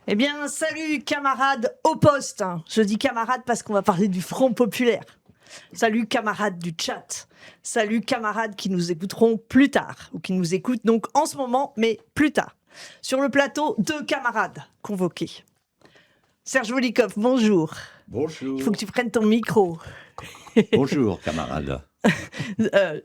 Eh bien, salut camarades au poste. Je dis camarades parce qu'on va parler du Front populaire. Salut camarades du chat. Salut camarades qui nous écouteront plus tard, ou qui nous écoutent donc en ce moment, mais plus tard. Sur le plateau, 2 camarades convoqués. Serge Volikov, bonjour. Bonjour. Il faut que tu prennes ton micro. Bonjour, camarades.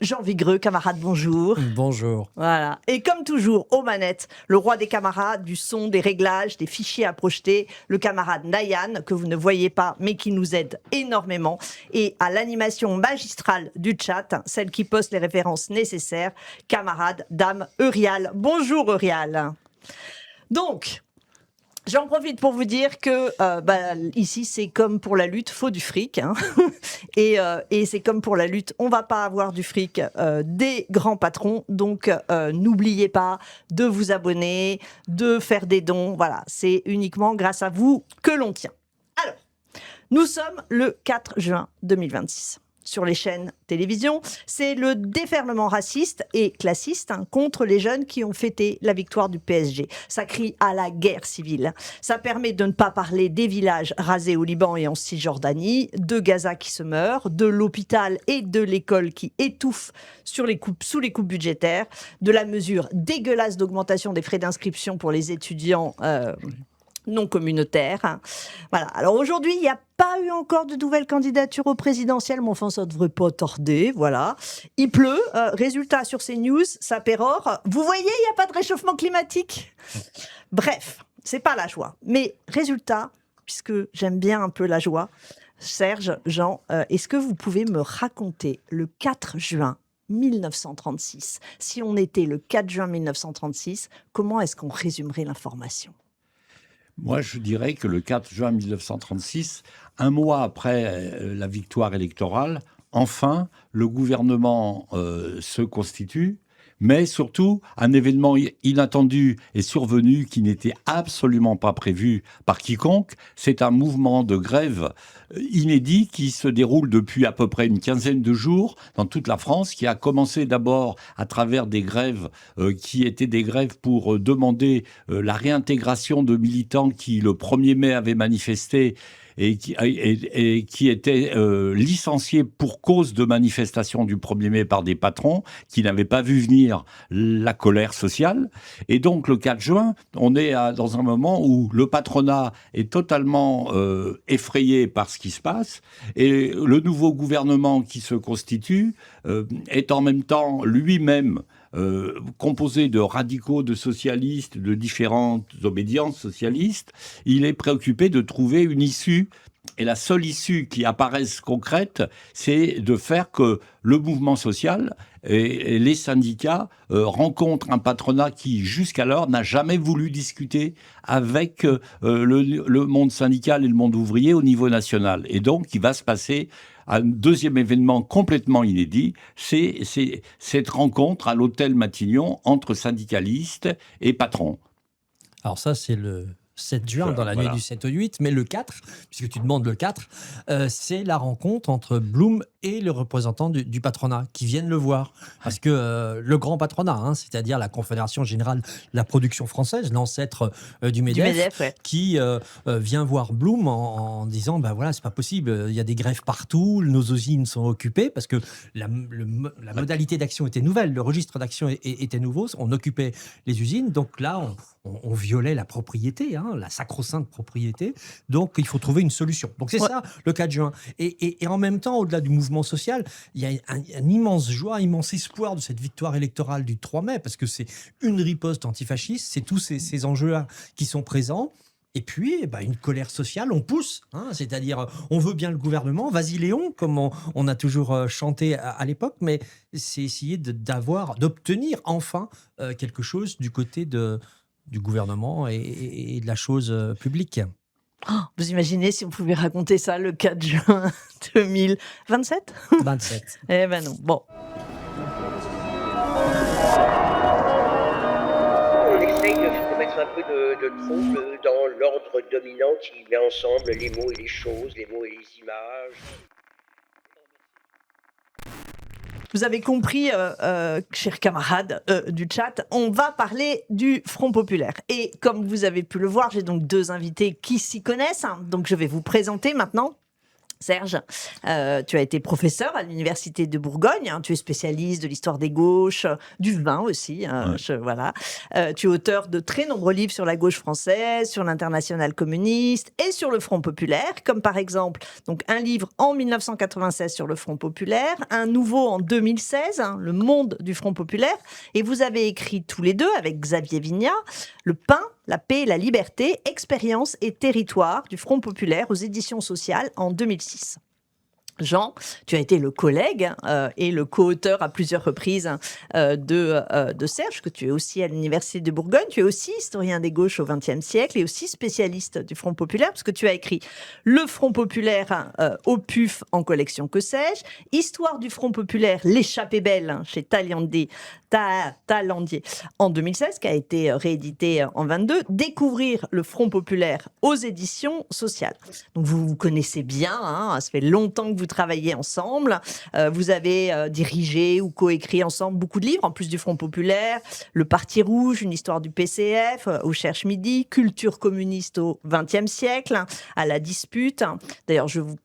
Jean Vigreux, camarade, bonjour. Bonjour. Voilà. Et comme toujours, aux manettes, le roi des camarades, du son, des réglages, des fichiers à projeter, le camarade Nayan, que vous ne voyez pas, mais qui nous aide énormément. Et à l'animation magistrale du chat, celle qui poste les références nécessaires, camarade, dame Eurial. Bonjour Eurial. Donc, j'en profite pour vous dire que ici, c'est comme pour la lutte, faut du fric. Hein. Et c'est comme pour la lutte, on va pas avoir du fric des grands patrons. Donc, n'oubliez pas de vous abonner, de faire des dons. Voilà, c'est uniquement grâce à vous que l'on tient. Alors, nous sommes le 4 juin 2026. Sur les chaînes télévision, c'est le déferlement raciste et classiste contre les jeunes qui ont fêté la victoire du PSG. Ça crie à la guerre civile. Ça permet de ne pas parler des villages rasés au Liban et en Cisjordanie, de Gaza qui se meurt, de l'hôpital et de l'école qui étouffent sous les coupes budgétaires, de la mesure dégueulasse d'augmentation des frais d'inscription pour les étudiants non communautaires. Voilà. Alors aujourd'hui, il n'y a pas eu encore de nouvelles candidatures au présidentiel, mais enfin, ça ne devrait pas tarder. Voilà. Il pleut. Résultat sur CNews, ça pérore. Vous voyez, il n'y a pas de réchauffement climatique. Bref, c'est pas la joie. Mais résultat, puisque j'aime bien un peu la joie, Serge, Jean, est-ce que vous pouvez me raconter le 4 juin 1936, si on était le 4 juin 1936, comment est-ce qu'on résumerait l'information ? Moi, je dirais que le 4 juin 1936, un mois après la victoire électorale, enfin, le gouvernement se constitue, mais surtout, un événement inattendu est survenu qui n'était absolument pas prévu par quiconque. C'est un mouvement de grève inédit qui se déroule depuis à peu près une quinzaine de jours dans toute la France, qui a commencé d'abord à travers des grèves qui étaient des grèves pour demander la réintégration de militants qui, le 1er mai, avaient manifesté et qui étaient licenciés pour cause de manifestation du 1er mai par des patrons qui n'avaient pas vu venir la colère sociale. Et donc, le 4 juin, on est dans un moment où le patronat est totalement effrayé par ce qui se passe, et le nouveau gouvernement qui se constitue est en même temps lui-même composé de radicaux, de socialistes, de différentes obédiences socialistes. Il est préoccupé de trouver une issue. Et la seule issue qui apparaisse concrète, c'est de faire que le mouvement social et les syndicats rencontrent un patronat qui, jusqu'alors, n'a jamais voulu discuter avec le monde syndical et le monde ouvrier au niveau national. Et donc, il va se passer un deuxième événement complètement inédit, c'est cette rencontre à l'hôtel Matignon entre syndicalistes et patrons. Alors ça, c'est le 7 juin, dans la nuit du 7 au 8, mais le 4, puisque tu demandes le 4, c'est la rencontre entre Blum et le représentant du patronat qui viennent le voir. Parce que le grand patronat, c'est-à-dire la Confédération Générale de la Production Française, l'ancêtre du MEDEF, ouais. qui vient voir Blum en disant, ben voilà, c'est pas possible, il y a des grèves partout, nos usines sont occupées, parce que la modalité d'action était nouvelle, le registre d'action était nouveau, on occupait les usines, donc là, on violait la propriété, la sacro-sainte propriété. Donc, il faut trouver une solution. Donc, c'est ça, le 4 juin. Et en même temps, au-delà du mouvement social, il y a un immense joie, un immense espoir de cette victoire électorale du 3 mai, parce que c'est une riposte antifasciste, c'est tous ces enjeux-là qui sont présents. Et puis, une colère sociale, on pousse, c'est-à-dire on veut bien le gouvernement, vas-y Léon, comme on a toujours chanté à l'époque, mais c'est essayer d'obtenir enfin quelque chose du côté du gouvernement et de la chose publique. Oh, vous imaginez si on pouvait raconter ça le 4 juin 2027 ? 27. Eh ben non, bon. On essaye de mettre un peu de trouble dans l'ordre dominant qui met ensemble les mots et les choses, les mots et les images. vous avez compris, chers camarades du chat, on va parler du Front populaire. Et comme vous avez pu le voir, j'ai donc 2 invités qui s'y connaissent. Donc je vais vous présenter maintenant. Serge, tu as été professeur à l'Université de Bourgogne, hein, tu es spécialiste de l'histoire des gauches, du vin aussi, voilà. Tu es auteur de très nombreux livres sur la gauche française, sur l'internationale communiste et sur le Front populaire, comme par exemple donc un livre en 1996 sur le Front populaire, un nouveau en 2016, hein, Le monde du Front populaire, et vous avez écrit tous les deux avec Xavier Vignat, Le pain, la paix et la liberté, expérience et territoire du Front populaire aux éditions sociales en 2006. Jean, tu as été le collègue et le co-auteur à plusieurs reprises de Serge, que tu es aussi à l'Université de Bourgogne. Tu es aussi historien des gauches au XXe siècle et aussi spécialiste du Front populaire, parce que tu as écrit Le Front populaire au PUF en collection Que sais-je, Histoire du Front populaire, L'échappée belle chez Talandier en 2016, qui a été réédité en 22, Découvrir le Front populaire aux éditions sociales. Donc vous vous connaissez bien, hein, ça fait longtemps que vous travaillez ensemble, vous avez dirigé ou coécrit ensemble beaucoup de livres, en plus du Front populaire, Le Parti rouge, une histoire du PCF, au Cherche Midi, Culture communiste au XXe siècle, à la dispute. D'ailleurs, je vous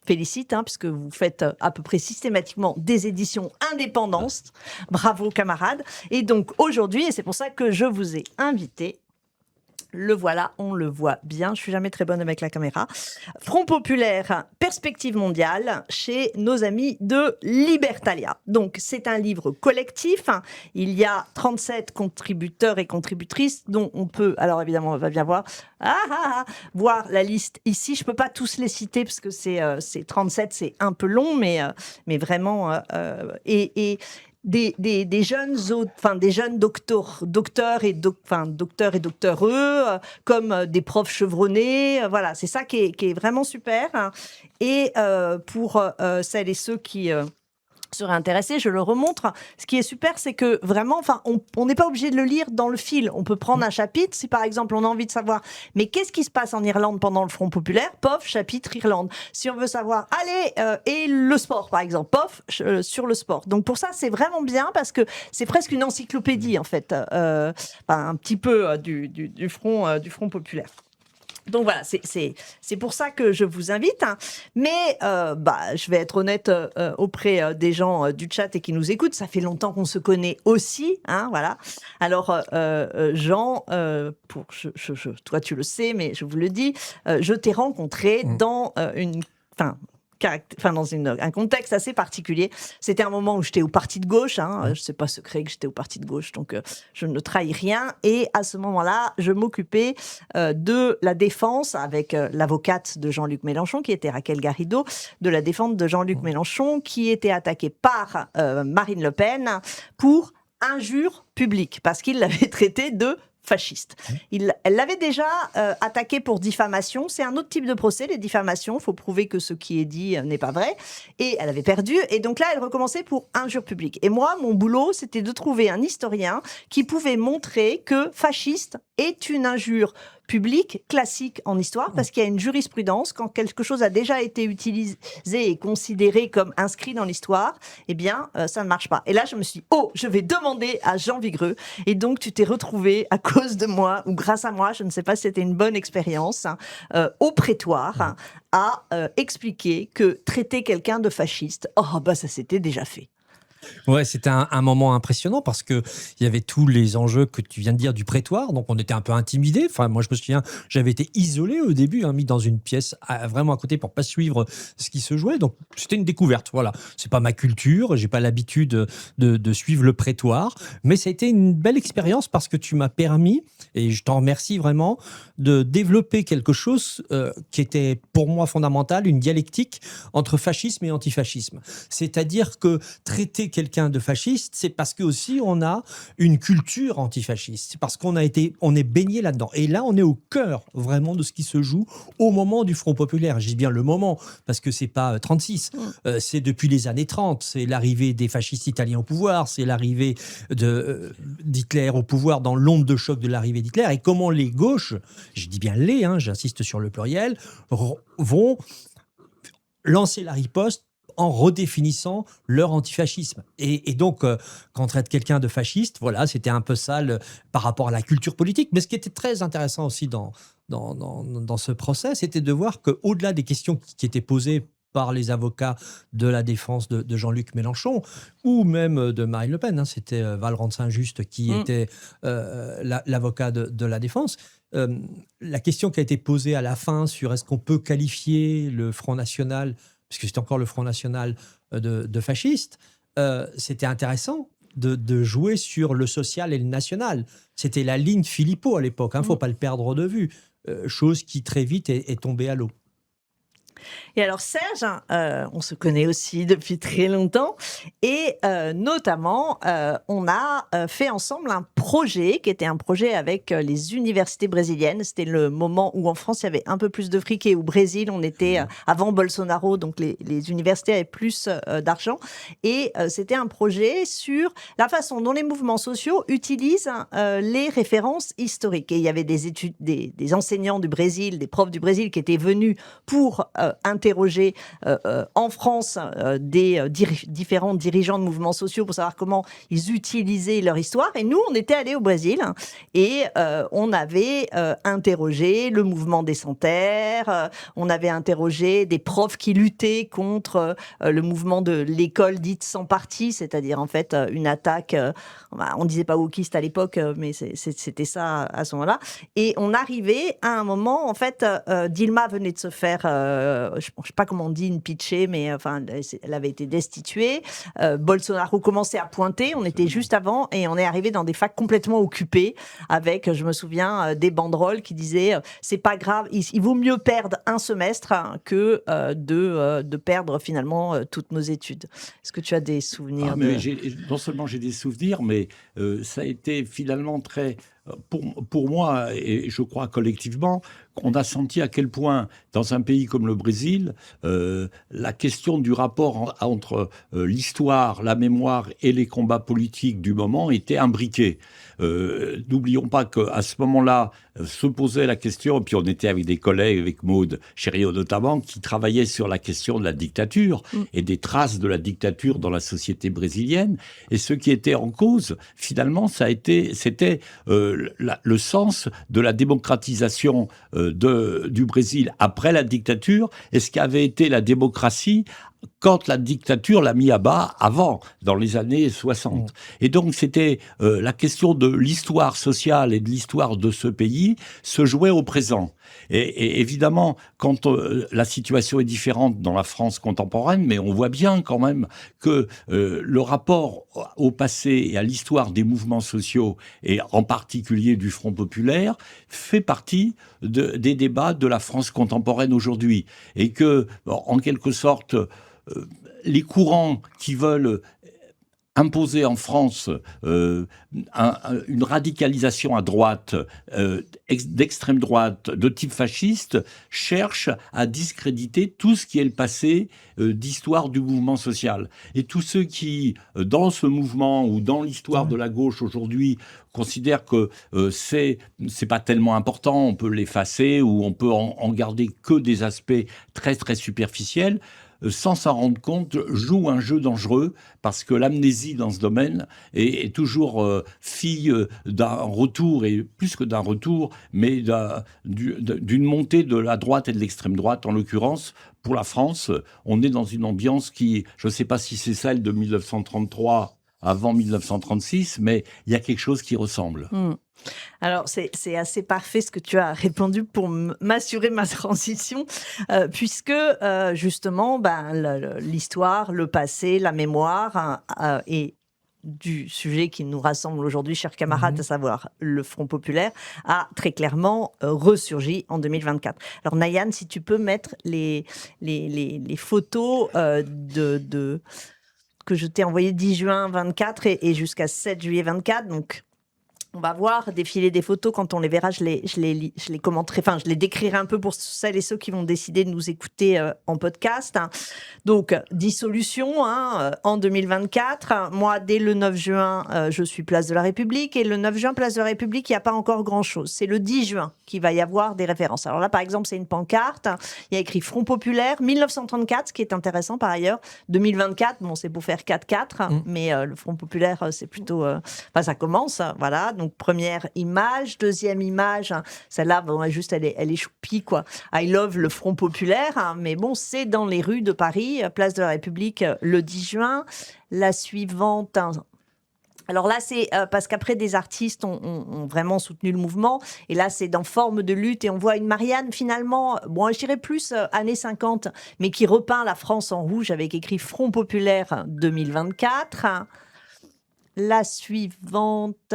félicite, hein, puisque vous faites à peu près systématiquement des éditions indépendantes. Bravo camarades. Et donc aujourd'hui, et c'est pour ça que je vous ai invité, le voilà, on le voit bien, je suis jamais très bonne avec la caméra. Front populaire, perspective mondiale, chez nos amis de Libertalia. Donc c'est un livre collectif, il y a 37 contributeurs et contributrices dont on peut, alors évidemment on va bien voir la liste ici. Je peux pas tous les citer parce que c'est 37, c'est un peu long, mais vraiment des jeunes docteurs et docteureux, comme des profs chevronnés, voilà, c'est ça qui est vraiment super. Et pour celles et ceux qui seraient intéressés, je le remontre. Ce qui est super, c'est que vraiment, on n'est pas obligé de le lire dans le fil. On peut prendre un chapitre, si par exemple on a envie de savoir, mais qu'est-ce qui se passe en Irlande pendant le Front populaire, pof, chapitre Irlande. Si on veut savoir, et le sport par exemple, pof, sur le sport. Donc pour ça, c'est vraiment bien parce que c'est presque une encyclopédie en fait, un petit peu du Front populaire. Donc voilà, c'est pour ça que je vous invite. Hein. Mais je vais être honnête auprès des gens du chat et qui nous écoutent. Ça fait longtemps qu'on se connaît aussi. Hein, voilà. Alors, Jean, toi tu le sais, mais je vous le dis, je t'ai rencontré dans dans un contexte assez particulier. C'était un moment où j'étais au parti de gauche, hein, c'est pas secret que j'étais au parti de gauche, donc je ne trahis rien. Et à ce moment-là, je m'occupais de la défense avec l'avocate de Jean-Luc Mélenchon, qui était Raquel Garrido, de la défense de Jean-Luc Mélenchon, qui était attaqué par Marine Le Pen pour injure publique, parce qu'il l'avait traité de fasciste. Elle l'avait déjà attaqué pour diffamation. C'est un autre type de procès, les diffamations. Il faut prouver que ce qui est dit n'est pas vrai. Et elle avait perdu. Et donc là, elle recommençait pour injure publique. Et moi, mon boulot, c'était de trouver un historien qui pouvait montrer que fasciste est une injure publique classique en histoire, parce qu'il y a une jurisprudence, quand quelque chose a déjà été utilisé et considéré comme inscrit dans l'histoire, eh bien, ça ne marche pas. Et là, je me suis dit, je vais demander à Jean Vigreux. Et donc, tu t'es retrouvé à cause de moi, ou grâce à moi, je ne sais pas si c'était une bonne expérience, au prétoire, à expliquer que traiter quelqu'un de fasciste, ça s'était déjà fait. Ouais, c'était un moment impressionnant parce que il y avait tous les enjeux que tu viens de dire du prétoire, donc on était un peu intimidés. Enfin, moi, je me souviens, j'avais été isolé au début, mis dans une pièce vraiment à côté pour pas suivre ce qui se jouait. Donc, c'était une découverte. Voilà, c'est pas ma culture, j'ai pas l'habitude de suivre le prétoire, mais ça a été une belle expérience parce que tu m'as permis, et je t'en remercie vraiment, de développer quelque chose qui était pour moi fondamental, une dialectique entre fascisme et antifascisme. C'est-à-dire que traiter quelqu'un de fasciste, c'est parce que aussi on a une culture antifasciste. C'est parce on est baigné là-dedans. Et là, on est au cœur vraiment de ce qui se joue au moment du Front populaire. Je dis bien le moment, parce que c'est pas 36. C'est depuis les années 30. C'est l'arrivée des fascistes italiens au pouvoir. C'est l'arrivée d'Hitler au pouvoir dans l'onde de choc de l'arrivée d'Hitler. Et comment les gauches, je dis bien j'insiste sur le pluriel, vont lancer la riposte en redéfinissant leur antifascisme. Et donc, quand on traite quelqu'un de fasciste, voilà, c'était un peu ça par rapport à la culture politique. Mais ce qui était très intéressant aussi dans ce procès, c'était de voir qu'au-delà des questions qui étaient posées par les avocats de la défense de Jean-Luc Mélenchon, ou même de Marine Le Pen, c'était Valrand Saint-Just qui était l'avocat de la défense. La question qui a été posée à la fin sur est-ce qu'on peut qualifier le Front National, puisque c'est encore le Front National de fasciste, c'était intéressant de jouer sur le social et le national. C'était la ligne Philippot à l'époque, il ne faut pas le perdre de vue, chose qui très vite est tombée à l'eau. Et alors Serge, on se connaît aussi depuis très longtemps et notamment on a fait ensemble un projet qui était un projet avec les universités brésiliennes. C'était le moment où en France il y avait un peu plus de fric et au Brésil on était avant Bolsonaro, donc les universités avaient plus d'argent et c'était un projet sur la façon dont les mouvements sociaux utilisent les références historiques. Et il y avait des enseignants du Brésil, des profs du Brésil qui étaient venus pour interroger en France des différents dirigeants de mouvements sociaux pour savoir comment ils utilisaient leur histoire. Et nous, on était allés au Brésil et on avait interrogé le mouvement des Sans-Terre, on avait interrogé des profs qui luttaient contre le mouvement de l'école dite sans parti, c'est-à-dire en fait une attaque, on disait pas wokiste à l'époque, mais c'était ça à ce moment-là. Et on arrivait à un moment, en fait, Dilma venait de se faire, je sais pas comment on dit, une pitchée, mais enfin, elle avait été destituée. Bolsonaro commençait à pointer, on était juste avant, et on est arrivé dans des facs complètement occupés, avec, je me souviens, des banderoles qui disaient c'est pas grave, il vaut mieux perdre un semestre que de perdre finalement toutes nos études. Est-ce que tu as des souvenirs Non seulement j'ai des souvenirs, mais ça a été finalement très... Pour moi, et je crois collectivement, on a senti à quel point, dans un pays comme le Brésil, la question du rapport entre l'histoire, la mémoire et les combats politiques du moment était imbriquée. N'oublions pas qu'à ce moment-là, se posait la question, et puis on était avec des collègues, avec Maud Chériot notamment, qui travaillaient sur la question de la dictature et des traces de la dictature dans la société brésilienne. Et ce qui était en cause, finalement, c'était le sens de la démocratisation du Brésil après la dictature et ce qu'avait été la démocratie quand la dictature l'a mis à bas avant, dans les années 60. Et donc, c'était la question de l'histoire sociale et de l'histoire de ce pays se jouait au présent. Et évidemment, quand la situation est différente dans la France contemporaine, mais on voit bien quand même que le rapport au passé et à l'histoire des mouvements sociaux, et en particulier du Front populaire, fait partie des débats de la France contemporaine aujourd'hui. Et que, en quelque sorte, les courants qui veulent imposer en France une radicalisation à droite, d'extrême droite, de type fasciste, cherchent à discréditer tout ce qui est le passé d'histoire du mouvement social. Et tous ceux qui, dans ce mouvement ou dans l'histoire de la gauche aujourd'hui, considèrent que c'est pas tellement important, on peut l'effacer ou on peut en garder que des aspects très très superficiels, sans s'en rendre compte, joue un jeu dangereux parce que l'amnésie dans ce domaine est toujours fille d'un retour, et plus que d'un retour, mais d'une montée de la droite et de l'extrême droite. En l'occurrence, pour la France, on est dans une ambiance qui, je ne sais pas si c'est celle de 1933 avant 1936, mais il y a quelque chose qui ressemble. Alors, c'est assez parfait ce que tu as répondu pour m'assurer ma transition, puisque justement, l'histoire, le passé, la mémoire et du sujet qui nous rassemble aujourd'hui, chers camarades, à savoir le Front populaire, a très clairement ressurgi en 2024. Alors Nayan, si tu peux mettre les photos que je t'ai envoyées 10 juin 24 et jusqu'à 7 juillet 24, donc On va voir défiler des photos. Quand on les verra, je les commenterai, enfin, je les décrirai un peu pour celles et ceux qui vont décider de nous écouter en podcast. Donc, dissolution en 2024. Moi, dès le 9 juin, je suis place de la République. Et le 9 juin, place de la République, il n'y a pas encore grand-chose. C'est le 10 juin qu'il va y avoir des références. Alors là, par exemple, c'est une pancarte. Il y a écrit Front populaire 1934, ce qui est intéressant par ailleurs. 2024, bon, c'est pour faire 4-4, mais le Front populaire, c'est plutôt... Enfin, ça commence, voilà. Donc, première image. Deuxième image, celle-là, bon, juste, elle est choupie, quoi. I love le Front populaire. Mais bon, c'est dans les rues de Paris, place de la République, le 10 juin. La suivante... Alors là, c'est parce qu'après, des artistes ont vraiment soutenu le mouvement. Et là, c'est dans forme de lutte. Et on voit une Marianne, finalement, bon, je dirais plus années 50, mais qui repeint la France en rouge avec écrit Front populaire 2024. La suivante...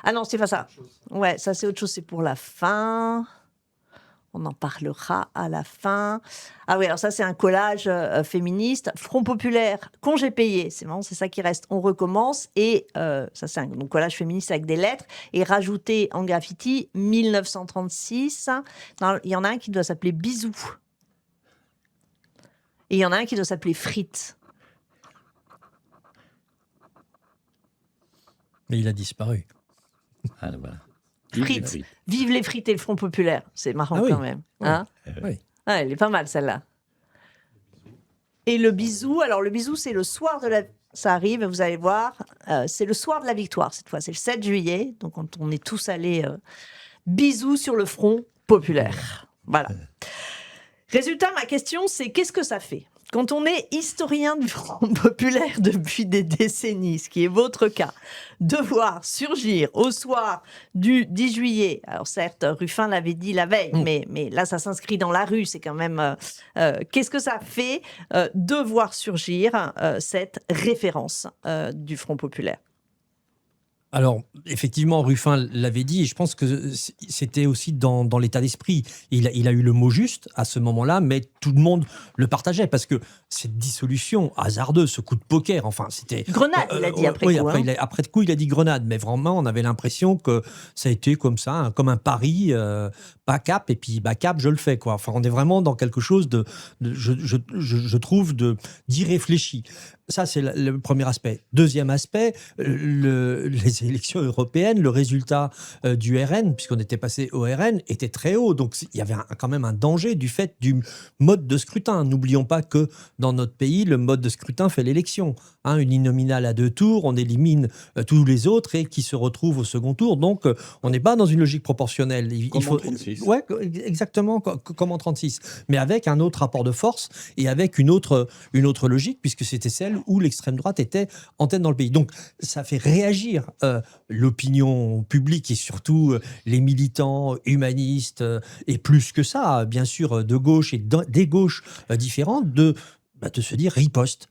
Ah non, c'est pas ça. Ouais, ça, c'est autre chose. C'est pour la fin. On en parlera à la fin. Ah oui, alors ça, c'est un collage féministe. Front populaire, congé payé. C'est marrant, c'est ça qui reste. On recommence. Et ça, c'est un collage féministe avec des lettres. Et rajouté en graffiti, 1936. Non, il y en a un qui doit s'appeler Bisou. Et il y en a un qui doit s'appeler Frites. Mais il a disparu. Ah, voilà. Frites. Vive les frites et le Front populaire. C'est marrant quand même. Hein, Oui. ah, elle est pas mal, celle-là. Et le bisou, alors le bisou, c'est le soir de la... Ça arrive, vous allez voir. C'est le soir de la victoire, cette fois. C'est le 7 juillet. Donc, quand on est tous allés bisous sur le Front populaire. Voilà. Résultat, ma question, c'est qu'est-ce que ça fait ? Quand on est historien du Front populaire depuis des décennies, ce qui est votre cas, de voir surgir au soir du 10 juillet, alors certes, Ruffin l'avait dit la veille, mais là, ça s'inscrit dans la rue, c'est quand même... qu'est-ce que ça fait de voir surgir cette référence du Front populaire ? Alors, effectivement, Ruffin l'avait dit, et je pense que c'était aussi dans l'état d'esprit. Il a eu le mot juste à ce moment-là, mais tout le monde le partageait, parce que cette dissolution hasardeuse, ce coup de poker, enfin, c'était... Grenade, il a dit après coup. Après coup, il a dit grenade, mais vraiment, on avait l'impression que ça a été comme ça, comme un pari, pas cap, et puis bah, cap, je le fais, quoi. Enfin, on est vraiment dans quelque chose je trouve, d'irréfléchi. Ça, c'est le premier aspect. Deuxième aspect, les élections européennes, le résultat du RN, puisqu'on était passé au RN, était très haut. Donc, il y avait quand même un danger du fait du mode de scrutin. N'oublions pas que dans notre pays, le mode de scrutin fait l'élection. Une uninominale à 2 tours, on élimine tous les autres et qui se retrouvent au second tour. Donc, on n'est pas dans une logique proportionnelle. Comme en 36. Ouais, exactement, comme en 36. Mais avec un autre rapport de force et avec une autre logique, puisque c'était celle où l'extrême droite était en tête dans le pays. Donc, ça fait réagir l'opinion publique et surtout les militants humanistes et plus que ça, bien sûr, de gauche et des gauches différentes, de se dire riposte.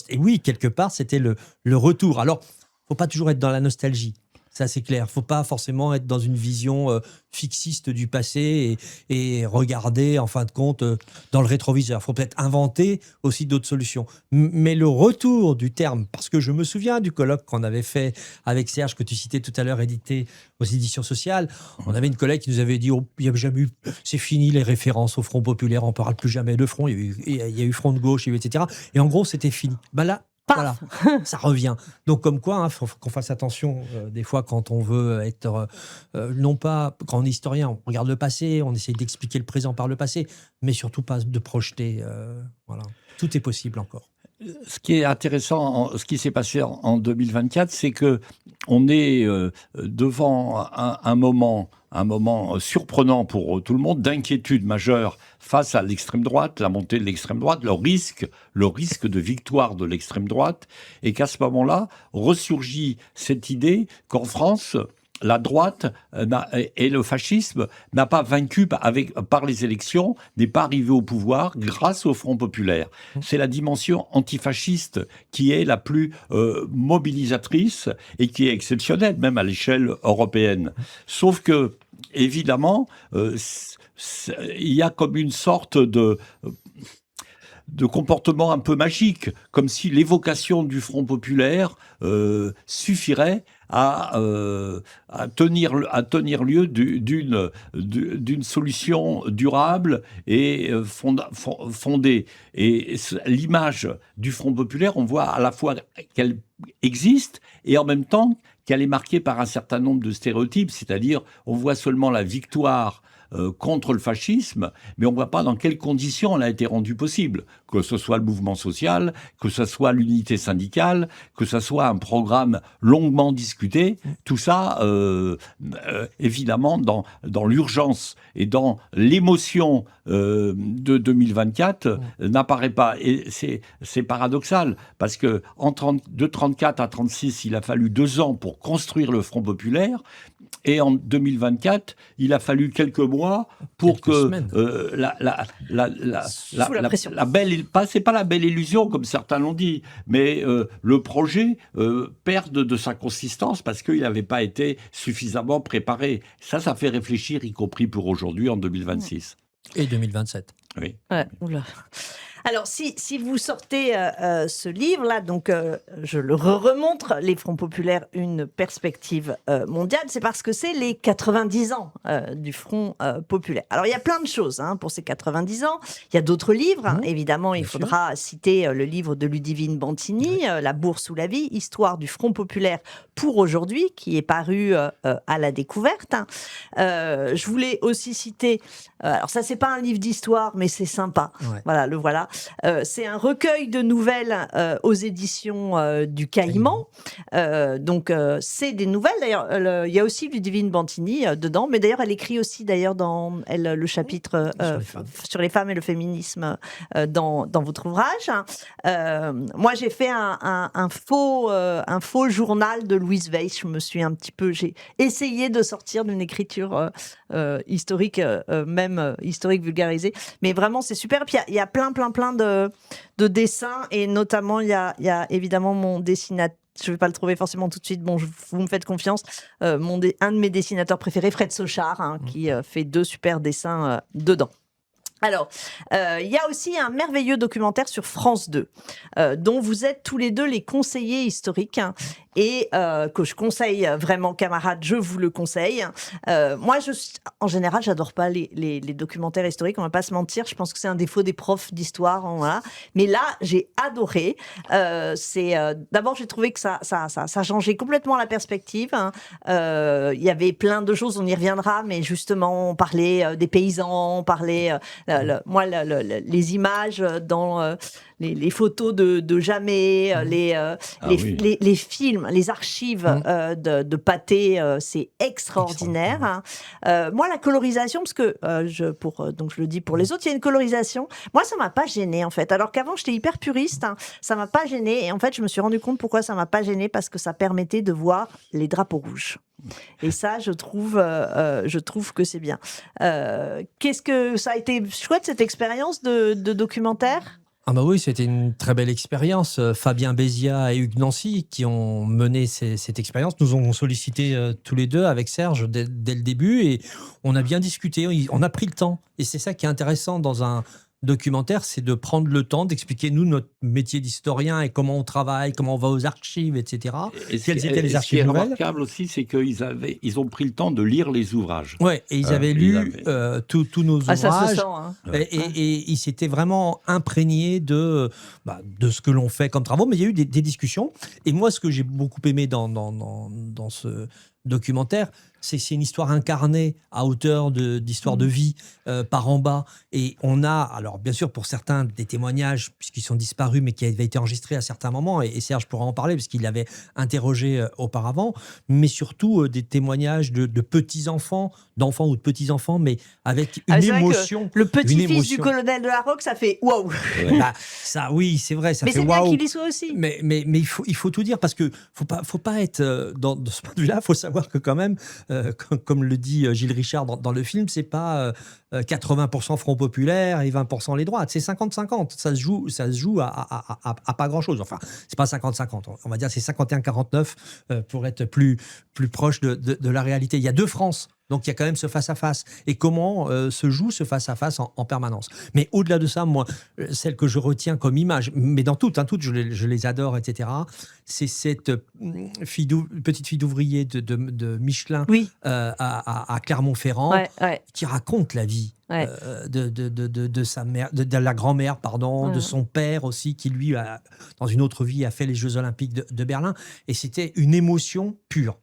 Et oui, quelque part, c'était le retour. Alors, faut pas toujours être dans la nostalgie. Ça, c'est clair. Faut pas forcément être dans une vision fixiste du passé et regarder, en fin de compte, dans le rétroviseur. Faut peut-être inventer aussi d'autres solutions. Mais le retour du terme, parce que je me souviens du colloque qu'on avait fait avec Serge, que tu citais tout à l'heure, édité aux éditions sociales. On avait une collègue qui nous avait dit il y a jamais eu, c'est fini les références au Front populaire, on ne parle plus jamais de Front. Il y a eu Front de gauche, etc. Et en gros, c'était fini. Ben là, voilà, ça revient. Donc, comme quoi, faut qu'on fasse attention des fois quand on veut être, non pas quand on est historien, on regarde le passé, on essaye d'expliquer le présent par le passé, mais surtout pas de projeter. Voilà, tout est possible encore. Ce qui est intéressant, ce qui s'est passé en 2024, c'est que on est devant un moment surprenant pour tout le monde, d'inquiétude majeure face à l'extrême droite, la montée de l'extrême droite, le risque de victoire de l'extrême droite, et qu'à ce moment-là ressurgit cette idée qu'en France, la droite et le fascisme n'a pas vaincu par les élections, n'est pas arrivé au pouvoir grâce au Front populaire. C'est la dimension antifasciste qui est la plus mobilisatrice et qui est exceptionnelle, même à l'échelle européenne. Sauf que, évidemment, il y a comme une sorte de... de comportements un peu magiques, comme si l'évocation du Front populaire suffirait à tenir lieu d'une solution durable et fondée. Et l'image du Front populaire, on voit à la fois qu'elle existe et en même temps qu'elle est marquée par un certain nombre de stéréotypes, c'est-à-dire on voit seulement la victoire contre le fascisme, mais on ne voit pas dans quelles conditions elle a été rendue possible, que ce soit le mouvement social, que ce soit l'unité syndicale, que ce soit un programme longuement discuté, tout ça, évidemment, dans l'urgence et dans l'émotion de 2024, n'apparaît pas. Et c'est paradoxal, parce que de 34 à 36, il a fallu 2 ans pour construire le Front populaire, et en 2024, il a fallu quelques mois pour que c'est pas la belle illusion comme certains l'ont dit, mais le projet perde de sa consistance parce qu'il n'avait pas été suffisamment préparé. Ça fait réfléchir, y compris pour aujourd'hui en 2026. Et 2027. Oui. Ouais, oula. Alors, si vous sortez ce livre-là, donc je le remontre, Les Fronts populaires, une perspective mondiale, c'est parce que c'est les 90 ans du Front populaire. Alors, il y a plein de choses pour ces 90 ans. Il y a d'autres livres. Évidemment, il faudra citer le livre de Ludivine Bantini, La Bourse ou la vie, Histoire du Front populaire pour aujourd'hui, qui est paru à la Découverte. Je voulais aussi citer, alors ça, c'est pas un livre d'histoire, mais c'est sympa. Ouais. Voilà, le voilà. C'est un recueil de nouvelles aux éditions du Caïman. Donc, c'est des nouvelles. D'ailleurs, il y a aussi Ludivine Bantini dedans. Mais d'ailleurs, elle écrit aussi dans le chapitre sur les femmes et le féminisme dans votre ouvrage. Moi, j'ai fait un faux journal de Louise Weiss. J'ai essayé de sortir d'une écriture historique, même historique vulgarisée. Mais vraiment, c'est super. Puis, il y a plein de dessins, et notamment il y a évidemment mon dessinateur, je ne vais pas le trouver forcément tout de suite, bon, vous me faites confiance, un de mes dessinateurs préférés, Fred Sochard, qui fait 2 super dessins dedans. Alors, il y a aussi un merveilleux documentaire sur France 2, dont vous êtes tous les deux les conseillers historiques, et que je conseille vraiment, camarades, je vous le conseille. Moi, en général, j'adore pas les documentaires historiques, on va pas se mentir, je pense que c'est un défaut des profs d'histoire. Voilà. Mais là, j'ai adoré. D'abord, j'ai trouvé que ça changeait complètement la perspective. Il y avait plein de choses, on y reviendra, mais justement, on parlait des paysans, on parlait... les images dans les photos de Jamais, les films, les archives de Pathé, c'est extraordinaire. Moi, la colorisation, parce que donc je le dis pour les autres, il y a une colorisation. Moi, ça m'a pas gênée en fait. Alors qu'avant, j'étais hyper puriste, ça m'a pas gênée. Et en fait, je me suis rendu compte pourquoi ça m'a pas gênée, parce que ça permettait de voir les drapeaux rouges. Et ça, je trouve que c'est bien. Qu'est-ce que ça a été chouette, cette expérience de documentaire ? Ah bah oui, c'était une très belle expérience. Fabien Béziat et Hugues Nancy, qui ont mené cette expérience, nous ont sollicité tous les deux avec Serge dès le début, et on a bien discuté, on a pris le temps. Et c'est ça qui est intéressant dans un documentaire, c'est de prendre le temps d'expliquer, nous, notre métier d'historien et comment on travaille, comment on va aux archives, etc. Quelles étaient les archives nouvelles. Ce qui est remarquable aussi, c'est qu'ils ont pris le temps de lire les ouvrages. Oui, et ils avaient lu tous nos ouvrages. Ça se sent, et ils s'étaient vraiment imprégnés de ce que l'on fait comme travaux. Mais il y a eu des discussions. Et moi, ce que j'ai beaucoup aimé dans ce documentaire, c'est une histoire incarnée à hauteur d'histoire de vie par en bas. Et on a, alors bien sûr pour certains, des témoignages, puisqu'ils sont disparus, mais qui avaient été enregistrés à certains moments, et Serge pourra en parler, parce qu'il l'avait interrogé auparavant, mais surtout des témoignages de petits-enfants, d'enfants ou de petits-enfants, mais avec une émotion. Le petit-fils du colonel de la Roque, ça fait waouh. Ça, oui, c'est vrai, ça mais fait waouh. Mais c'est bien qu'il y soit aussi. Mais il faut tout dire, parce que faut pas être de ce point de vue-là. Il faut savoir que quand même, comme le dit Gilles Richard dans le film, c'est pas 80% Front populaire et 20% les droites, c'est 50-50. Ça se joue à pas grand-chose. Enfin, c'est pas 50-50. On va dire c'est 51-49 pour être plus proche de la réalité. Il y a 2 France. Donc il y a quand même ce face-à-face. Et comment se joue ce face-à-face en permanence. Mais au-delà de ça, moi, celle que je retiens comme image, mais dans toutes, je les adore, etc., c'est cette petite fille d'ouvrier de Michelin Oui. À Clermont-Ferrand Ouais. qui raconte la vie. Ouais. De sa mère, de la grand-mère, pardon, de son père aussi, qui lui, dans une autre vie, a fait les Jeux Olympiques de Berlin. Et c'était une émotion pure.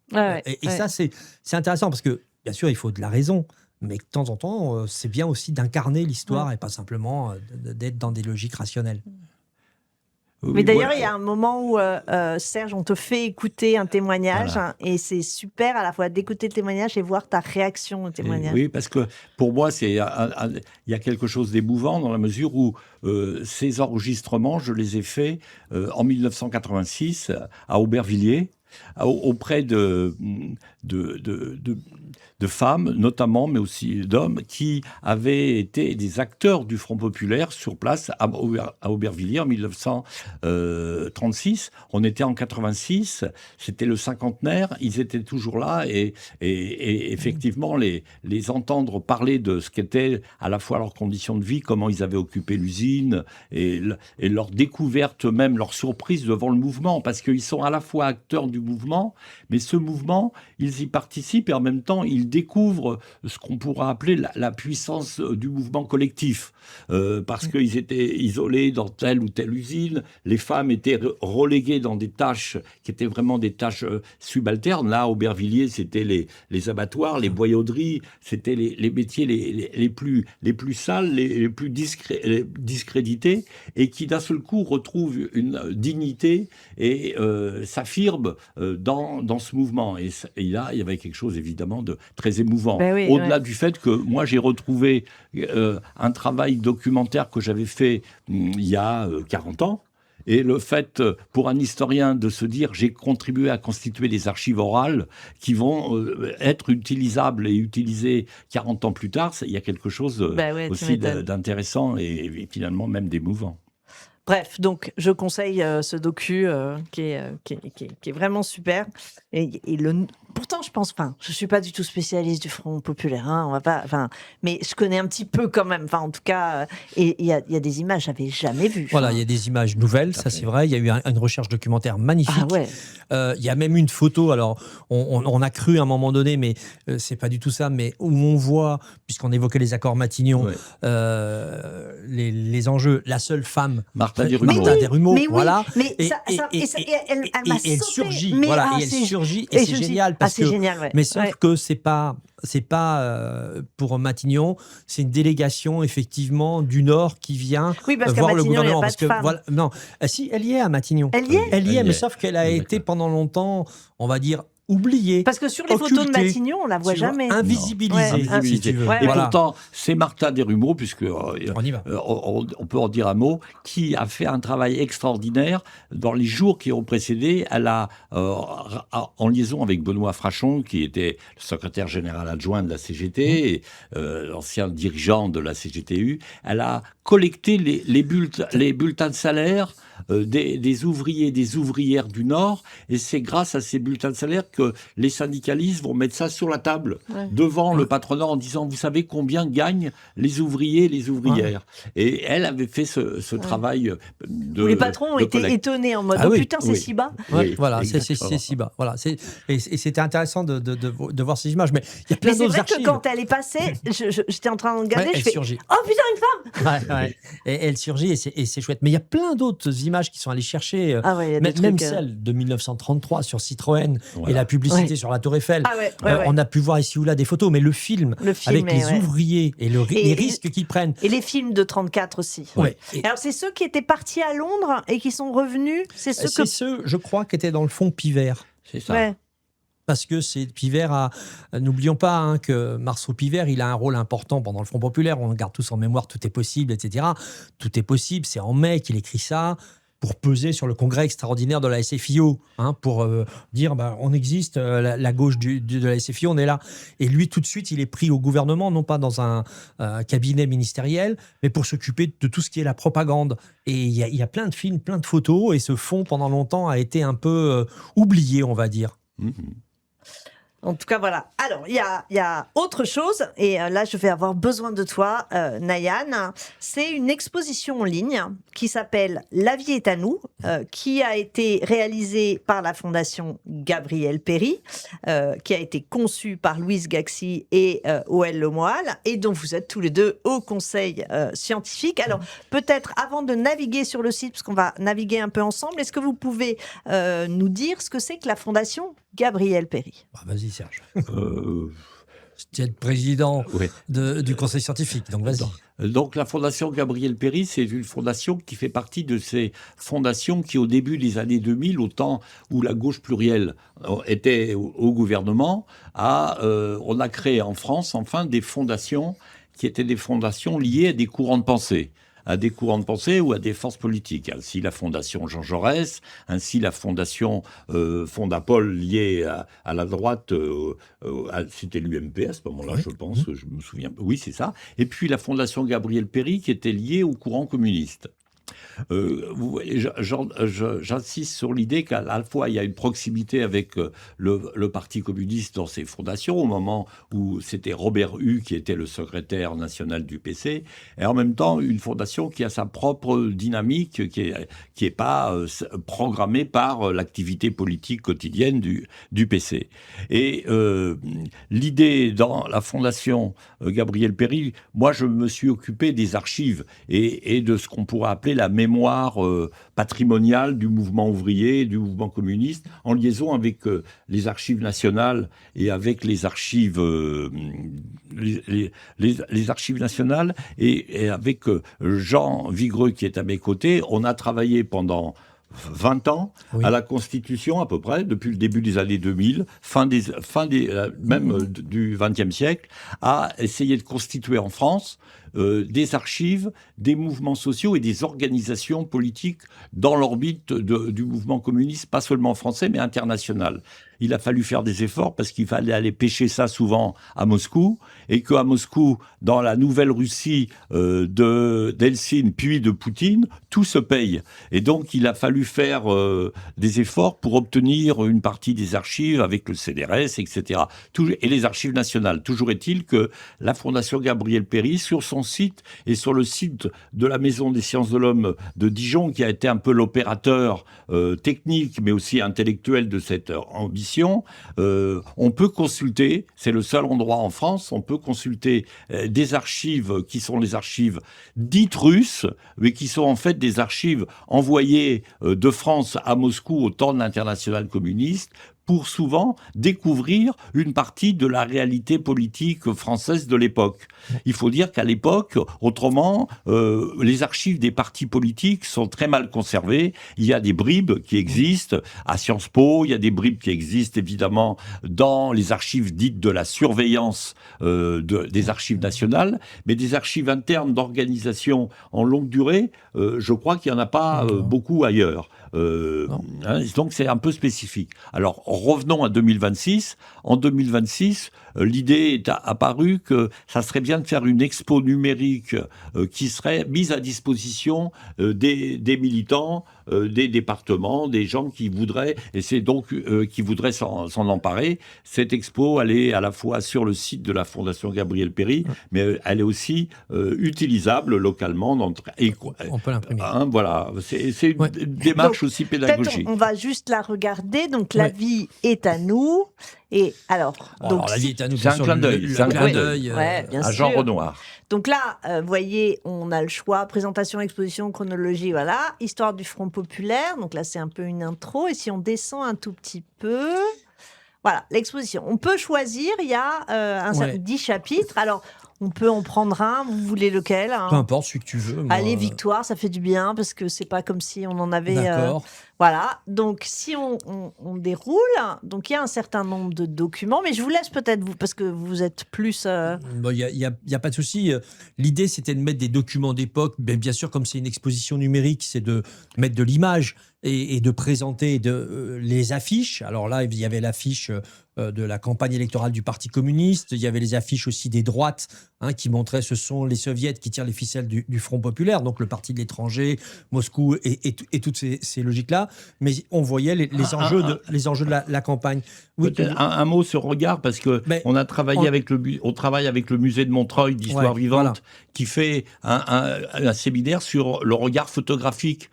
Et ça, c'est intéressant parce que, bien sûr, il faut de la raison. Mais de temps en temps, c'est bien aussi d'incarner l'histoire et pas simplement d'être dans des logiques rationnelles. Mais d'ailleurs, il y a un moment où, Serge, on te fait écouter un témoignage et c'est super à la fois d'écouter le témoignage et voir ta réaction au témoignage. Oui, parce que pour moi, il y a quelque chose d'émouvant dans la mesure où ces enregistrements, je les ai faits en 1986 à Aubervilliers, auprès de femmes, notamment, mais aussi d'hommes, qui avaient été des acteurs du Front populaire sur place à Aubervilliers en 1936. On était en 86, c'était le cinquantenaire, ils étaient toujours là et effectivement, les entendre parler de ce qu'étaient à la fois leurs conditions de vie, comment ils avaient occupé l'usine et leur découverte, même leur surprise devant le mouvement, parce qu'ils sont à la fois acteurs du mouvement, mais ce mouvement, ils y participent et en même temps, ils découvrent ce qu'on pourrait appeler la puissance du mouvement collectif. Parce qu'ils étaient isolés dans telle ou telle usine, les femmes étaient reléguées dans des tâches qui étaient vraiment des tâches subalternes. Là, à Aubervilliers, c'était les abattoirs, les boyauderies, c'était les métiers les plus sales, les plus discrédités, et qui d'un seul coup retrouvent une dignité et s'affirment dans ce mouvement. Et là, il y avait quelque chose évidemment de très émouvant. Au-delà du fait que moi, j'ai retrouvé un travail documentaire que j'avais fait il y a 40 ans. Et le fait, pour un historien, de se dire j'ai contribué à constituer des archives orales qui vont être utilisables et utilisées 40 ans plus tard, il y a quelque chose aussi d'intéressant et finalement même d'émouvant. Bref, donc je conseille ce docu qui est vraiment super. Pourtant, je pense, je suis pas du tout spécialiste du Front populaire, on va pas, mais je connais un petit peu quand même. En tout cas, et il y a des images que j'avais jamais vues. Voilà, il y a des images nouvelles, ça c'est vrai. Il y a eu une recherche documentaire magnifique. Ah ouais. Il y a même une photo. Alors, on a cru à un moment donné, mais c'est pas du tout ça. Mais où on voit, puisqu'on évoquait les accords Matignon, les enjeux, la seule femme, Martha Desrumaux, voilà. Mais et elle surgit, voilà, et elle surgit, et c'est génial parce que. Génial, mais sauf que c'est pas pour Matignon, c'est une délégation effectivement du Nord qui vient voir le gouvernement. Parce que voilà, non, si elle y est à Matignon, elle y est, mais sauf qu'elle a été pendant longtemps, on va dire, oubliée. Parce que sur les photos de Matignon, on la voit jamais. Invisibilisée, si tu veux. Et pourtant, c'est Martha Desrumaux, puisque on peut en dire un mot, qui a fait un travail extraordinaire dans les jours qui ont précédé. Elle a, en liaison avec Benoît Frachon, qui était le secrétaire général adjoint de la CGT, et l'ancien dirigeant de la CGTU, elle a collecté les bulletins de salaire des ouvriers et des ouvrières du Nord, et c'est grâce à ces bulletins de salaire que les syndicalistes vont mettre ça sur la table devant le patronat en disant vous savez combien gagnent les ouvriers et les ouvrières. Et elle avait fait ce travail de les patrons étaient étonnés en mode putain c'est si bas. Voilà, c'est si bas. Voilà, et c'était intéressant de voir ces images, mais il y a plein d'autres archives. C'est vrai que quand elle est passée, j'étais en train de regarder, je fais surgit. oh putain une femme. Et elle surgit et c'est chouette. Mais il y a plein d'autres images qui sont allées chercher, même celle de 1933 sur Citroën et la publicité sur la Tour Eiffel. On a pu voir ici ou là des photos, mais le film avec les ouvriers et les risques qu'ils prennent. Et les films de 34 aussi. Alors c'est ceux qui étaient partis à Londres et qui sont revenus. C'est ceux, je crois, qui étaient dans le fond Pivert. C'est ça. Parce que c'est Pivert n'oublions pas que Marceau Pivert, il a un rôle important pendant le Front populaire. On garde tous en mémoire, tout est possible, etc. Tout est possible. C'est en mai qu'il écrit ça pour peser sur le congrès extraordinaire de la SFIO, pour dire on existe, la gauche de la SFIO, on est là. Et lui, tout de suite, il est pris au gouvernement, non pas dans un cabinet ministériel, mais pour s'occuper de tout ce qui est la propagande. Et il y a plein de films, plein de photos, et ce fond, pendant longtemps, a été un peu oublié, on va dire. En tout cas, voilà. Alors, il y a autre chose, et là, je vais avoir besoin de toi, Nayan. C'est une exposition en ligne qui s'appelle La vie est à nous, qui a été réalisée par la Fondation Gabriel Péri, qui a été conçue par Louise Gaxi et Oel Lemoal, et dont vous êtes tous les deux au conseil scientifique. Alors, peut-être avant de naviguer sur le site, parce qu'on va naviguer un peu ensemble, est-ce que vous pouvez nous dire ce que c'est que la Fondation Gabriel Péri? Vas-y, Serge. Euh, Tu es le président ouais. du conseil scientifique, donc vas-y. Donc la Fondation Gabriel Péri, c'est une fondation qui fait partie de ces fondations qui, au début des années 2000, au temps où la gauche plurielle était au gouvernement, on a créé en France, enfin, des fondations qui étaient des fondations liées à des courants de pensée. À des courants de pensée ou à des forces politiques. Ainsi la Fondation Jean Jaurès, ainsi la Fondation Fondapol liée à la droite, c'était l'UMP à ce moment-là, Oui. je pense, je me souviens. Oui, c'est ça. Et puis la Fondation Gabriel Péri qui était liée au courant communiste. J'insiste sur l'idée qu'à la fois il y a une proximité avec le Parti communiste dans ses fondations, au moment où c'était Robert Hue qui était le secrétaire national du PC, et en même temps une fondation qui a sa propre dynamique, qui est pas programmée par l'activité politique quotidienne du PC. Et l'idée dans la fondation Gabriel Péri, moi je me suis occupé des archives et de ce qu'on pourrait appeler la mémoire patrimoniale du mouvement ouvrier, du mouvement communiste, en liaison avec les archives nationales et avec les archives, les archives nationales et avec Jean Vigreux qui est à mes côtés. On a travaillé pendant 20 ans Oui. à la Constitution à peu près, depuis le début des années 2000, même du XXe siècle, à essayer de constituer en France des archives, des mouvements sociaux et des organisations politiques dans l'orbite du mouvement communiste, pas seulement français, mais international. Il a fallu faire des efforts parce qu'il fallait aller pêcher ça souvent à Moscou, et qu'à Moscou, dans la nouvelle Russie d'Eltsine puis de Poutine, tout se paye. Et donc, il a fallu faire des efforts pour obtenir une partie des archives avec le CDRS, etc. Et les archives nationales. Toujours est-il que la Fondation Gabriel Péri, sur son site et sur le site de la Maison des sciences de l'homme de Dijon, qui a été un peu l'opérateur technique, mais aussi intellectuel de cette ambition, on peut consulter, c'est le seul endroit en France, on peut consulter des archives qui sont les archives dites russes, mais qui sont en fait des archives envoyées de France à Moscou au temps de l'Internationale communiste, pour souvent découvrir une partie de la réalité politique française de l'époque. Il faut dire qu'à l'époque, autrement, les archives des partis politiques sont très mal conservées. Il y a des bribes qui existent à Sciences Po, il y a des bribes qui existent évidemment dans les archives dites de la surveillance des archives nationales, mais des archives internes d'organisation en longue durée, je crois qu'il n'y en a pas beaucoup ailleurs. Donc c'est un peu spécifique. Alors revenons à 2026. En 2026, l'idée est apparue que ça serait bien de faire une expo numérique qui serait mise à disposition des militants, des départements, des gens qui voudraient, et c'est donc qui voudraient s'en emparer. Cette expo, elle est à la fois sur le site de la Fondation Gabriel Péri, mais elle est aussi utilisable localement. On peut l'imprimer. Voilà, c'est une démarche aussi pédagogique. On va juste la regarder. Donc, la vie est à nous. Et alors, la vie est à nous. C'est un clin d'œil. C'est un clin d'œil. Ouais, bien à sûr. Jean Renoir. Donc là, vous voyez, on a le choix, présentation, exposition, chronologie, voilà. Histoire du Front populaire, donc là c'est un peu une intro. Et si on descend un tout petit peu, voilà, l'exposition. On peut choisir, il y a 10 chapitres. Alors, on peut en prendre un, vous voulez lequel Peu importe, celui que tu veux. Moi, Allez, Victoire, ça fait du bien, parce que c'est pas comme si on en avait... D'accord. Voilà, donc si on déroule, donc il y a un certain nombre de documents, mais je vous laisse peut-être, vous, parce que vous êtes plus... Il y a pas de souci. L'idée, c'était de mettre des documents d'époque. Bien sûr, comme c'est une exposition numérique, c'est de mettre de l'image et de présenter les affiches. Alors là, il y avait l'affiche de la campagne électorale du Parti communiste. Il y avait les affiches aussi des droites qui montraient ce sont les soviets qui tirent les ficelles du Front populaire, donc le Parti de l'étranger, Moscou et toutes ces logiques-là. Mais on voyait les enjeux de la campagne. Oui, Peut-être un mot sur Regard, parce que Mais on a travaillé on travaille avec le musée de Montreuil d'histoire Ouais, vivante, voilà. qui fait un séminaire sur le regard photographique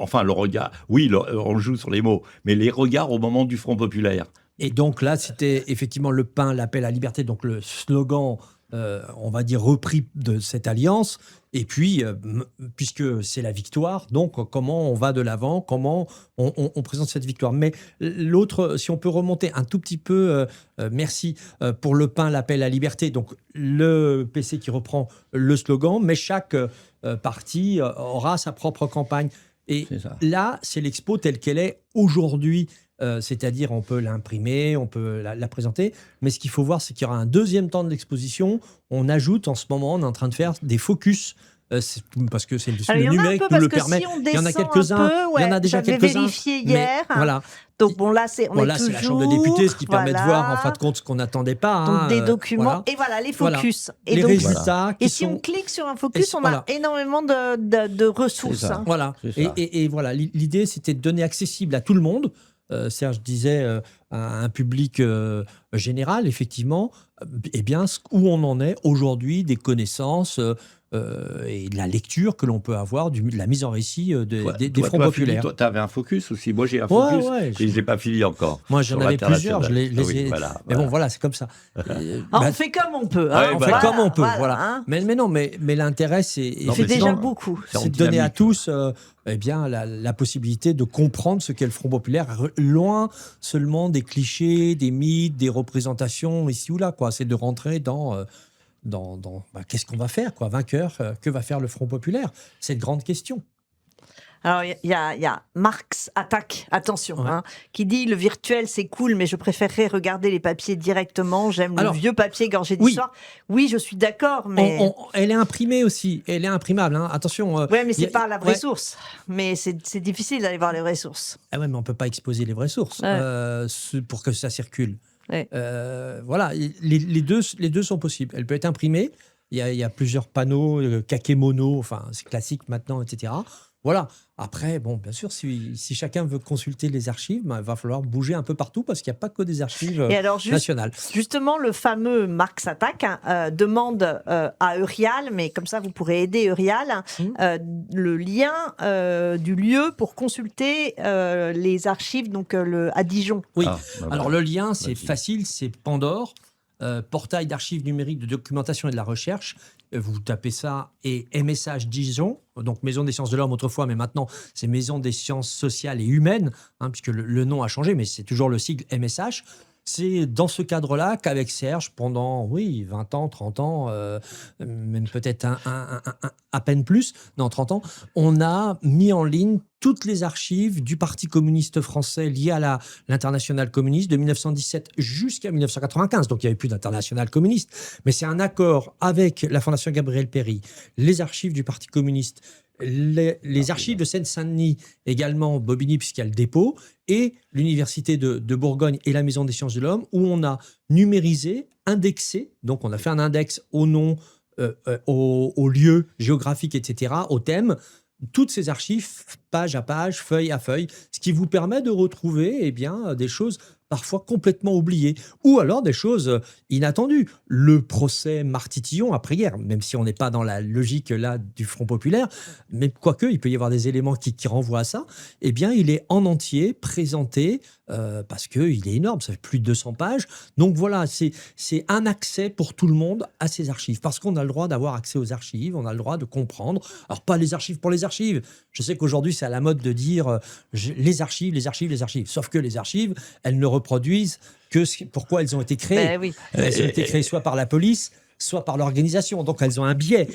enfin le regard, oui, on joue sur les mots, mais les regards au moment du Front populaire. Et donc là, c'était effectivement le pain, l'appel à la liberté, donc le slogan, on va dire, repris de cette alliance. Et puis, puisque c'est la victoire, donc comment on va de l'avant, comment on présente cette victoire. Mais l'autre, si on peut remonter un tout petit peu, merci pour le pain, l'appel à la liberté, donc le PC qui reprend le slogan, mais chaque parti aura sa propre campagne. Et C'est ça. là, c'est l'expo telle qu'elle est aujourd'hui. C'est-à-dire, on peut l'imprimer, on peut la présenter. Mais ce qu'il faut voir, c'est qu'il y aura un deuxième temps de l'exposition. On ajoute, en ce moment, on est en train de faire des focus. Parce que c'est Alors, il y le en a un numérique peu nous parce le que permet. si on Il y en a descend quelques-uns. un peu, Il y en a ouais, déjà j'avais quelques-uns. vérifié mais hier. voilà. Donc bon, là, on Voilà, est c'est toujours... la Chambre des députés, ce qui permet de voilà. voir, en fin de compte, ce qu'on n'attendait pas. Donc hein, des documents. voilà. Et voilà, les Voilà. focus. Et Les donc, résultats qui et si sont... on clique sur un focus, on voilà. a énormément de ressources. C'est ça. hein. Voilà. C'est ça. Et voilà, l'idée, c'était de donner accessible à tout le monde. Serge disait à un public général, effectivement, eh bien, où on en est aujourd'hui, des connaissances et de la lecture que l'on peut avoir, de la mise en récit des Fronts populaires. Toi, tu avais un focus aussi. Moi, j'ai un Ouais, focus ouais, et je ne l'ai pas fini encore. Moi, j'en sur avais plusieurs. Je les oui, ai... voilà, Mais bon, voilà, c'est comme ça. On fait comme on peut. Ouais, on voilà. fait comme on peut, voilà. hein. Mais non, mais l'intérêt, c'est Non, C'est mais déjà en- beaucoup. c'est en c'est de donner à dynamique. tous eh bien, la possibilité de comprendre ce qu'est le Front populaire, loin seulement des clichés, des mythes, des représentations ici ou là. C'est de rentrer dans qu'est-ce qu'on va faire, vainqueur, que va faire le Front populaire? Cette grande question. Alors, il y a Marx Attaque, attention, Ouais. qui dit le virtuel c'est cool, mais je préférerais regarder les papiers directement. J'aime le Alors, vieux papier gorgé oui. d'histoire. Oui, je suis d'accord, mais. Elle est imprimée aussi, elle est imprimable. Hein. Attention. Ouais, mais y c'est a- pas la vraie ouais. source. Mais c'est difficile d'aller voir les vraies sources. Ah ouais, mais on peut pas exposer les vraies sources Ouais. pour que ça circule. Ouais. Voilà, les deux sont possibles. Elle peut être imprimée. Il y a plusieurs panneaux, kakémono, enfin c'est classique maintenant, etc. Voilà. Après, bon, bien sûr, si chacun veut consulter les archives, il va falloir bouger un peu partout parce qu'il n'y a pas que des archives Et alors, nationales. justement, le fameux Marx Attaque demande à Eurial, mais comme ça vous pourrez aider Eurial, le lien du lieu pour consulter les archives donc, à Dijon. Oui. Ah, bah Alors voilà. le lien, c'est Vas-y. facile, c'est Pandore, portail d'archives numériques de documentation et de la recherche. Vous tapez ça et MSH Dijon, donc Maison des sciences de l'homme autrefois, mais maintenant c'est Maison des sciences sociales et humaines, puisque le nom a changé, mais c'est toujours le sigle MSH. C'est dans ce cadre-là qu'avec Serge, pendant 20 ans, 30 ans, même peut-être à peine plus, 30 ans, on a mis en ligne toutes les archives du Parti communiste français liées à l'internationale communiste de 1917 jusqu'à 1995. Donc il n'y avait plus d'internationale communiste. Mais c'est un accord avec la Fondation Gabriel Péry, les archives du Parti communiste, les archives de Seine-Saint-Denis, également Bobigny, puisqu'il y a le dépôt, et l'Université de Bourgogne et la Maison des sciences de l'homme, où on a numérisé, indexé, donc on a fait un index au nom, au lieu géographique, etc., au thème, toutes ces archives, page à page, feuille à feuille, ce qui vous permet de retrouver des choses parfois complètement oubliées, ou alors des choses inattendues. Le procès Marty-Tillon après-guerre, même si on n'est pas dans la logique là du Front populaire, mais quoique il peut y avoir des éléments qui renvoient à ça, il est en entier présenté parce qu'il est énorme, ça fait plus de 200 pages. Donc voilà, c'est un accès pour tout le monde à ces archives, parce qu'on a le droit d'avoir accès aux archives, on a le droit de comprendre. Alors pas les archives pour les archives. Je sais qu'aujourd'hui c'est à la mode de dire les archives, les archives, les archives. Sauf que les archives, elles ne reproduisent que pourquoi elles ont été créées. Ben oui. Elles ont été créées soit par la police, soit par l'organisation. Donc elles ont un biais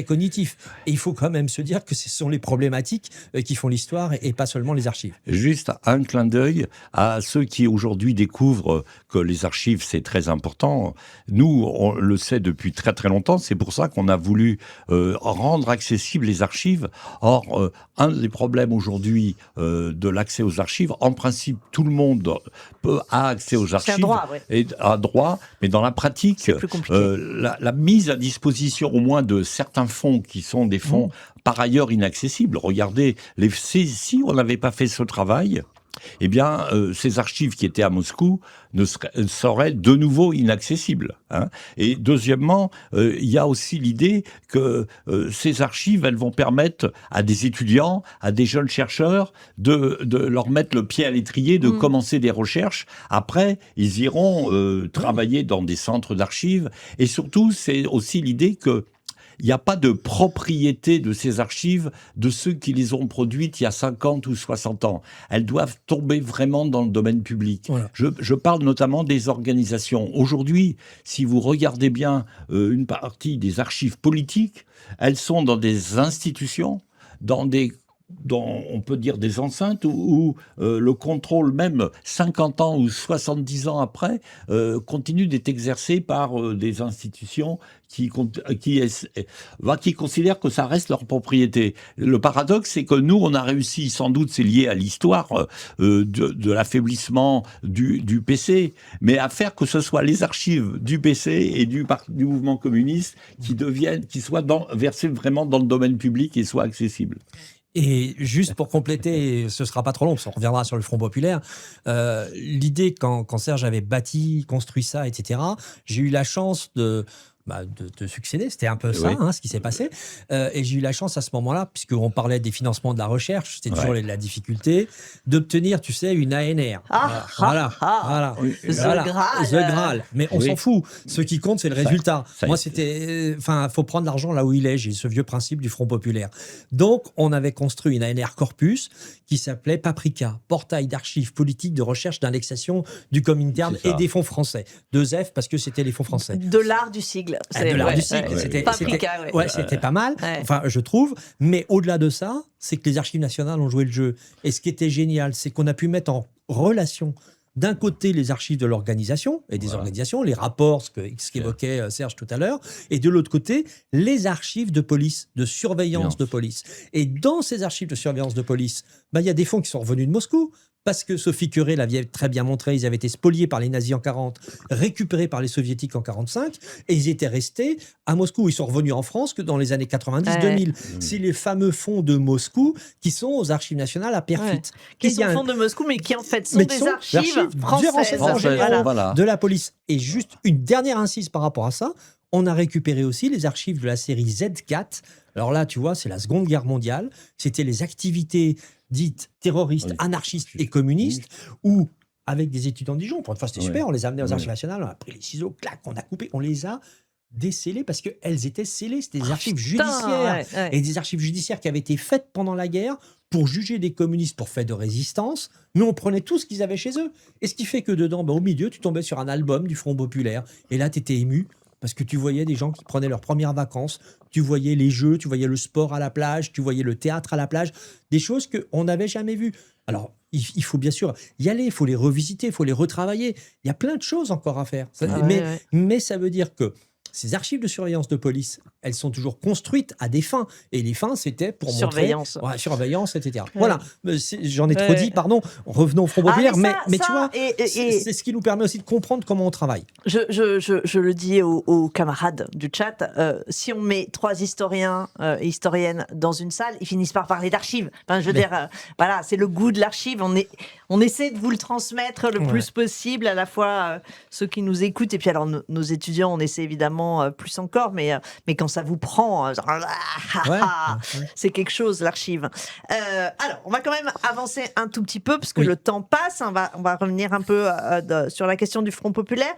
cognitif. Et il faut quand même se dire que ce sont les problématiques qui font l'histoire et pas seulement les archives. Juste un clin d'œil à ceux qui aujourd'hui découvrent que les archives c'est très important. Nous, on le sait depuis très très longtemps. C'est pour ça qu'on a voulu rendre accessibles les archives. Or, un des problèmes aujourd'hui de l'accès aux archives, en principe, tout le monde a accès aux archives. C'est un droit, ouais. Et a droit, mais dans la pratique, C'est plus compliqué. la mise à disposition au moins de certains fonds qui sont des fonds par ailleurs inaccessibles. Regardez, si on n'avait pas fait ce travail, eh bien, ces archives qui étaient à Moscou seraient de nouveau inaccessibles. Hein. Et deuxièmement, il y a aussi l'idée que ces archives, elles vont permettre à des étudiants, à des jeunes chercheurs, de leur mettre le pied à l'étrier, de commencer des recherches. Après, ils iront travailler dans des centres d'archives. Et surtout, c'est aussi l'idée que il n'y a pas de propriété de ces archives de ceux qui les ont produites il y a 50 ou 60 ans. Elles doivent tomber vraiment dans le domaine public. Voilà. Je parle notamment des organisations. Aujourd'hui, si vous regardez bien une partie des archives politiques, elles sont dans des institutions, dans on peut dire des enceintes où le contrôle, même 50 ans ou 70 ans après, continue d'être exercé par des institutions qui considèrent que ça reste leur propriété. Le paradoxe, c'est que nous, on a réussi, sans doute c'est lié à l'histoire de l'affaiblissement du PC, mais à faire que ce soit les archives du PC et du mouvement communiste qui soient versées vraiment dans le domaine public et soient accessibles. Et juste pour compléter, ce sera pas trop long, parce qu'on reviendra sur le Front populaire. L'idée, quand Serge avait construit ça, etc., j'ai eu la chance de succéder. C'était un peu ça, ce qui s'est passé. Et j'ai eu la chance à ce moment-là, puisqu'on parlait des financements de la recherche, c'était toujours la difficulté, d'obtenir, tu sais, une ANR. Voilà. The Graal. Mais on s'en fout. Ce qui compte, c'est le résultat. Moi, c'était... Enfin, il faut prendre l'argent là où il est. J'ai ce vieux principe du Front populaire. Donc, on avait construit une ANR Corpus qui s'appelait Paprika, portail d'archives politiques de recherche d'indexation du Comintern et des fonds français. 2F, parce que c'était les fonds français. De l'art du sigle. De l'art du sigle. C'était pas mal, enfin, je trouve. Mais au-delà de ça, c'est que les archives nationales ont joué le jeu. Et ce qui était génial, c'est qu'on a pu mettre en relation d'un côté les archives de l'organisation et des organisations, les rapports, ce qu'évoquait Serge tout à l'heure, et de l'autre côté, les archives de police, de surveillance de police. Et dans ces archives de surveillance de police, il y a des fonds qui sont revenus de Moscou, parce que Sophie Curie l'avait très bien montré, ils avaient été spoliés par les nazis en 40, récupérés par les soviétiques en 45, et ils étaient restés à Moscou. Ils sont revenus en France que dans les années 90-2000. C'est les fameux fonds de Moscou qui sont aux archives nationales à Perfit. Qui sont fonds de Moscou, mais qui en fait sont des archives françaises. De la police. Et juste une dernière incise par rapport à ça, on a récupéré aussi les archives de la série Z4. Alors là, tu vois, c'est la Seconde Guerre mondiale. C'était les activités dites terroristes, anarchistes et communistes, où, avec des étudiants de Dijon, pour une fois, c'était super, on les a amenés aux archives nationales, on a pris les ciseaux, clac, on a coupé, on les a décellés parce qu'elles étaient scellées. C'était des archives judiciaires. Et des archives judiciaires qui avaient été faites pendant la guerre pour juger des communistes pour fait de résistance. Nous, on prenait tout ce qu'ils avaient chez eux. Et ce qui fait que dedans, au milieu, tu tombais sur un album du Front populaire. Et là, tu étais ému. Parce que tu voyais des gens qui prenaient leurs premières vacances, tu voyais les jeux, tu voyais le sport à la plage, tu voyais le théâtre à la plage, des choses qu'on n'avait jamais vues. Alors, il faut bien sûr y aller, il faut les revisiter, il faut les retravailler. Il y a plein de choses encore à faire. Mais ça veut dire que ces archives de surveillance de police, elles sont toujours construites à des fins. Et les fins, c'était pour surveillance. Montrer... surveillance, etc. Voilà, j'en ai trop dit, pardon. Revenons au Front populaire. Mais tu vois, c'est ce qui nous permet aussi de comprendre comment on travaille. Je le dis aux camarades du chat, si on met 3 historiens et historiennes dans une salle, ils finissent par parler d'archives. Enfin, je veux dire, voilà, c'est le goût de l'archive. On essaie de vous le transmettre le plus possible, à la fois ceux qui nous écoutent, et puis alors nos étudiants, on essaie évidemment plus encore, mais quand ça vous prend, c'est quelque chose, l'archive. Alors, on va quand même avancer un tout petit peu, parce que le temps passe. On va revenir un peu sur la question du Front populaire.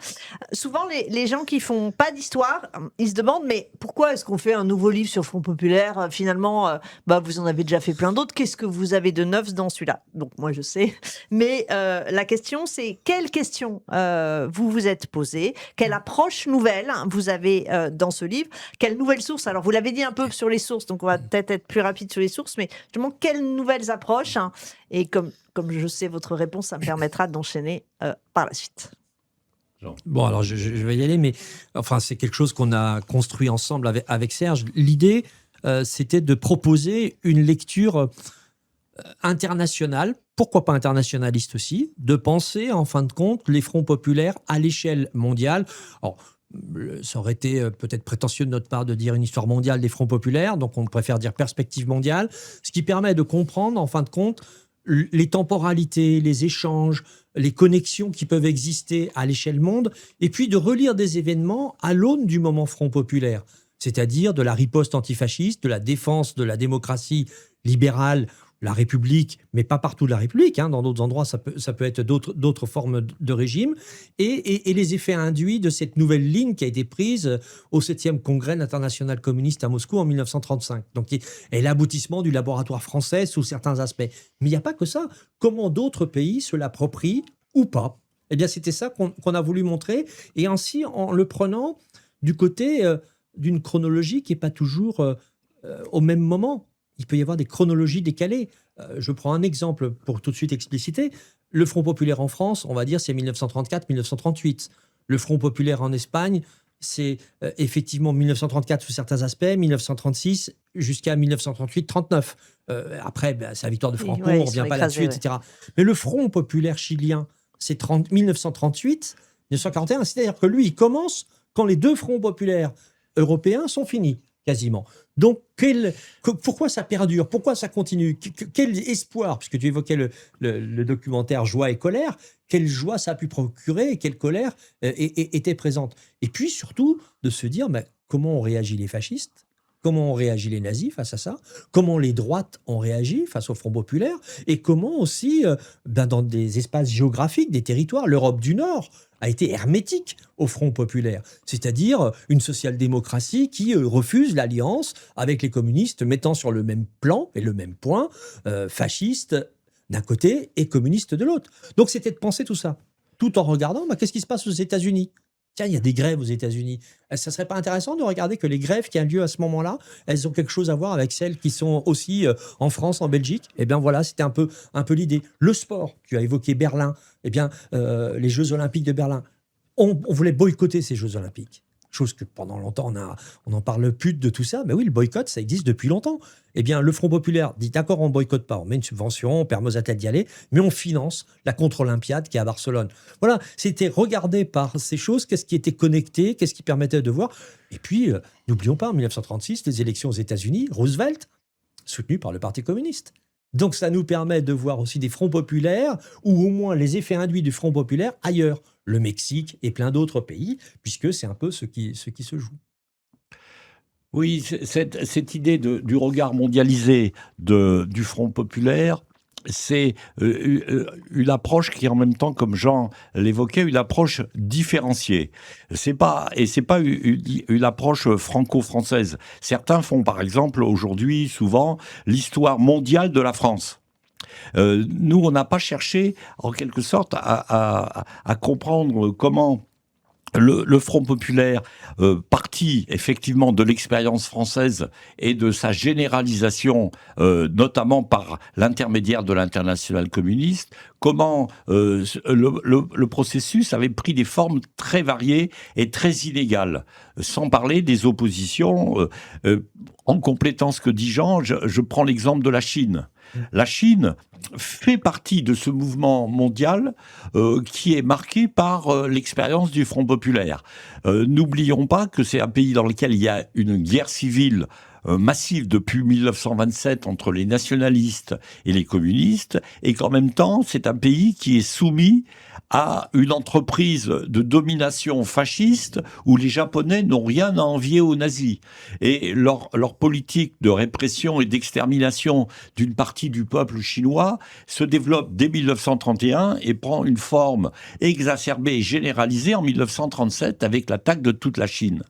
Souvent, les gens qui font pas d'histoire, ils se demandent, mais pourquoi est-ce qu'on fait un nouveau livre sur le Front populaire ? Finalement, vous en avez déjà fait plein d'autres. Qu'est-ce que vous avez de neuf dans celui-là ? Donc, moi, je sais. Mais la question, c'est quelle question vous vous êtes posée ? Quelle approche nouvelle vous avez dans ce livre ? Quelles nouvelles sources ? Alors, vous l'avez dit un peu sur les sources, donc on va peut-être être plus rapide sur les sources, mais justement, quelles nouvelles approches ? Et comme je sais votre réponse, ça me permettra d'enchaîner par la suite. Bon, alors je vais y aller, mais enfin, c'est quelque chose qu'on a construit ensemble avec Serge. L'idée, c'était de proposer une lecture internationale, pourquoi pas internationaliste aussi, de penser en fin de compte les fronts populaires à l'échelle mondiale. Alors, ça aurait été peut-être prétentieux de notre part de dire une histoire mondiale des fronts populaires, donc on préfère dire perspective mondiale, ce qui permet de comprendre en fin de compte les temporalités, les échanges, les connexions qui peuvent exister à l'échelle monde, et puis de relire des événements à l'aune du moment Front populaire, c'est-à-dire de la riposte antifasciste, de la défense de la démocratie libérale, la République, mais pas partout la République, hein, dans d'autres endroits ça peut être d'autres formes de régime, et les effets induits de cette nouvelle ligne qui a été prise au 7e Congrès international communiste à Moscou en 1935. Donc, et l'aboutissement du laboratoire français sous certains aspects. Mais il n'y a pas que ça. Comment d'autres pays se l'approprient ou pas? Eh bien, c'était ça qu'on a voulu montrer, et ainsi en le prenant du côté d'une chronologie qui n'est pas toujours au même moment. Il peut y avoir des chronologies décalées. Je prends un exemple pour tout de suite expliciter. Le Front populaire en France, on va dire, c'est 1934-1938. Le Front populaire en Espagne, c'est effectivement 1934 sous certains aspects, 1936 jusqu'à 1938-39. Après, c'est la victoire de Franco, on ne revient pas là-dessus, etc. Mais le Front populaire chilien, c'est 1938-1941. C'est-à-dire que lui, il commence quand les deux fronts populaires européens sont finis, quasiment. Donc, pourquoi ça perdure? Pourquoi ça continue? Quel espoir, puisque tu évoquais le documentaire Joie et colère, quelle joie ça a pu procurer et quelle colère était présente? Et puis, surtout, de se dire, comment ont réagi les fascistes? Comment ont réagi les nazis face à ça? Comment les droites ont réagi face au Front populaire? Et comment aussi, dans des espaces géographiques, des territoires, l'Europe du Nord a été hermétique au Front populaire, c'est-à-dire une social-démocratie qui refuse l'alliance avec les communistes, mettant sur le même plan et le même point fascistes d'un côté et communistes de l'autre. Donc c'était de penser tout ça, tout en regardant qu'est-ce qui se passe aux États-Unis. Tiens, il y a des grèves aux États-Unis. Ça serait pas intéressant de regarder que les grèves qui ont lieu à ce moment-là, elles ont quelque chose à voir avec celles qui sont aussi en France, en Belgique? Eh bien voilà, c'était un peu l'idée. Le sport, tu as évoqué Berlin, eh bien les Jeux Olympiques de Berlin, on voulait boycotter ces Jeux Olympiques. Chose que pendant longtemps, on n'en parle plus de tout ça. Mais oui, le boycott, ça existe depuis longtemps. Eh bien, le Front populaire dit, d'accord, on ne boycotte pas, on met une subvention, on permet aux athlètes d'y aller, mais on finance la contre-olympiade qui est à Barcelone. Voilà, c'était regarder par ces choses, qu'est-ce qui était connecté, qu'est-ce qui permettait de voir. Et puis, n'oublions pas, en 1936, les élections aux États-Unis, Roosevelt, soutenu par le Parti communiste. Donc, ça nous permet de voir aussi des fronts populaires, ou au moins les effets induits du Front populaire ailleurs. Le Mexique et plein d'autres pays, puisque c'est un peu ce qui se joue. Oui, cette idée du regard mondialisé du Front populaire, c'est une approche qui, en même temps, comme Jean l'évoquait, une approche différenciée. C'est pas une approche franco-française. Certains font, par exemple, aujourd'hui, souvent, l'histoire mondiale de la France. Nous, on n'a pas cherché, en quelque sorte, à comprendre comment le Front populaire, parti effectivement de l'expérience française et de sa généralisation, notamment par l'intermédiaire de l'Internationale communiste, comment le processus avait pris des formes très variées et très inégales, sans parler des oppositions. En complétant ce que dit Jean, je prends l'exemple de la Chine. La Chine fait partie de ce mouvement mondial qui est marqué par l'expérience du Front populaire. N'oublions pas que c'est un pays dans lequel il y a une guerre civile massive depuis 1927 entre les nationalistes et les communistes, et qu'en même temps, c'est un pays qui est soumis à une entreprise de domination fasciste où les Japonais n'ont rien à envier aux nazis. Et leur politique de répression et d'extermination d'une partie du peuple chinois se développe dès 1931 et prend une forme exacerbée et généralisée en 1937 avec l'attaque de toute la Chine.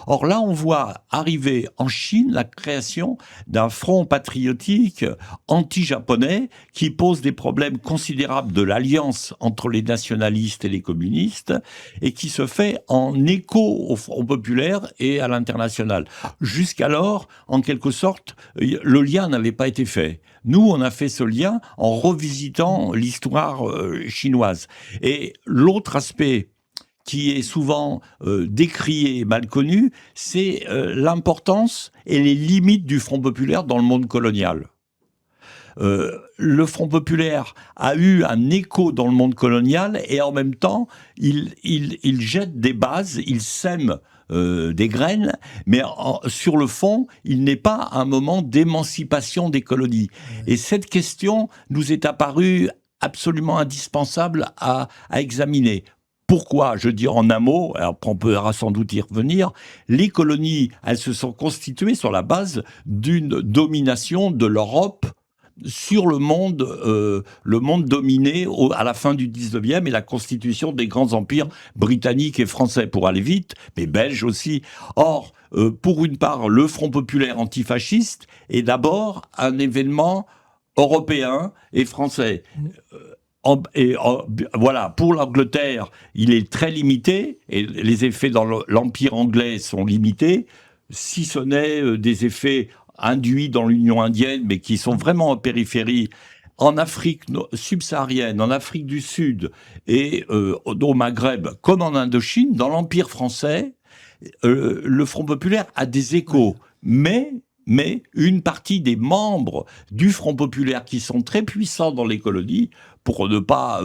Or là, on voit arriver en Chine la création d'un front patriotique anti-japonais qui pose des problèmes considérables de l'alliance entre les nationalistes et les communistes et qui se fait en écho au Front populaire et à l'international. Jusqu'alors, en quelque sorte, le lien n'avait pas été fait. Nous, on a fait ce lien en revisitant l'histoire chinoise. Et l'autre aspect qui est souvent décrié et mal connu, c'est l'importance et les limites du Front populaire dans le monde colonial. Le Front populaire a eu un écho dans le monde colonial et en même temps, il jette des bases, il sème des graines, mais sur le fond, il n'est pas un moment d'émancipation des colonies. Et cette question nous est apparue absolument indispensable à examiner. Pourquoi? Je dis en un mot, alors on pourra sans doute y revenir, les colonies, elles se sont constituées sur la base d'une domination de l'Europe sur le monde dominé à la fin du 19e et la constitution des grands empires britanniques et français, pour aller vite, mais belges aussi. Or, pour une part, le Front populaire antifasciste est d'abord un événement européen et français. Voilà, pour l'Angleterre, il est très limité, et les effets dans l'Empire anglais sont limités, si ce n'est des effets induits dans l'Union indienne, mais qui sont vraiment en périphérie. En Afrique subsaharienne, en Afrique du Sud et au Maghreb, comme en Indochine, dans l'Empire français, le Front populaire a des échos, mais une partie des membres du Front populaire qui sont très puissants dans les colonies, pour ne pas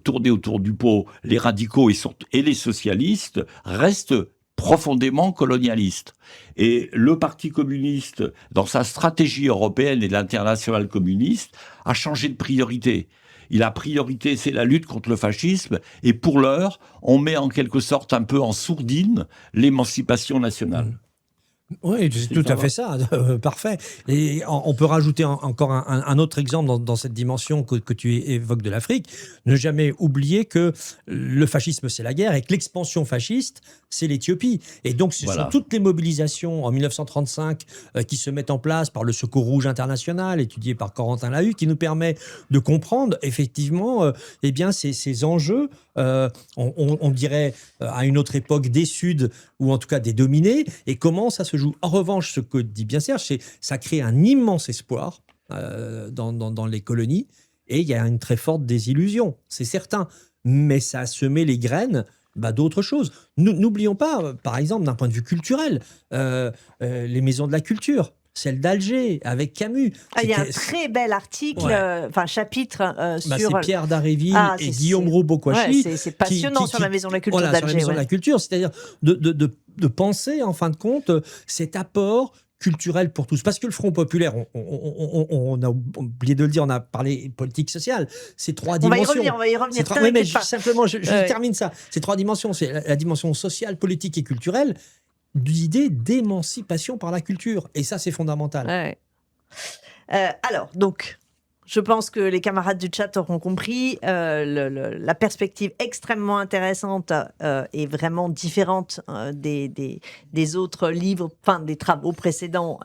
tourner autour du pot les radicaux et les socialistes, restent profondément colonialistes. Et le Parti communiste, dans sa stratégie européenne et l'internationale communiste, a changé de priorité. La priorité, c'est la lutte contre le fascisme, et pour l'heure, on met en quelque sorte un peu en sourdine l'émancipation nationale. Oui, c'est tout à fait ça, parfait. Et on peut rajouter encore un autre exemple dans cette dimension que tu évoques de l'Afrique. Ne jamais oublier que le fascisme, c'est la guerre et que l'expansion fasciste, c'est l'Éthiopie. Et donc, ce sont toutes les mobilisations en 1935 qui se mettent en place par le Secours Rouge International, étudié par Corentin Lahut, qui nous permet de comprendre effectivement eh bien, ces enjeux, on dirait à une autre époque des Suds, ou en tout cas des dominés, et comment ça se joue. En revanche, ce que dit bien Serge, c'est ça crée un immense espoir dans les colonies, et il y a une très forte désillusion, c'est certain, mais ça a semé les graines d'autres choses. N'oublions pas, par exemple, d'un point de vue culturel, les maisons de la culture, celle d'Alger, avec Camus. Il y a un très bel article, chapitre sur... C'est Pierre Daréville et Guillaume Roubaud-Kouachi. C'est passionnant sur la maison de la culture d'Alger. Sur la maison de la culture, c'est-à-dire de penser, en fin de compte, cet apport culturel pour tous. Parce que le Front populaire, on a oublié de le dire, on a parlé politique sociale, c'est trois dimensions. On va y revenir. Oui, mais simplement, je termine ça. Ces trois dimensions, c'est la dimension sociale, politique et culturelle, d'idée d'émancipation par la culture. Et ça, c'est fondamental. Ouais. Alors, donc, je pense que les camarades du chat auront compris la perspective extrêmement intéressante et vraiment différente des autres livres, enfin des travaux précédents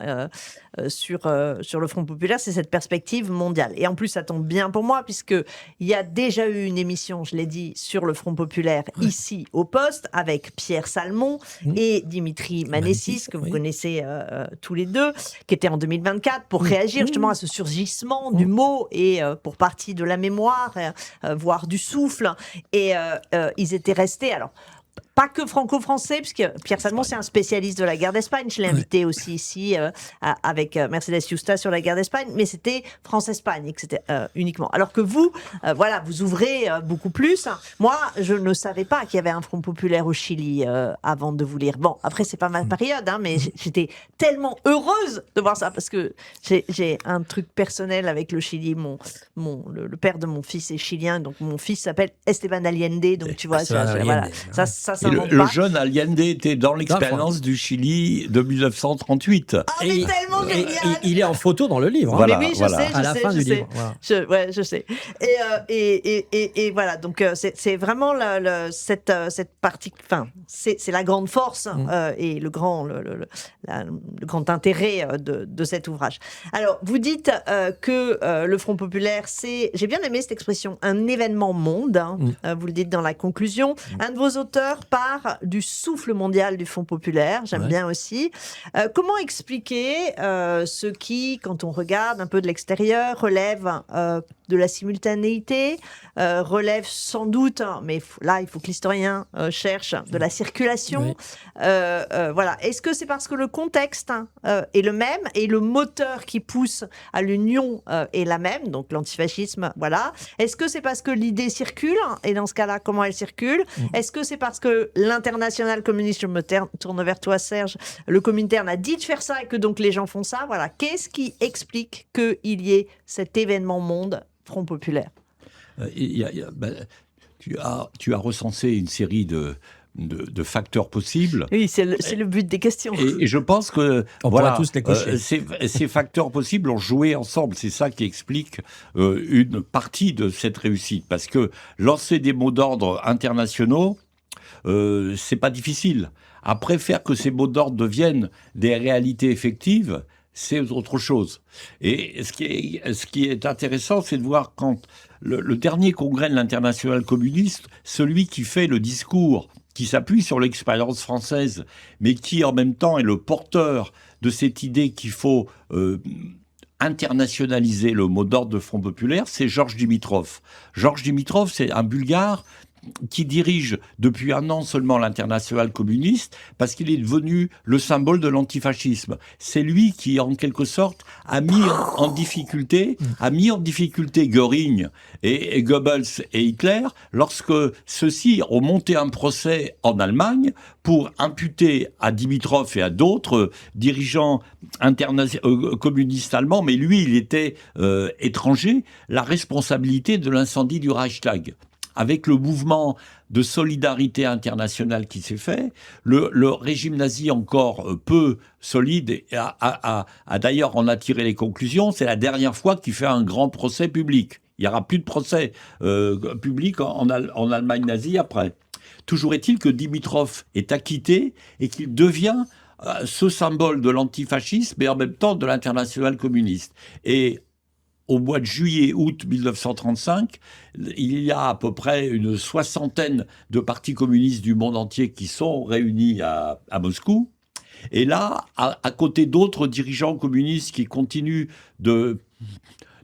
sur le Front populaire, c'est cette perspective mondiale. Et en plus, ça tombe bien pour moi, puisqu'il y a déjà eu une émission, je l'ai dit, sur le Front populaire ici au Poste, avec Pierre Salmon et Dimitri Manessis, que vous connaissez tous les deux, qui était en 2024, pour réagir justement à ce surgissement du mot et pour partie de la mémoire, voire du souffle. Et ils étaient restés... Alors, pas que franco-français, puisque Pierre Salmon, c'est un spécialiste de la guerre d'Espagne. Je l'ai invité aussi ici avec Mercedes Yusta sur la guerre d'Espagne, mais c'était France-Espagne uniquement. Alors que vous, voilà, vous ouvrez beaucoup plus. Moi, je ne savais pas qu'il y avait un Front populaire au Chili avant de vous lire. Bon, après, c'est pas ma période, hein, mais j'étais tellement heureuse de voir ça, parce que j'ai un truc personnel avec le Chili. Le père de mon fils est chilien, donc mon fils s'appelle Esteban Allende, donc tu vois, voilà, ça le jeune Allende était dans l'expérience du Chili de 1938. Ah, mais tellement génial. Il est en photo dans le livre. Voilà, mais oui, je sais, à la fin du livre. Voilà. Je sais. Et voilà, donc c'est vraiment cette partie. Enfin, c'est la grande force et le grand intérêt de cet ouvrage. Alors, vous dites que le Front populaire, j'ai bien aimé cette expression, un événement monde. Hein, vous le dites dans la conclusion. Un de vos auteurs part du souffle mondial du Front populaire. J'aime bien aussi. Comment expliquer ce qui, quand on regarde un peu de l'extérieur, relève de la simultanéité, relève sans doute, mais là il faut que l'historien cherche, de la circulation. Voilà. Est-ce que c'est parce que le contexte est le même et le moteur qui pousse à l'union est la même, donc l'antifascisme, voilà. Est-ce que c'est parce que l'idée circule, et dans ce cas-là, comment elle circule? Est-ce que c'est parce que l'international communiste, je me tourne vers toi Serge, le Comintern a dit de faire ça et que donc les gens font ça, voilà. Qu'est-ce qui explique qu'il y ait cet événement monde, Front Populaire? Tu as recensé une série de facteurs possibles. Oui, c'est le but des questions. Et je pense que On pourra tous les cocher. ces facteurs possibles ont joué ensemble. C'est ça qui explique une partie de cette réussite. Parce que lancer des mots d'ordre internationaux, c'est pas difficile. Après, faire que ces mots d'ordre deviennent des réalités effectives, c'est autre chose. Et ce qui est intéressant, c'est de voir quand le dernier congrès de l'Internationale communiste, celui qui fait le discours, qui s'appuie sur l'expérience française, mais qui en même temps est le porteur de cette idée qu'il faut internationaliser le mot d'ordre de Front Populaire, c'est Georges Dimitrov. Georges Dimitrov, c'est un Bulgare qui dirige depuis un an seulement l'Internationale communiste parce qu'il est devenu le symbole de l'antifascisme. C'est lui qui, en quelque sorte, a mis en difficulté Göring et Goebbels et Hitler lorsque ceux-ci ont monté un procès en Allemagne pour imputer à Dimitrov et à d'autres dirigeants communistes allemands, mais lui, il était étranger, la responsabilité de l'incendie du Reichstag. Avec le mouvement de solidarité internationale qui s'est fait, le régime nazi encore peu solide a d'ailleurs en a tiré les conclusions. C'est la dernière fois qu'il fait un grand procès public. Il n'y aura plus de procès public en Allemagne nazie après. Toujours est-il que Dimitrov est acquitté et qu'il devient ce symbole de l'antifascisme, mais en même temps de l'internationale communiste. Et au mois de juillet-août 1935, il y a à peu près une soixantaine de partis communistes du monde entier qui sont réunis à Moscou. Et là, à côté d'autres dirigeants communistes qui continuent de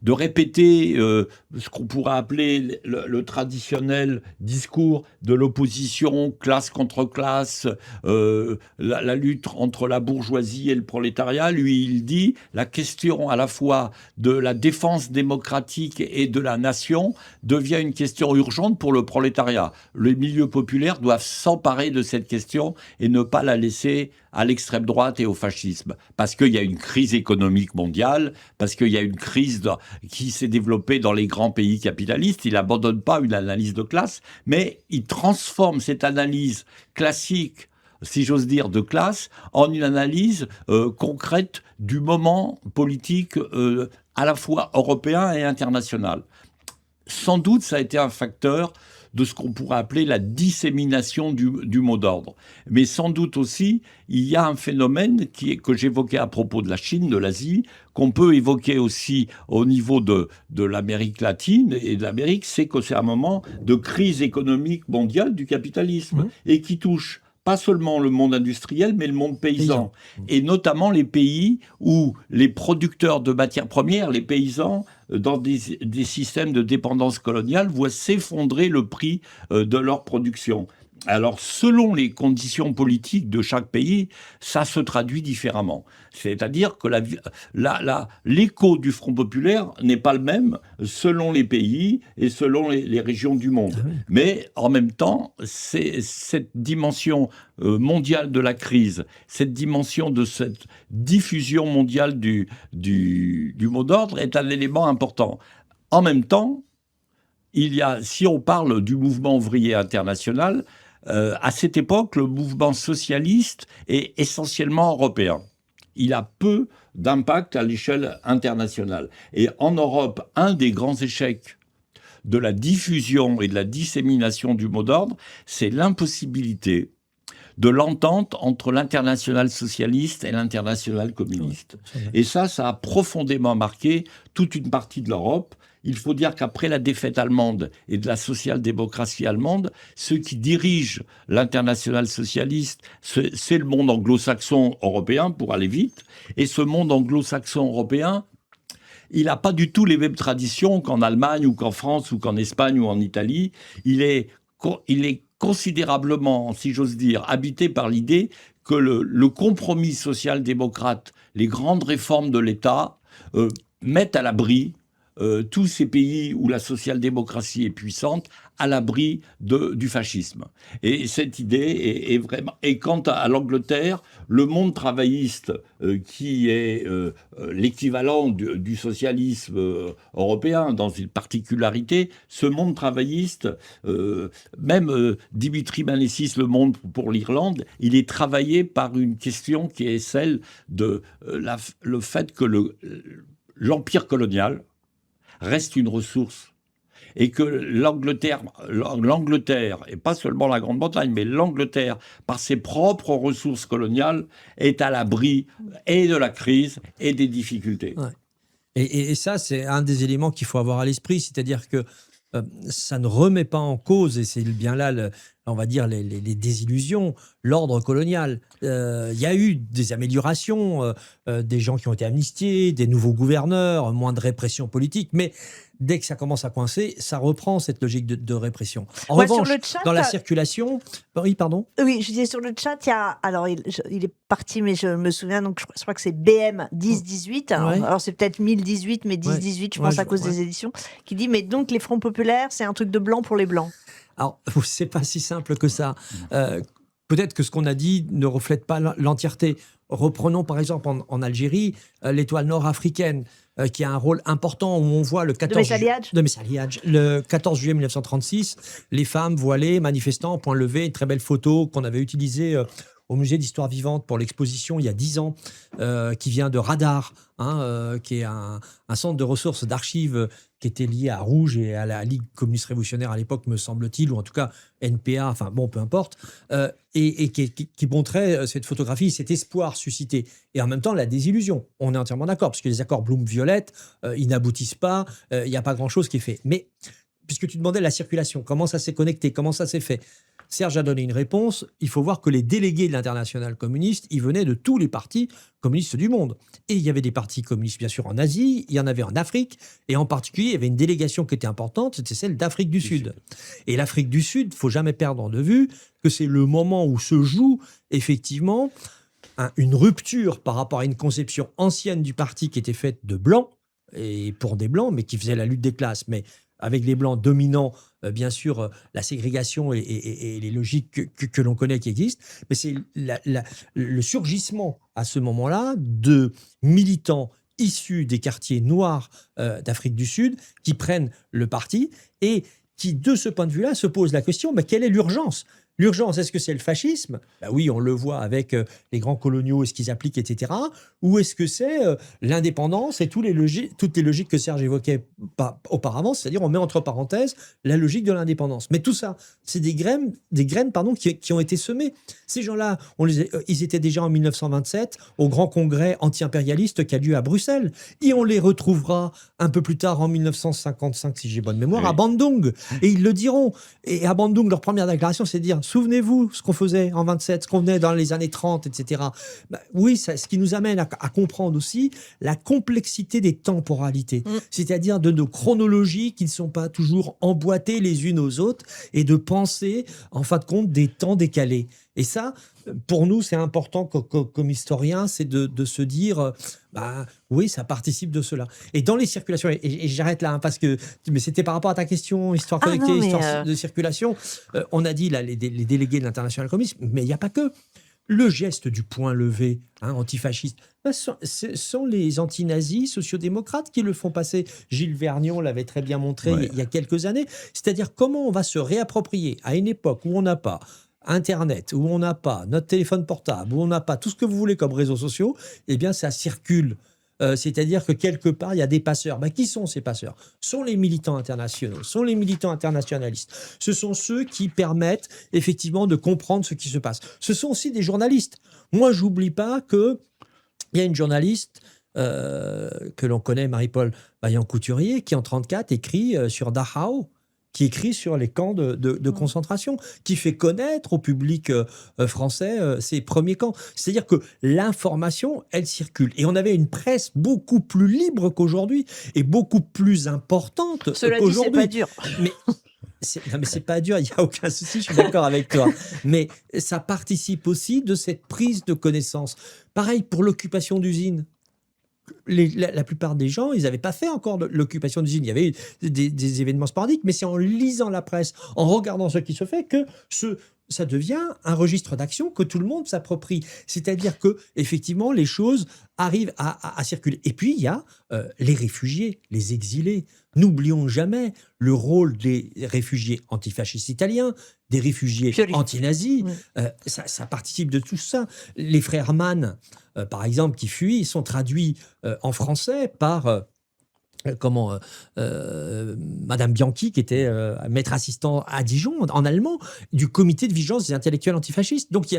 répéter ce qu'on pourrait appeler le traditionnel discours de l'opposition, classe contre classe, la lutte entre la bourgeoisie et le prolétariat. Lui, il dit la question à la fois de la défense démocratique et de la nation devient une question urgente pour le prolétariat. Les milieux populaires doivent s'emparer de cette question et ne pas la laisser à l'extrême droite et au fascisme. Parce qu'il y a une crise économique mondiale, parce qu'il y a une crise qui s'est développée dans les grands pays capitalistes. Il n'abandonne pas une analyse de classe, mais il transforme cette analyse classique, si j'ose dire, de classe, en une analyse concrète du moment politique à la fois européen et international. Sans doute, ça a été un facteur de ce qu'on pourrait appeler la dissémination du mot d'ordre. Mais sans doute aussi, il y a un phénomène que j'évoquais à propos de la Chine, de l'Asie, qu'on peut évoquer aussi au niveau de l'Amérique latine et de l'Amérique, c'est que c'est un moment de crise économique mondiale du capitalisme et qui touche pas seulement le monde industriel, mais le monde paysan. Et notamment les pays où les producteurs de matières premières, les paysans, dans des systèmes de dépendance coloniale, voient s'effondrer le prix de leur production. Alors, selon les conditions politiques de chaque pays, ça se traduit différemment. C'est-à-dire que l'écho du Front populaire n'est pas le même selon les pays et selon les régions du monde. Ah oui. Mais en même temps, cette dimension mondiale de la crise, cette dimension de cette diffusion mondiale du mot d'ordre est un élément important. En même temps, si on parle du mouvement ouvrier international, à cette époque, le mouvement socialiste est essentiellement européen. Il a peu d'impact à l'échelle internationale. Et en Europe, un des grands échecs de la diffusion et de la dissémination du mot d'ordre, c'est l'impossibilité de l'entente entre l'internationale socialiste et l'internationale communiste. Et ça a profondément marqué toute une partie de l'Europe. Il faut dire qu'après la défaite allemande et de la social-démocratie allemande, ceux qui dirigent l'internationale socialiste, c'est le monde anglo-saxon européen, pour aller vite. Et ce monde anglo-saxon européen, il n'a pas du tout les mêmes traditions qu'en Allemagne ou qu'en France ou qu'en Espagne ou en Italie. Il est considérablement, si j'ose dire, habité par l'idée que le compromis social-démocrate, les grandes réformes de l'État mettent à l'abri tous ces pays où la social-démocratie est puissante, à l'abri du fascisme. Et cette idée est vraiment... Et quant à l'Angleterre, le monde travailliste, qui est l'équivalent du socialisme européen dans une particularité, ce monde travailliste, même Dimitri Manessis, Le Monde pour l'Irlande, il est travaillé par une question qui est celle de le fait que l'empire colonial reste une ressource et que l'Angleterre, et pas seulement la Grande-Bretagne, mais l'Angleterre, par ses propres ressources coloniales, est à l'abri et de la crise et des difficultés. Ouais. Et ça, c'est un des éléments qu'il faut avoir à l'esprit, c'est-à-dire que ça ne remet pas en cause, et c'est bien là, on va dire, les désillusions, l'ordre colonial. Il y a eu des améliorations, des gens qui ont été amnistiés, des nouveaux gouverneurs, moins de répression politique, mais dès que ça commence à coincer, ça reprend cette logique de répression. En revanche, sur le chat, dans la circulation... Oui, pardon. Oui, je disais sur le chat, il y a... Alors, il est parti, mais je me souviens, donc je crois que c'est BM 1018. Alors, c'est peut-être 1018, mais 1018, je pense, à cause des éditions, qui dit, mais donc les fronts populaires, c'est un truc de blanc pour les blancs. Alors, c'est pas si simple que ça. Peut-être que ce qu'on a dit ne reflète pas l'entièreté. Reprenons par exemple en Algérie l'étoile nord-africaine qui a un rôle important où on voit le 14 juillet 1936, les femmes voilées, manifestant, point levé, une très belle photo qu'on avait utilisée au musée d'histoire vivante pour l'exposition il y a 10 ans, qui vient de Radar, qui est un centre de ressources d'archives qui était lié à Rouge et à la Ligue communiste révolutionnaire à l'époque, me semble-t-il, ou en tout cas NPA, enfin bon, peu importe, et qui montrait cette photographie, cet espoir suscité, et en même temps la désillusion. On est entièrement d'accord, parce que les accords Bloom-Violette, ils n'aboutissent pas, il n'y a pas grand-chose qui est fait. Mais puisque tu demandais la circulation, comment ça s'est connecté, comment ça s'est fait, Serge a donné une réponse. Il faut voir que les délégués de l'Internationale communiste, ils venaient de tous les partis communistes du monde. Et il y avait des partis communistes, bien sûr, en Asie, il y en avait en Afrique, et en particulier, il y avait une délégation qui était importante, c'était celle d'Afrique du Sud. Et l'Afrique du Sud, il ne faut jamais perdre de vue que c'est le moment où se joue, effectivement, une rupture par rapport à une conception ancienne du parti qui était faite de blancs, et pour des blancs, mais qui faisait la lutte des classes, mais avec les blancs dominant, bien sûr, la ségrégation et les logiques que l'on connaît qui existent. Mais c'est le surgissement, à ce moment-là, de militants issus des quartiers noirs d'Afrique du Sud qui prennent le parti et qui, de ce point de vue-là, se posent la question, mais quelle est l'urgence ? L'urgence, est-ce que c'est le fascisme ? Ben oui, on le voit avec les grands coloniaux et ce qu'ils appliquent, etc. Ou est-ce que c'est l'indépendance et toutes les logiques que Serge évoquait auparavant, c'est-à-dire on met entre parenthèses la logique de l'indépendance. Mais tout ça, c'est des graines qui ont été semées. Ces gens-là, ils étaient déjà en 1927 au grand congrès anti-impérialiste qui a lieu à Bruxelles. Et on les retrouvera un peu plus tard en 1955, si j'ai bonne mémoire, à Bandung. Et ils le diront. Et à Bandung, leur première déclaration, c'est de dire souvenez-vous ce qu'on faisait en 27, ce qu'on venait dans les années 30, etc. Oui, ce qui nous amène à comprendre aussi la complexité des temporalités, c'est-à-dire de nos chronologies qui ne sont pas toujours emboîtées les unes aux autres et de penser, en fin de compte, des temps décalés. Et ça, pour nous, c'est important comme historien, c'est de se dire, oui, ça participe de cela. Et dans les circulations, et j'arrête là, parce que mais c'était par rapport à ta question, histoire connectée, histoire de circulation, on a dit là, les délégués de l'Internationale communiste, mais il n'y a pas que. Le geste du poing levé, antifasciste, ce sont les antinazis sociodémocrates qui le font passer. Gilles Vergniaud l'avait très bien montré il y a quelques années. C'est-à-dire comment on va se réapproprier à une époque où on n'a pas Internet, où on n'a pas notre téléphone portable, où on n'a pas tout ce que vous voulez comme réseaux sociaux, eh bien ça circule. C'est-à-dire que quelque part, il y a des passeurs. Qui sont ces passeurs ? Ce sont les militants internationaux, sont les militants internationalistes. Ce sont ceux qui permettent effectivement de comprendre ce qui se passe. Ce sont aussi des journalistes. Moi, je n'oublie pas qu'il y a une journaliste que l'on connaît, Marie-Paul Vaillant-Couturier, qui en 1934 écrit sur Dachau, qui écrit sur les camps de concentration, qui fait connaître au public français ces premiers camps. C'est-à-dire que l'information, elle circule. Et on avait une presse beaucoup plus libre qu'aujourd'hui et beaucoup plus importante Cela dit, qu'aujourd'hui. c'est pas dur. Mais non, mais c'est pas dur, il n'y a aucun souci, je suis d'accord avec toi. Mais ça participe aussi de cette prise de connaissance. Pareil pour l'occupation d'usines. La plupart des gens, ils n'avaient pas fait encore l'occupation d'usine. Il y avait eu des événements sporadiques, mais c'est en lisant la presse, en regardant ce qui se fait, que ça devient un registre d'action que tout le monde s'approprie. C'est-à-dire que effectivement, les choses arrivent à circuler. Et puis, il y a les réfugiés, les exilés. N'oublions jamais le rôle des réfugiés antifascistes italiens, des réfugiés Pioli. anti-nazis. Ça participe de tout ça. Les frères Mann, par exemple, qui fuient, sont traduits en français par Madame Bianchi, qui était maître assistant à Dijon, en allemand, du comité de vigilance des intellectuels antifascistes. Donc, il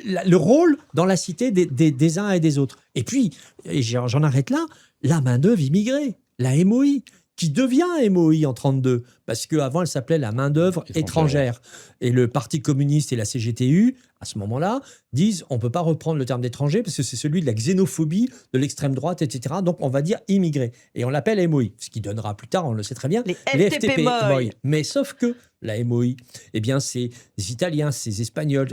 y a le rôle dans la cité des uns et des autres. Et puis, j'en arrête là, la main-d'œuvre immigrée, la MOI, qui devient MOI en 1932, parce qu'avant, elle s'appelait la main-d'œuvre étrangère. Et le Parti communiste et la CGTU, à ce moment-là, disent on ne peut pas reprendre le terme d'étranger parce que c'est celui de la xénophobie, de l'extrême droite, etc. Donc, on va dire immigré. Et on l'appelle MOI, ce qui donnera plus tard, on le sait très bien, les FTP MOI. Mais sauf que la MOI, eh bien, c'est les Italiens, c'est les Espagnols,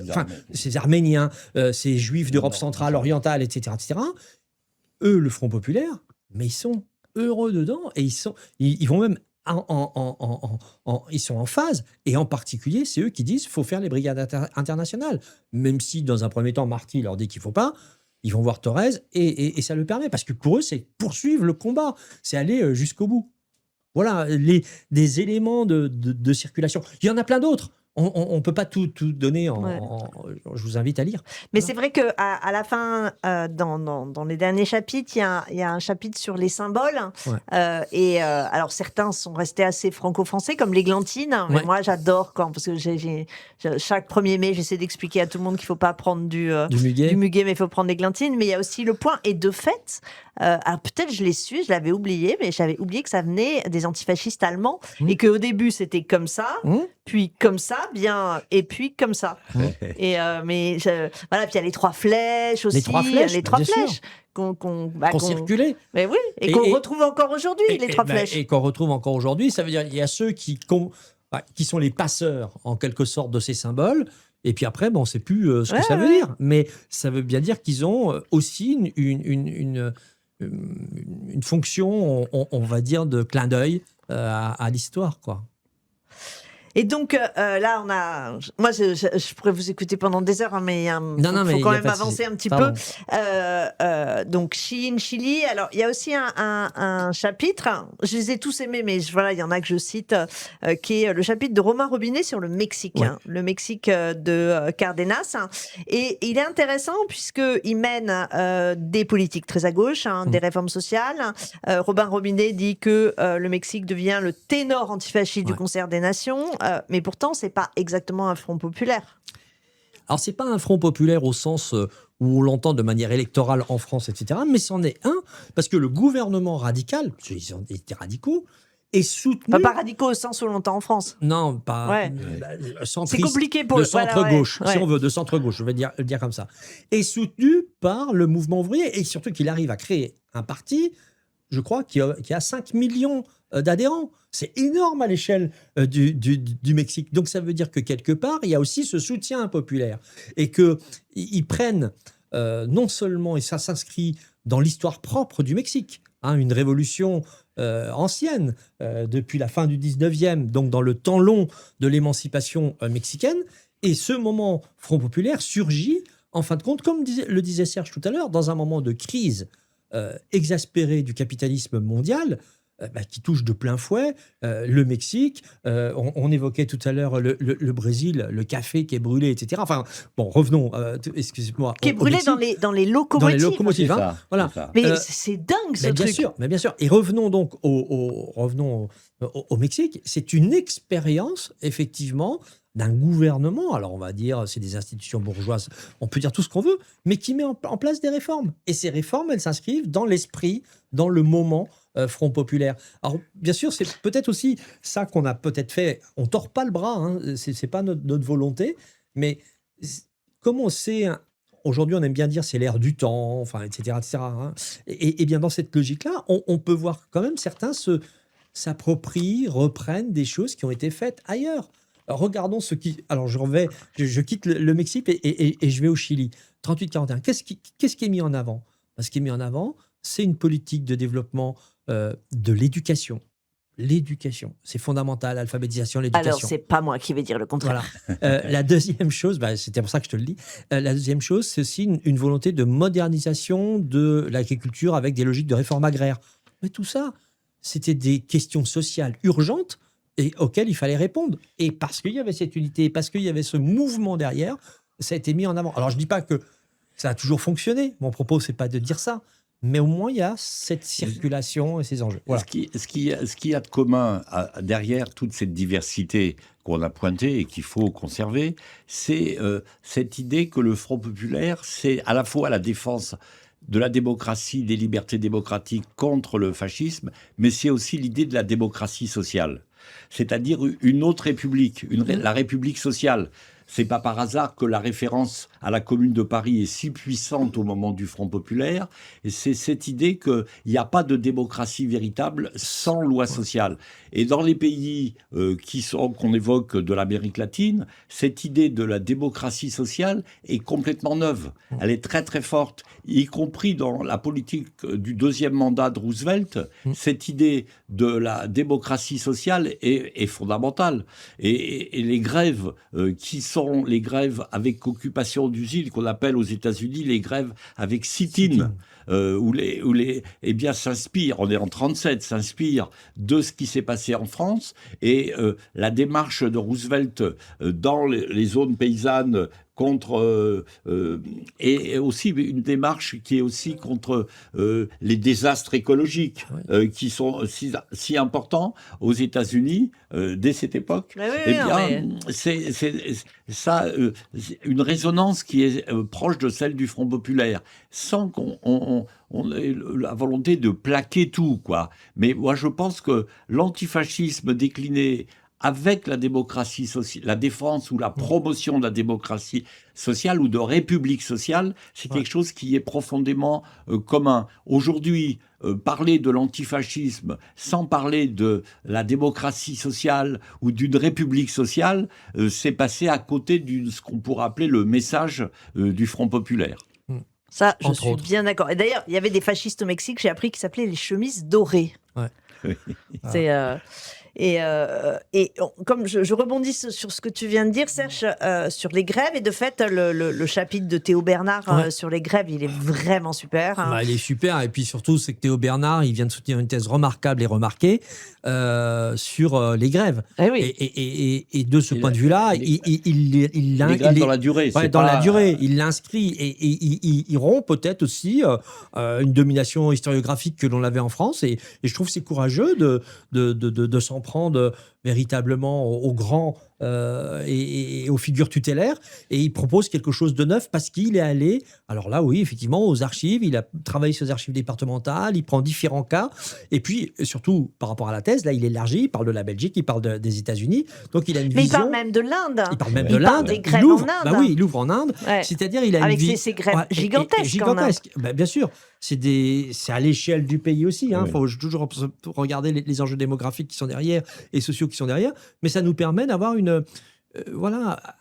c'est les Arméniens, c'est les Juifs d'Europe centrale, orientale, etc., etc. Eux, le Front populaire, mais ils sont heureux dedans et ils vont même ils sont en phase, et en particulier c'est eux qui disent qu'il faut faire les brigades internationales, même si dans un premier temps Marty leur dit qu'il ne faut pas. Ils vont voir Thorez et ça le permet, parce que pour eux c'est poursuivre le combat, c'est aller jusqu'au bout. Voilà des éléments de circulation. Il y en a plein d'autres. On ne peut pas tout donner je vous invite à lire. Mais c'est vrai qu'à à la fin, dans les derniers chapitres, il y a un chapitre sur les symboles. Ouais. Alors, certains sont restés assez franco-français, comme l'églantine. Mais moi, j'adore parce que chaque 1er mai, j'essaie d'expliquer à tout le monde qu'il ne faut pas prendre du muguet, mais il faut prendre l'églantine. Mais il y a aussi le point. Et de fait, alors peut-être je l'ai su, je l'avais oublié, mais j'avais oublié que ça venait des antifascistes allemands. Et qu'au début, c'était comme ça, puis comme ça, et puis comme ça. Et voilà, puis il y a les 3 flèches aussi. Les trois flèches qu'on circulait. Mais oui, et qu'on retrouve encore aujourd'hui, les 3 flèches. Et qu'on retrouve encore aujourd'hui, ça veut dire qu'il y a ceux qui sont les passeurs, en quelque sorte, de ces symboles. Et puis après, on ne sait plus ce que ça veut dire. Mais ça veut bien dire qu'ils ont aussi une fonction, on va dire, de clin d'œil à l'histoire, quoi. Et donc là, moi, je pourrais vous écouter pendant des heures, mais il faut quand même avancer un petit peu. Donc Chine, Chili. Alors il y a aussi un chapitre. Je les ai tous aimés, mais voilà, il y en a que je cite, qui est le chapitre de Romain Robinet sur le Mexique, le Mexique de Cárdenas. Et il est intéressant puisque il mène des politiques très à gauche, des réformes sociales. Romain Robinet dit que le Mexique devient le ténor antifasciste du Concert des Nations. Mais pourtant, ce n'est pas exactement un front populaire. Alors, ce n'est pas un front populaire au sens où on l'entend de manière électorale en France, etc. Mais c'en est un, parce que le gouvernement radical, ils ont été radicaux, est soutenu... Pas radicaux au sens où on l'entend en France. Non, pas... c'est compliqué pour... De centre-gauche, si on veut, de centre-gauche, je vais le dire comme ça. Est soutenu par le mouvement ouvrier, et surtout qu'il arrive à créer un parti, je crois, qui a 5 millions d'adhérents. C'est énorme à l'échelle du Mexique. Donc ça veut dire que quelque part, il y a aussi ce soutien populaire. Et qu'ils prennent non seulement, et ça s'inscrit dans l'histoire propre du Mexique, une révolution ancienne, depuis la fin du 19e, donc dans le temps long de l'émancipation mexicaine. Et ce moment Front populaire surgit, en fin de compte, comme le disait Serge tout à l'heure, dans un moment de crise exaspérée du capitalisme mondial, qui touche de plein fouet le Mexique. On évoquait tout à l'heure le Brésil, le café qui est brûlé, etc. Enfin, bon, revenons, excusez-moi. Qui est brûlé dans les locomotives. Dans les locomotives, voilà. Mais c'est dingue, ce truc. Bien sûr. Et revenons donc au Mexique. C'est une expérience, effectivement, d'un gouvernement, alors on va dire, c'est des institutions bourgeoises, on peut dire tout ce qu'on veut, mais qui met en place des réformes. Et ces réformes, elles s'inscrivent dans l'esprit, dans le moment Front populaire. Alors, bien sûr, c'est peut-être aussi ça qu'on a peut-être fait. On tord pas le bras, hein, c'est pas notre volonté, mais comme on sait, aujourd'hui, on aime bien dire c'est l'ère du temps, enfin, etc., etc. Hein, et bien dans cette logique-là, on peut voir quand même certains s'approprient, reprennent des choses qui ont été faites ailleurs. Alors, regardons ce qui. Alors, je quitte le Mexique et je vais au Chili. 38-41. Qu'est-ce qui est mis en avant? Ce qui est mis en avant, c'est une politique de développement de l'éducation. L'éducation, c'est fondamental, l'alphabétisation, l'éducation. Alors, c'est pas moi qui vais dire le contraire. Voilà. La deuxième chose, c'était pour ça que je te le dis, la deuxième chose, c'est aussi une volonté de modernisation de l'agriculture avec des logiques de réforme agraire. Mais tout ça, c'était des questions sociales urgentes et auxquelles il fallait répondre. Et parce qu'il y avait cette unité, parce qu'il y avait ce mouvement derrière, ça a été mis en avant. Alors, je ne dis pas que ça a toujours fonctionné. Mon propos, c'est pas de dire ça. Mais au moins, il y a cette circulation et ces enjeux. Voilà. Ce qu'il y a de commun derrière toute cette diversité qu'on a pointée et qu'il faut conserver, c'est cette idée que le Front populaire, c'est à la fois la défense de la démocratie, des libertés démocratiques contre le fascisme, mais c'est aussi l'idée de la démocratie sociale. C'est-à-dire une autre république, la république sociale. C'est pas par hasard que la référence à la Commune de Paris est si puissante au moment du Front populaire. Et c'est cette idée qu'il n'y a pas de démocratie véritable sans loi sociale. Et dans les pays qu'on évoque de l'Amérique latine, cette idée de la démocratie sociale est complètement neuve. Elle est très très forte, y compris dans la politique du deuxième mandat de Roosevelt. Cette idée de la démocratie sociale est fondamentale. Et les grèves qui sont les grèves avec occupation d'usines, qu'on appelle aux États-Unis les grèves avec sit-in, eh bien, s'inspire, on est en 37, s'inspire de ce qui s'est passé en France, et la démarche de Roosevelt dans les zones paysannes contre et aussi une démarche qui est aussi contre les désastres écologiques qui sont si importants aux États-Unis dès cette époque. C'est ça une résonance qui est proche de celle du Front populaire, sans qu'on ait la volonté de plaquer tout, quoi. Mais moi, je pense que l'antifascisme décliné avec la démocratie sociale, la défense ou la promotion de la démocratie sociale ou de république sociale, c'est quelque chose qui est profondément commun. Aujourd'hui, parler de l'antifascisme sans parler de la démocratie sociale ou d'une république sociale, c'est passer à côté de ce qu'on pourrait appeler le message du Front populaire. Ça, je suis bien d'accord. Et d'ailleurs, il y avait des fascistes au Mexique, j'ai appris, qui s'appelaient les chemises dorées. Ouais. C'est... comme je rebondis sur ce que tu viens de dire, Serge, sur les grèves, et de fait, le chapitre de Théo Bernard sur les grèves, il est vraiment super. Hein. Il est super, et puis surtout, c'est que Théo Bernard, il vient de soutenir une thèse remarquable et remarquée sur les grèves. Et de ce point de vue-là, il dans la durée. La durée, il l'inscrit, et il rompt peut-être aussi une domination historiographique que l'on avait en France, et je trouve que c'est courageux de s'en prendre véritablement aux grands et aux figures tutélaires, et il propose quelque chose de neuf parce qu'il est allé, alors là oui, effectivement, aux archives, il a travaillé sur les archives départementales, il prend différents cas, et puis surtout par rapport à la thèse, là il élargit, il parle de la Belgique, il parle des États-Unis, donc il a une vision. Mais il parle même de l'Inde. Il parle même de l'Inde. Des grèves en Inde. Il ouvre en Inde, c'est-à-dire il a avec une vision ces grèves gigantesques. Bien sûr, c'est à l'échelle du pays aussi. Il faut toujours regarder les enjeux démographiques qui sont derrière et sociaux qui sont derrière, mais ça nous permet d'avoir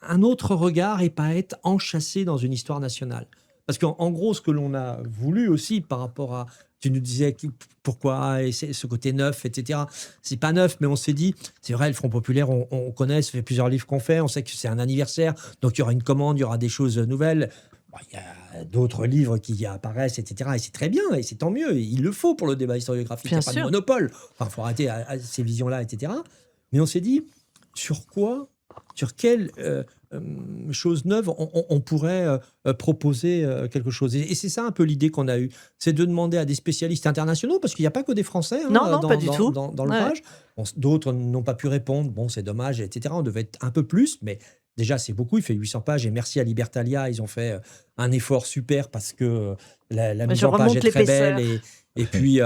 un autre regard et pas être enchâssé dans une histoire nationale. Parce qu'en gros, ce que l'on a voulu aussi par rapport à... Tu nous disais pourquoi, et ce côté neuf, etc. C'est pas neuf, mais on s'est dit, c'est vrai, le Front populaire, on connaît, ça fait plusieurs livres qu'on fait, on sait que c'est un anniversaire, donc il y aura une commande, il y aura des choses nouvelles. Il y a d'autres livres qui apparaissent, etc. Et c'est très bien, et c'est tant mieux. Et il le faut pour le débat historiographique. Il n'y a pas de monopole. Enfin, il faut arrêter à ces visions-là, etc. Mais on s'est dit, sur quelle chose neuve on pourrait proposer quelque chose. Et c'est ça un peu l'idée qu'on a eue. C'est de demander à des spécialistes internationaux, parce qu'il n'y a pas que des Français pas du tout. Dans l'ouvrage. Bon, d'autres n'ont pas pu répondre. Bon, c'est dommage, etc. On devait être un peu plus, mais... Déjà, c'est beaucoup, il fait 800 pages, et merci à Libertalia, ils ont fait un effort super parce que la mise en page est très belle, et puis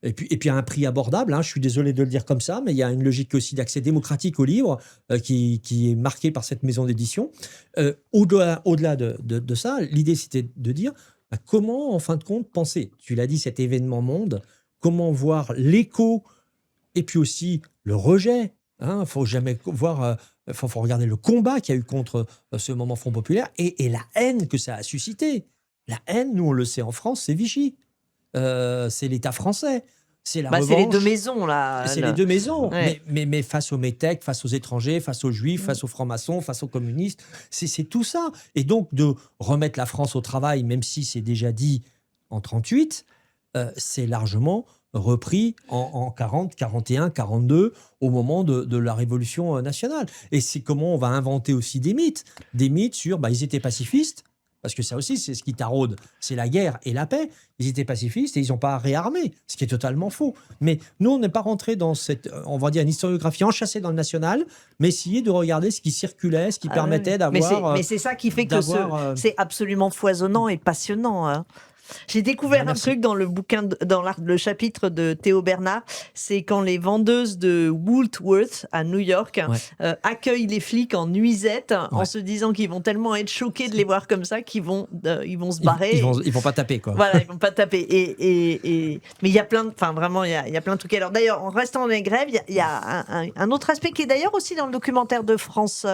et puis à un prix abordable, hein, je suis désolé de le dire comme ça, mais il y a une logique aussi d'accès démocratique au livre qui est marquée par cette maison d'édition. Au-delà de ça, l'idée c'était de dire comment, en fin de compte, penser, tu l'as dit, cet événement monde, comment voir l'écho et puis aussi le rejet. Il faut jamais voir, faut regarder le combat qu'il y a eu contre ce moment Front populaire et la haine que ça a suscité. La haine, nous on le sait en France, c'est Vichy. C'est l'État français. C'est la revanche. C'est les deux maisons, là. C'est les deux maisons. Ouais. Mais face aux métèques, face aux étrangers, face aux juifs, face aux francs-maçons, face aux communistes, c'est tout ça. Et donc, de remettre la France au travail, même si c'est déjà dit en 1938, c'est largement repris en 40, 41, 42, au moment de la Révolution nationale. Et c'est comment on va inventer aussi des mythes sur, ils étaient pacifistes, parce que ça aussi, c'est ce qui taraude, c'est la guerre et la paix. Ils étaient pacifistes et ils n'ont pas réarmé, ce qui est totalement faux. Mais nous, on n'est pas rentré dans cette, on va dire, une historiographie enchâssée dans le national, mais essayer de regarder ce qui circulait, ce qui permettait d'avoir... Mais c'est ça qui fait que c'est absolument foisonnant et passionnant, hein. J'ai découvert un truc dans le bouquin, le chapitre de Théo Bernard, c'est quand les vendeuses de Woolworth à New York accueillent les flics en nuisette en se disant qu'ils vont tellement être choqués de les voir comme ça qu'ils vont se barrer. Ils vont pas taper, quoi. Voilà, ils vont pas taper. Mais il y a plein de trucs. Alors d'ailleurs, en restant dans les grèves, il y a un autre aspect qui est d'ailleurs aussi dans le documentaire de France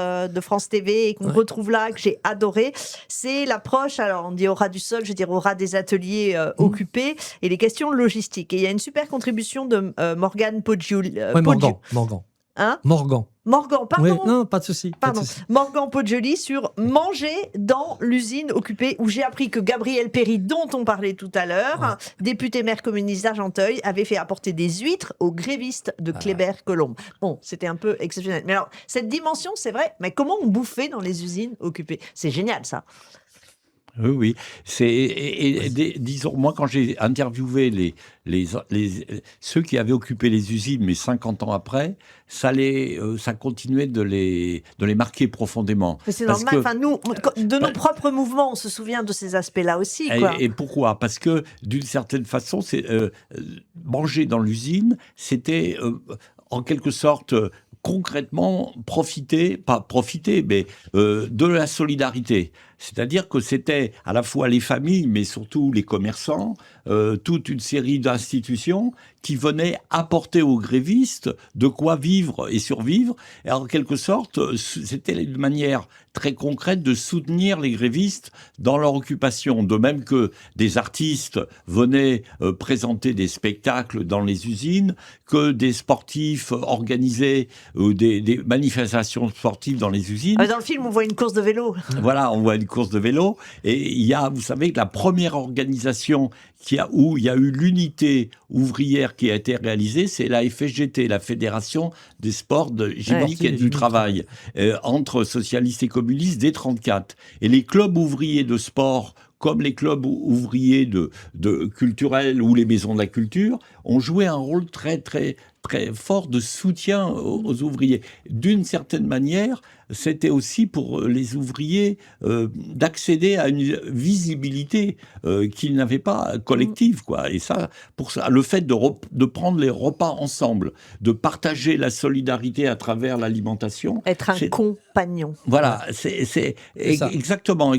TV et qu'on retrouve là, que j'ai adoré, c'est l'approche. Alors on dit au ras du sol, je veux dire au ras des ateliers occupés et les questions logistiques. Et il y a une super contribution de Morgane Poggioli. Morgan. Hein Morgan, pardon. Oui, non, pas de souci. Morgan Poggioli sur manger dans l'usine occupée, où j'ai appris que Gabriel Péry, dont on parlait tout à l'heure, député maire communiste d'Argenteuil, avait fait apporter des huîtres aux grévistes de Kléber-Colombe. Bon, c'était un peu exceptionnel. Mais alors, cette dimension, c'est vrai, mais comment on bouffait dans les usines occupées? C'est génial, ça. Oui. Disons, moi, quand j'ai interviewé ceux qui avaient occupé les usines, mais 50 ans après, ça continuait de les marquer profondément. Mais c'est normal. Enfin, nous, de nos propres mouvements, on se souvient de ces aspects-là aussi, quoi. Et pourquoi? Parce que, d'une certaine façon, manger dans l'usine, c'était en quelque sorte concrètement de la solidarité. C'est-à-dire que c'était à la fois les familles, mais surtout les commerçants, toute une série d'institutions qui venaient apporter aux grévistes de quoi vivre et survivre. Et en quelque sorte, c'était une manière très concrète de soutenir les grévistes dans leur occupation. De même que des artistes venaient présenter des spectacles dans les usines, que des sportifs organisaient des manifestations sportives dans les usines. Dans le film, on voit une course de vélo. Voilà, on voit une course de vélo. Et il y a, vous savez, la première organisation où il y a eu l'unité ouvrière qui a été réalisée, c'est la FSGT, la Fédération des sports gymniques et du travail, entre socialistes et communistes dès 1934. Et les clubs ouvriers de sport, comme les clubs ouvriers de culturels ou les maisons de la culture, ont joué un rôle très, très, très fort de soutien aux ouvriers. D'une certaine manière, c'était aussi pour les ouvriers d'accéder à une visibilité qu'ils n'avaient pas collective, quoi. Et ça, pour ça, le fait de prendre les repas ensemble, de partager la solidarité à travers l'alimentation. Être un compagnon. Voilà, c'est exactement.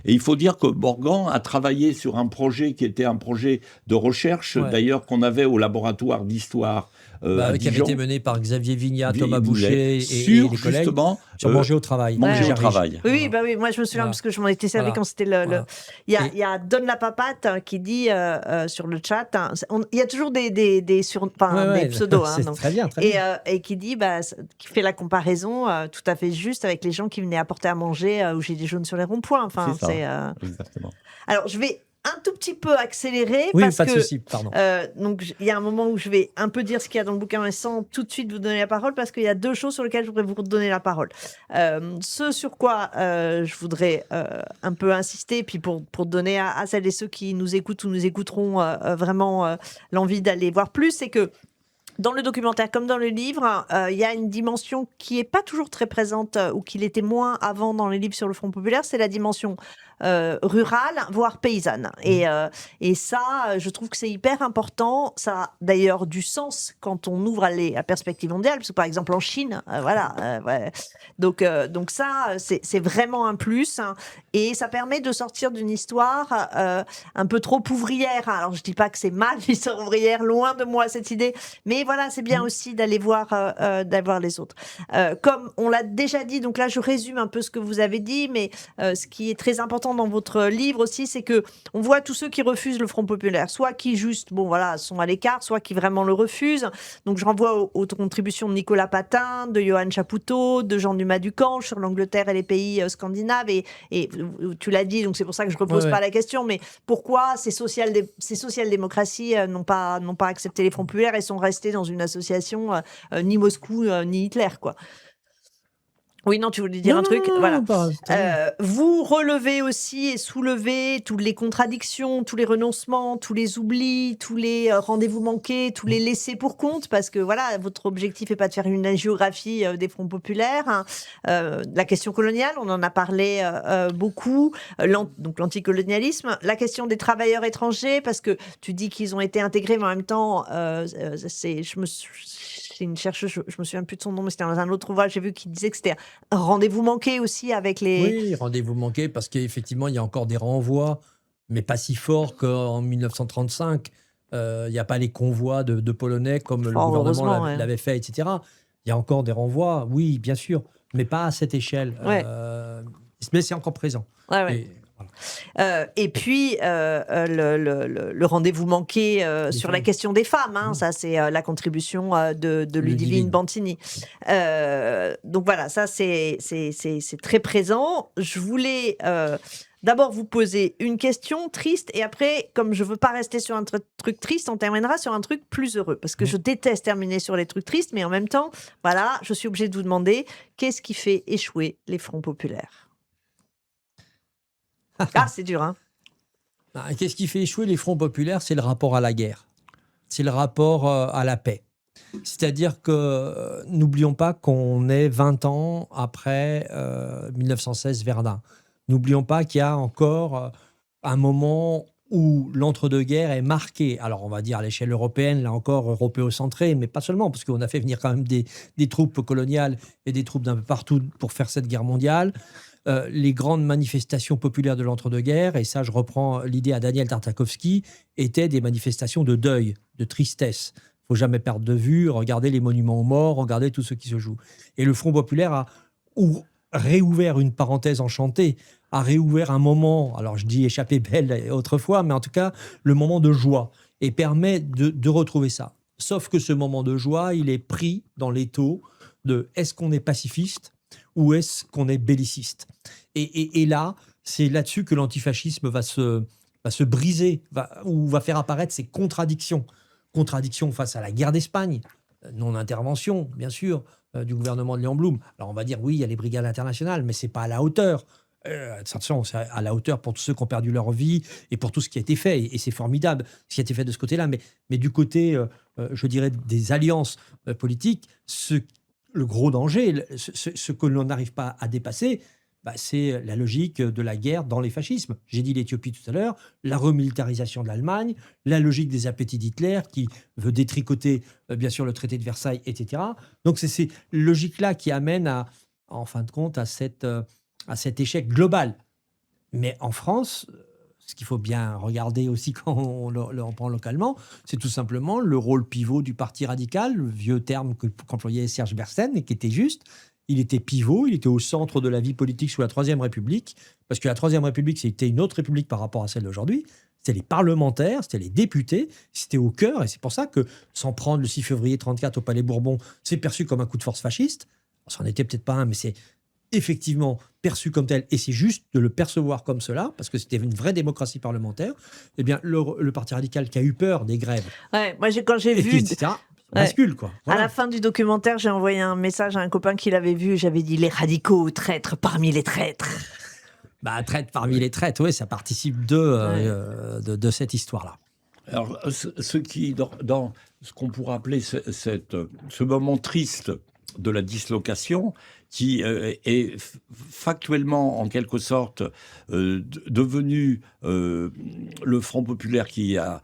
Et il faut dire que Morgan a travaillé sur un projet qui était un projet de recherche, d'ailleurs, qu'on avait au laboratoire d'histoire. Qui avait été mené par Xavier Vignat, Thomas Boucher et les collègues, justement, sur manger au travail. Oui, moi je me souviens parce que je m'en étais servi quand c'était Il y a Don la Papate qui dit sur le chat, il y a toujours des pseudos. C'est très bien. Et qui dit, qui fait la comparaison tout à fait juste avec les gens qui venaient apporter à manger au Gilets jaunes sur les ronds-points. Enfin, exactement. Alors je vais un tout petit peu accéléré parce que, de souci, pardon. Donc il y a un moment où je vais un peu dire ce qu'il y a dans le bouquin, mais sans tout de suite vous donner la parole, parce qu'il y a deux choses sur lesquelles je voudrais vous donner la parole. Ce sur quoi je voudrais un peu insister, puis pour donner à celles et ceux qui nous écoutent ou nous écouteront vraiment l'envie d'aller voir plus, c'est que dans le documentaire comme dans le livre, il y a une dimension qui n'est pas toujours très présente ou qui l'était moins avant dans les livres sur le Front populaire, c'est la dimension rurale, voire paysanne. Et ça, je trouve que c'est hyper important. Ça a d'ailleurs du sens quand on ouvre à perspective mondiale, parce que par exemple en Chine, ouais. Donc ça, c'est vraiment un plus, hein. Et ça permet de sortir d'une histoire un peu trop ouvrière. Alors je dis pas que c'est mal l'histoire ouvrière, loin de moi cette idée, mais voilà, c'est bien aussi d'aller voir les autres. Comme on l'a déjà dit, donc là je résume un peu ce que vous avez dit, mais ce qui est très important dans votre livre aussi, c'est que on voit tous ceux qui refusent le Front populaire, soit qui juste, bon voilà, sont à l'écart, soit qui vraiment le refusent. Donc je renvoie aux contributions de Nicolas Patin, de Johan Chapoutot, de Jean Dumas Ducange sur l'Angleterre et les pays scandinaves. Et tu l'as dit, donc c'est pour ça que je repose pas la question, mais pourquoi ces social-démocraties n'ont pas accepté les Fronts populaires et sont restés dans une association ni Moscou ni Hitler, quoi. Oui, non, tu voulais dire un truc. Voilà. Vous relevez aussi et soulevez toutes les contradictions, tous les renoncements, tous les oublis, tous les rendez-vous manqués, tous les laissés pour compte, parce que voilà, votre objectif n'est pas de faire une agiographie des Fronts populaires, hein. La question coloniale, on en a parlé beaucoup, donc l'anticolonialisme, la question des travailleurs étrangers, parce que tu dis qu'ils ont été intégrés, mais en même temps, c'est une chercheuse, je me souviens plus de son nom, mais c'était dans un autre ouvrage, j'ai vu qu'il disait que c'était un rendez-vous manqué aussi avec les... Oui, rendez-vous manqué, parce qu'effectivement, il y a encore des renvois, mais pas si forts qu'en 1935. Il n'y a pas les convois de Polonais comme le gouvernement l'avait fait, etc. Il y a encore des renvois, oui, bien sûr, mais pas à cette échelle. Mais c'est encore présent. Et, et puis, le rendez-vous manqué sur la question des femmes, hein, ça c'est la contribution de Ludivine Bantini. Donc voilà, ça c'est très présent. Je voulais d'abord vous poser une question triste, et après, comme je veux pas rester sur un truc triste, on terminera sur un truc plus heureux, parce que je déteste terminer sur les trucs tristes, mais en même temps, voilà, je suis obligée de vous demander, qu'est-ce qui fait échouer les Fronts populaires ? Ah, c'est dur, hein. Qu'est-ce qui fait échouer les Fronts populaires ? C'est le rapport à la guerre. C'est le rapport à la paix. C'est-à-dire que n'oublions pas qu'on est 20 ans après 1916 Verdun. N'oublions pas qu'il y a encore un moment où l'entre-deux-guerres est marqué. Alors, on va dire à l'échelle européenne, là encore, européocentrée, mais pas seulement, parce qu'on a fait venir quand même des troupes coloniales et des troupes d'un peu partout pour faire cette guerre mondiale. Les grandes manifestations populaires de l'entre-deux-guerres, et ça je reprends l'idée à Daniel Tartakovsky, étaient des manifestations de deuil, de tristesse. Il ne faut jamais perdre de vue, regardez les monuments aux morts, regardez tout ce qui se joue. Et le Front populaire a réouvert une parenthèse enchantée, a réouvert un moment, alors je dis échappée belle autrefois, mais en tout cas le moment de joie, et permet de retrouver ça. Sauf que ce moment de joie, il est pris dans l'étau de est-ce qu'on est pacifiste ou est-ce qu'on est belliciste ? Et là, c'est là-dessus que l'antifascisme va se briser, va faire apparaître ces contradictions. Contradictions face à la guerre d'Espagne, non-intervention, bien sûr, du gouvernement de Léon Blum. Alors on va dire, oui, il y a les brigades internationales, mais ce n'est pas à la hauteur. Attention, c'est à la hauteur pour tous ceux qui ont perdu leur vie et pour tout ce qui a été fait. Et c'est formidable ce qui a été fait de ce côté-là. Mais du côté, je dirais, des alliances politiques, le gros danger, ce que l'on n'arrive pas à dépasser, c'est la logique de la guerre dans les fascismes. J'ai dit l'Éthiopie tout à l'heure, la remilitarisation de l'Allemagne, la logique des appétits d'Hitler qui veut détricoter, bien sûr, le traité de Versailles, etc. Donc c'est ces logiques-là qui amènent, en fin de compte, à cet échec global. Mais en France, ce qu'il faut bien regarder aussi quand on le reprend localement, c'est tout simplement le rôle pivot du Parti radical, le vieux terme qu'employait Serge Bersen et qui était juste. Il était pivot, il était au centre de la vie politique sous la Troisième République, parce que la Troisième République, c'était une autre république par rapport à celle d'aujourd'hui. C'était les parlementaires, c'était les députés, c'était au cœur, et c'est pour ça que s'en prendre le 6 février 1934 au Palais Bourbon, c'est perçu comme un coup de force fasciste. Ça n'en était peut-être pas un, mais c'est effectivement perçu comme tel, et c'est juste de le percevoir comme cela, parce que c'était une vraie démocratie parlementaire. Eh bien, le Parti radical qui a eu peur des grèves, moi quand j'ai vu... etc., bascule, quoi. Voilà. À la fin du documentaire, j'ai envoyé un message à un copain qui l'avait vu, j'avais dit « Les radicaux, traîtres parmi les traîtres ». Traître parmi les traîtres, oui, ça participe de cette histoire-là. Alors, ce qui, dans ce qu'on pourrait appeler ce moment triste la dislocation qui est factuellement, en quelque sorte, devenu le Front populaire qui a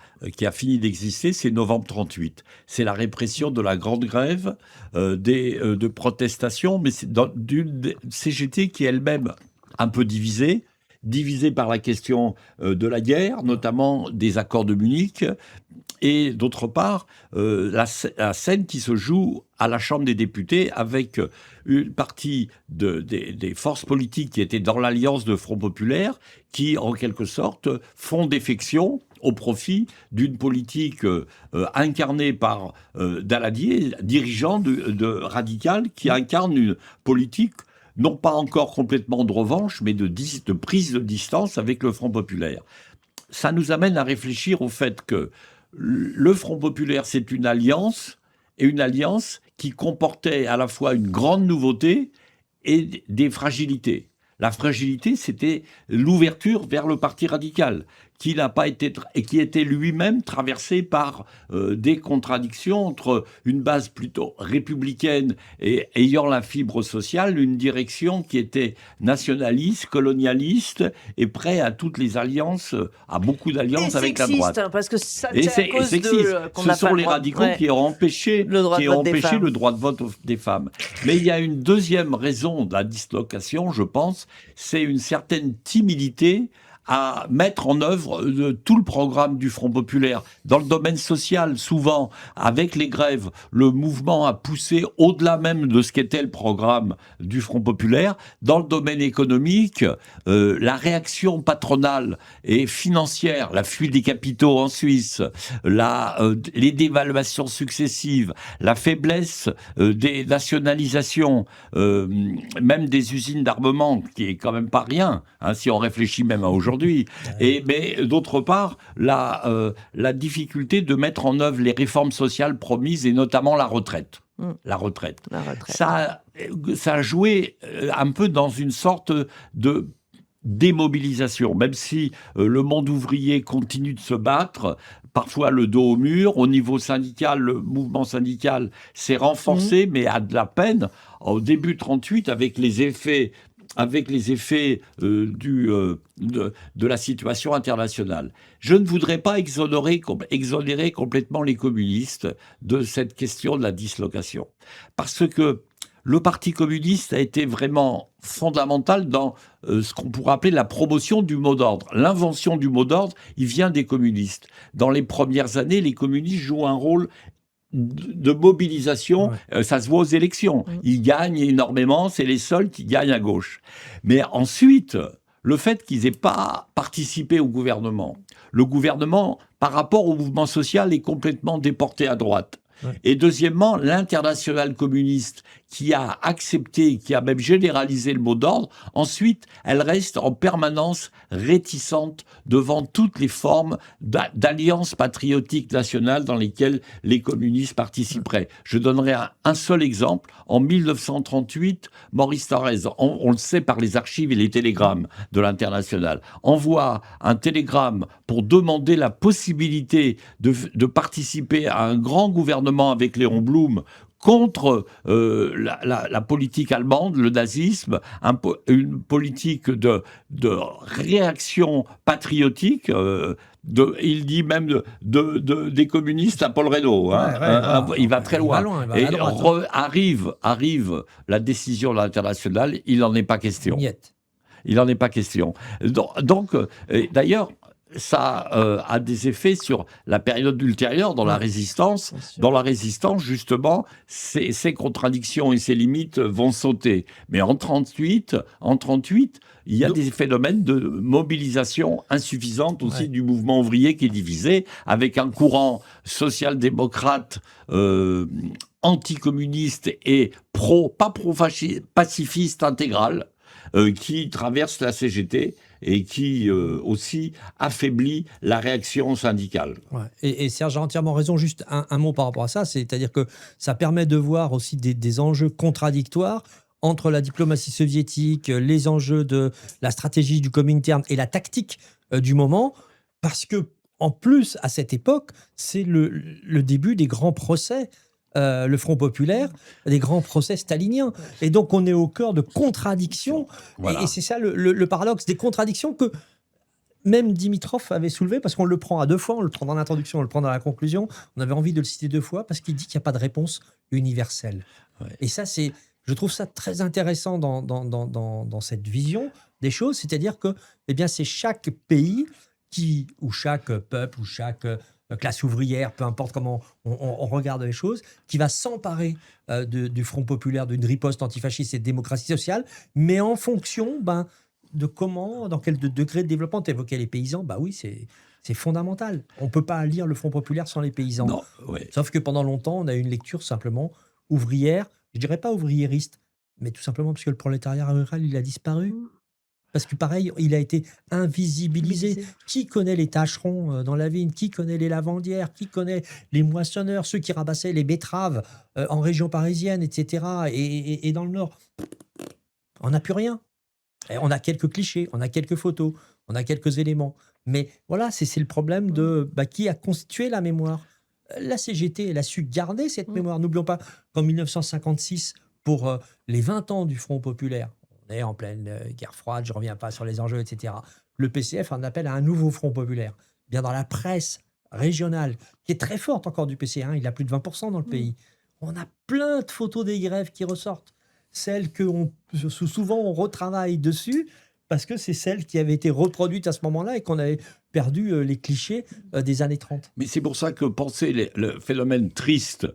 fini d'exister, c'est novembre 38. C'est la répression de la grande grève de protestation, mais c'est d'une CGT qui est elle-même un peu divisée par la question de la guerre, notamment des accords de Munich, et d'autre part, la scène qui se joue à la Chambre des députés avec une partie des forces politiques qui étaient dans l'alliance de Front populaire, qui, en quelque sorte, font défection au profit d'une politique incarnée par Daladier, dirigeant de Radical, qui incarne une politique non pas encore complètement de revanche, mais de prise de distance avec le Front populaire. Ça nous amène à réfléchir au fait que le Front populaire, c'est une alliance, et une alliance qui comportait à la fois une grande nouveauté et des fragilités. La fragilité, c'était l'ouverture vers le Parti radical, qui n'a pas été et qui était lui-même traversé par des contradictions entre une base plutôt républicaine et ayant la fibre sociale, une direction qui était nationaliste, colonialiste et prêt à toutes les alliances, à beaucoup d'alliances avec la droite. Parce que ça Et tient à c'est cause sexiste. qu'on Ce n'a sont pas le les droit- radicaux ouais. qui ont empêché Le droit de vote des femmes. le droit de vote des femmes. Mais il y a une deuxième raison de la dislocation, je pense, c'est une certaine timidité à mettre en œuvre tout le programme du Front populaire. Dans le domaine social, souvent, avec les grèves, le mouvement a poussé au-delà même de ce qu'était le programme du Front populaire. Dans le domaine économique, la réaction patronale et financière, la fuite des capitaux en Suisse, les dévaluations successives, la faiblesse des nationalisations, même des usines d'armement, qui est quand même pas rien, hein, si on réfléchit même à aujourd'hui. Mais d'autre part, la difficulté de mettre en œuvre les réformes sociales promises, et notamment la retraite. La retraite. Ça a joué un peu dans une sorte de démobilisation, même si le monde ouvrier continue de se battre, parfois le dos au mur. Au niveau syndical, le mouvement syndical s'est renforcé, mais a de la peine. Au début 38, avec les effets de la situation internationale. Je ne voudrais pas exonérer complètement les communistes de cette question de la dislocation. Parce que le Parti communiste a été vraiment fondamental dans ce qu'on pourrait appeler la promotion du mot d'ordre. L'invention du mot d'ordre, il vient des communistes. Dans les premières années, les communistes jouent un rôle de mobilisation, ça se voit aux élections. Ils gagnent énormément, c'est les seuls qui gagnent à gauche. Mais ensuite, le fait qu'ils n'aient pas participé au gouvernement, le gouvernement, par rapport au mouvement social, est complètement déporté à droite. Et deuxièmement, l'internationale communiste qui a accepté, qui a même généralisé le mot d'ordre, ensuite, elle reste en permanence réticente devant toutes les formes d'alliances patriotiques nationales dans lesquelles les communistes participeraient. Je donnerai un seul exemple. En 1938, Maurice Thorez, on le sait par les archives et les télégrammes de l'internationale, envoie un télégramme pour demander la possibilité de participer à un grand gouvernement avec Léon Blum contre la politique allemande, le nazisme, une politique de réaction patriotique. Il dit même des communistes à Paul Reynaud. Il va très loin. Et arrive la décision de l'internationale, il n'en est pas question. Il n'en est pas question. Donc, d'ailleurs, ça a des effets sur la période ultérieure dans la résistance. Dans la résistance, justement, ces contradictions et ces limites vont sauter. Mais en 38, il y a des phénomènes de mobilisation insuffisante aussi du mouvement ouvrier qui est divisé, avec un courant social-démocrate anticommuniste et pas pro-pacifiste intégral, qui traverse la CGT et qui aussi affaiblit la réaction syndicale. Et Serge a entièrement raison. Juste un mot par rapport à ça, c'est-à-dire que ça permet de voir aussi des enjeux contradictoires entre la diplomatie soviétique, les enjeux de la stratégie du Comintern et la tactique du moment, parce que en plus, à cette époque, c'est le début des grands procès le Front populaire, des grands procès staliniens. Et donc, on est au cœur de contradictions. Voilà. Et c'est ça le paradoxe, des contradictions que même Dimitrov avait soulevé, parce qu'on le prend à deux fois, on le prend dans l'introduction, on le prend dans la conclusion. On avait envie de le citer deux fois, parce qu'il dit qu'il n'y a pas de réponse universelle. Ouais. Et ça, je trouve ça très intéressant dans cette vision des choses, c'est-à-dire que c'est chaque pays ou chaque peuple, ou chaque classe ouvrière, peu importe comment on regarde les choses, qui va s'emparer du Front populaire, d'une riposte antifasciste et de démocratie sociale, mais en fonction de comment, dans quel degré de développement. Tu évoquais les paysans, oui, c'est fondamental. On ne peut pas lire le Front populaire sans les paysans. Non, ouais. Sauf que pendant longtemps, on a eu une lecture simplement ouvrière, je dirais pas ouvriériste, mais tout simplement parce que le prolétariat rural, il a disparu. Parce que pareil, il a été invisibilisé. Qui connaît les tâcherons dans la vigne? Qui connaît les lavandières? Qui connaît les moissonneurs? Ceux qui rabassaient les betteraves en région parisienne, etc. Et dans le Nord. On n'a plus rien. Et on a quelques clichés, on a quelques photos, on a quelques éléments. Mais voilà, c'est le problème de qui a constitué la mémoire. La CGT, elle a su garder cette mémoire. N'oublions pas qu'en 1956, pour les 20 ans du Front populaire, on est en pleine guerre froide, je ne reviens pas sur les enjeux, etc. Le PCF en appelle à un nouveau Front populaire. Bien dans la presse régionale, qui est très forte encore du PC, il a plus de 20% dans le pays. On a plein de photos des grèves qui ressortent. Celles que souvent on retravaille dessus, parce que c'est celles qui avaient été reproduites à ce moment-là et qu'on avait perdu les clichés des années 30. Mais c'est pour ça que penser le phénomène triste,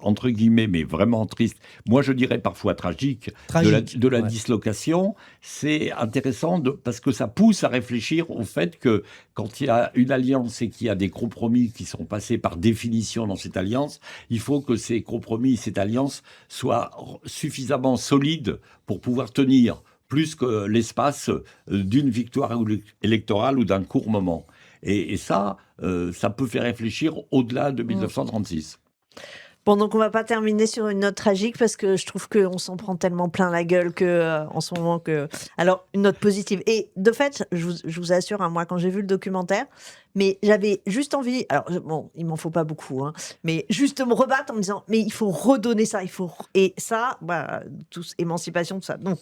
entre guillemets, mais vraiment triste, moi je dirais parfois tragique, de la dislocation, c'est intéressant parce que ça pousse à réfléchir au fait que quand il y a une alliance et qu'il y a des compromis qui sont passés par définition dans cette alliance, il faut que ces compromis, cette alliance soient suffisamment solides pour pouvoir tenir plus que l'espace d'une victoire électorale ou d'un court moment. Et ça, ça peut faire réfléchir au-delà de 1936. Bon, donc on va pas terminer sur une note tragique parce que je trouve qu'on s'en prend tellement plein la gueule en ce moment que... Alors, une note positive. Et de fait, je vous assure, moi, quand j'ai vu le documentaire, mais j'avais juste envie... Alors, bon, il m'en faut pas beaucoup, mais juste me rebattre en me disant, mais il faut redonner ça, Et ça, émancipation, tout ça. Donc...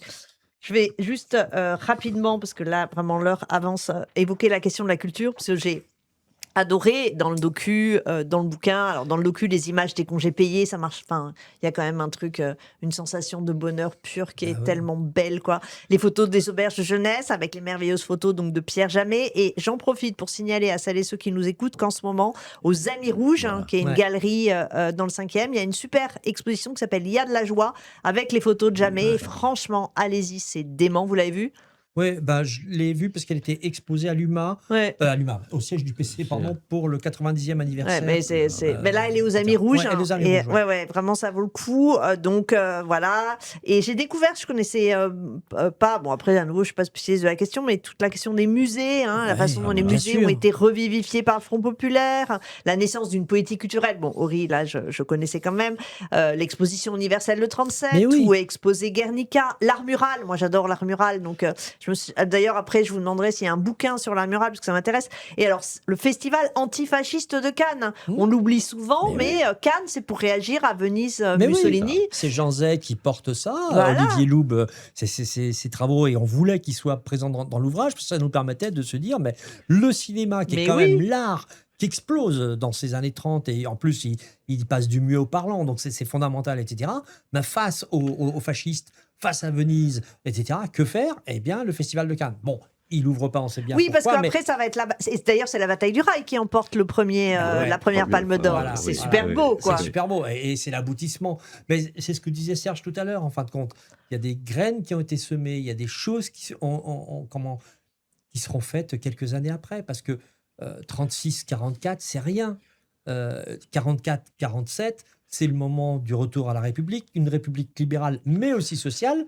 Je vais juste rapidement, parce que là, vraiment, l'heure avance, évoquer la question de la culture, parce que j'ai adoré dans le docu, dans le bouquin. Alors, dans le docu, les images des congés payés, ça marche. Enfin, il y a quand même un truc, une sensation de bonheur pur qui est tellement belle, quoi. Les photos des auberges de jeunesse, avec les merveilleuses photos donc de Pierre Jamet. Et j'en profite pour signaler à celles et ceux qui nous écoutent qu'en ce moment, aux Amis Rouges, qui est une galerie dans le 5e, il y a une super exposition qui s'appelle Il y a de la joie, avec les photos de Jamet. Et franchement, allez-y, c'est dément. Vous l'avez vu? Oui, je l'ai vue parce qu'elle était exposée à l'UMA, au siège du PC, pour le 90e anniversaire. Mais là, elle est aux Amis Rouges. Vraiment, ça vaut le coup. Donc, voilà. Et j'ai découvert, je connaissais pas, bon, après, à nouveau, je ne suis pas spécialiste de la question, mais toute la question des musées, la façon dont les musées ont été revivifiés par le Front populaire, la naissance d'une politique culturelle. Bon, Ori, là, je connaissais quand même. L'exposition universelle de 37, où est exposé Guernica, l'art mural. Moi, j'adore l'art mural, donc... D'ailleurs, après, je vous demanderai s'il y a un bouquin sur l'art mural, parce que ça m'intéresse. Et alors, le festival antifasciste de Cannes. On l'oublie souvent, mais Cannes, c'est pour réagir à Venise, Mussolini. C'est Jean Zay qui porte ça. Olivier Loub, ses travaux, et on voulait qu'il soit présent dans l'ouvrage, parce que ça nous permettait de se dire, mais le cinéma, qui est quand même l'art qui explose dans ces années 30, et en plus, il passe du muet au parlant, donc c'est fondamental, etc. Mais face aux fascistes, face à Venise, etc., que faire? Eh bien, le Festival de Cannes. Bon, il n'ouvre pas, on sait bien pourquoi. Parce qu'après, ça va être d'ailleurs, c'est la bataille du Rail qui emporte la première palme d'or. Voilà, c'est super beau, quoi. C'est super beau, et c'est l'aboutissement. Mais c'est ce que disait Serge tout à l'heure, en fin de compte. Il y a des graines qui ont été semées, il y a des choses qui seront faites quelques années après, parce que 36-44, c'est rien. 44-47, c'est le moment du retour à la République, une République libérale, mais aussi sociale,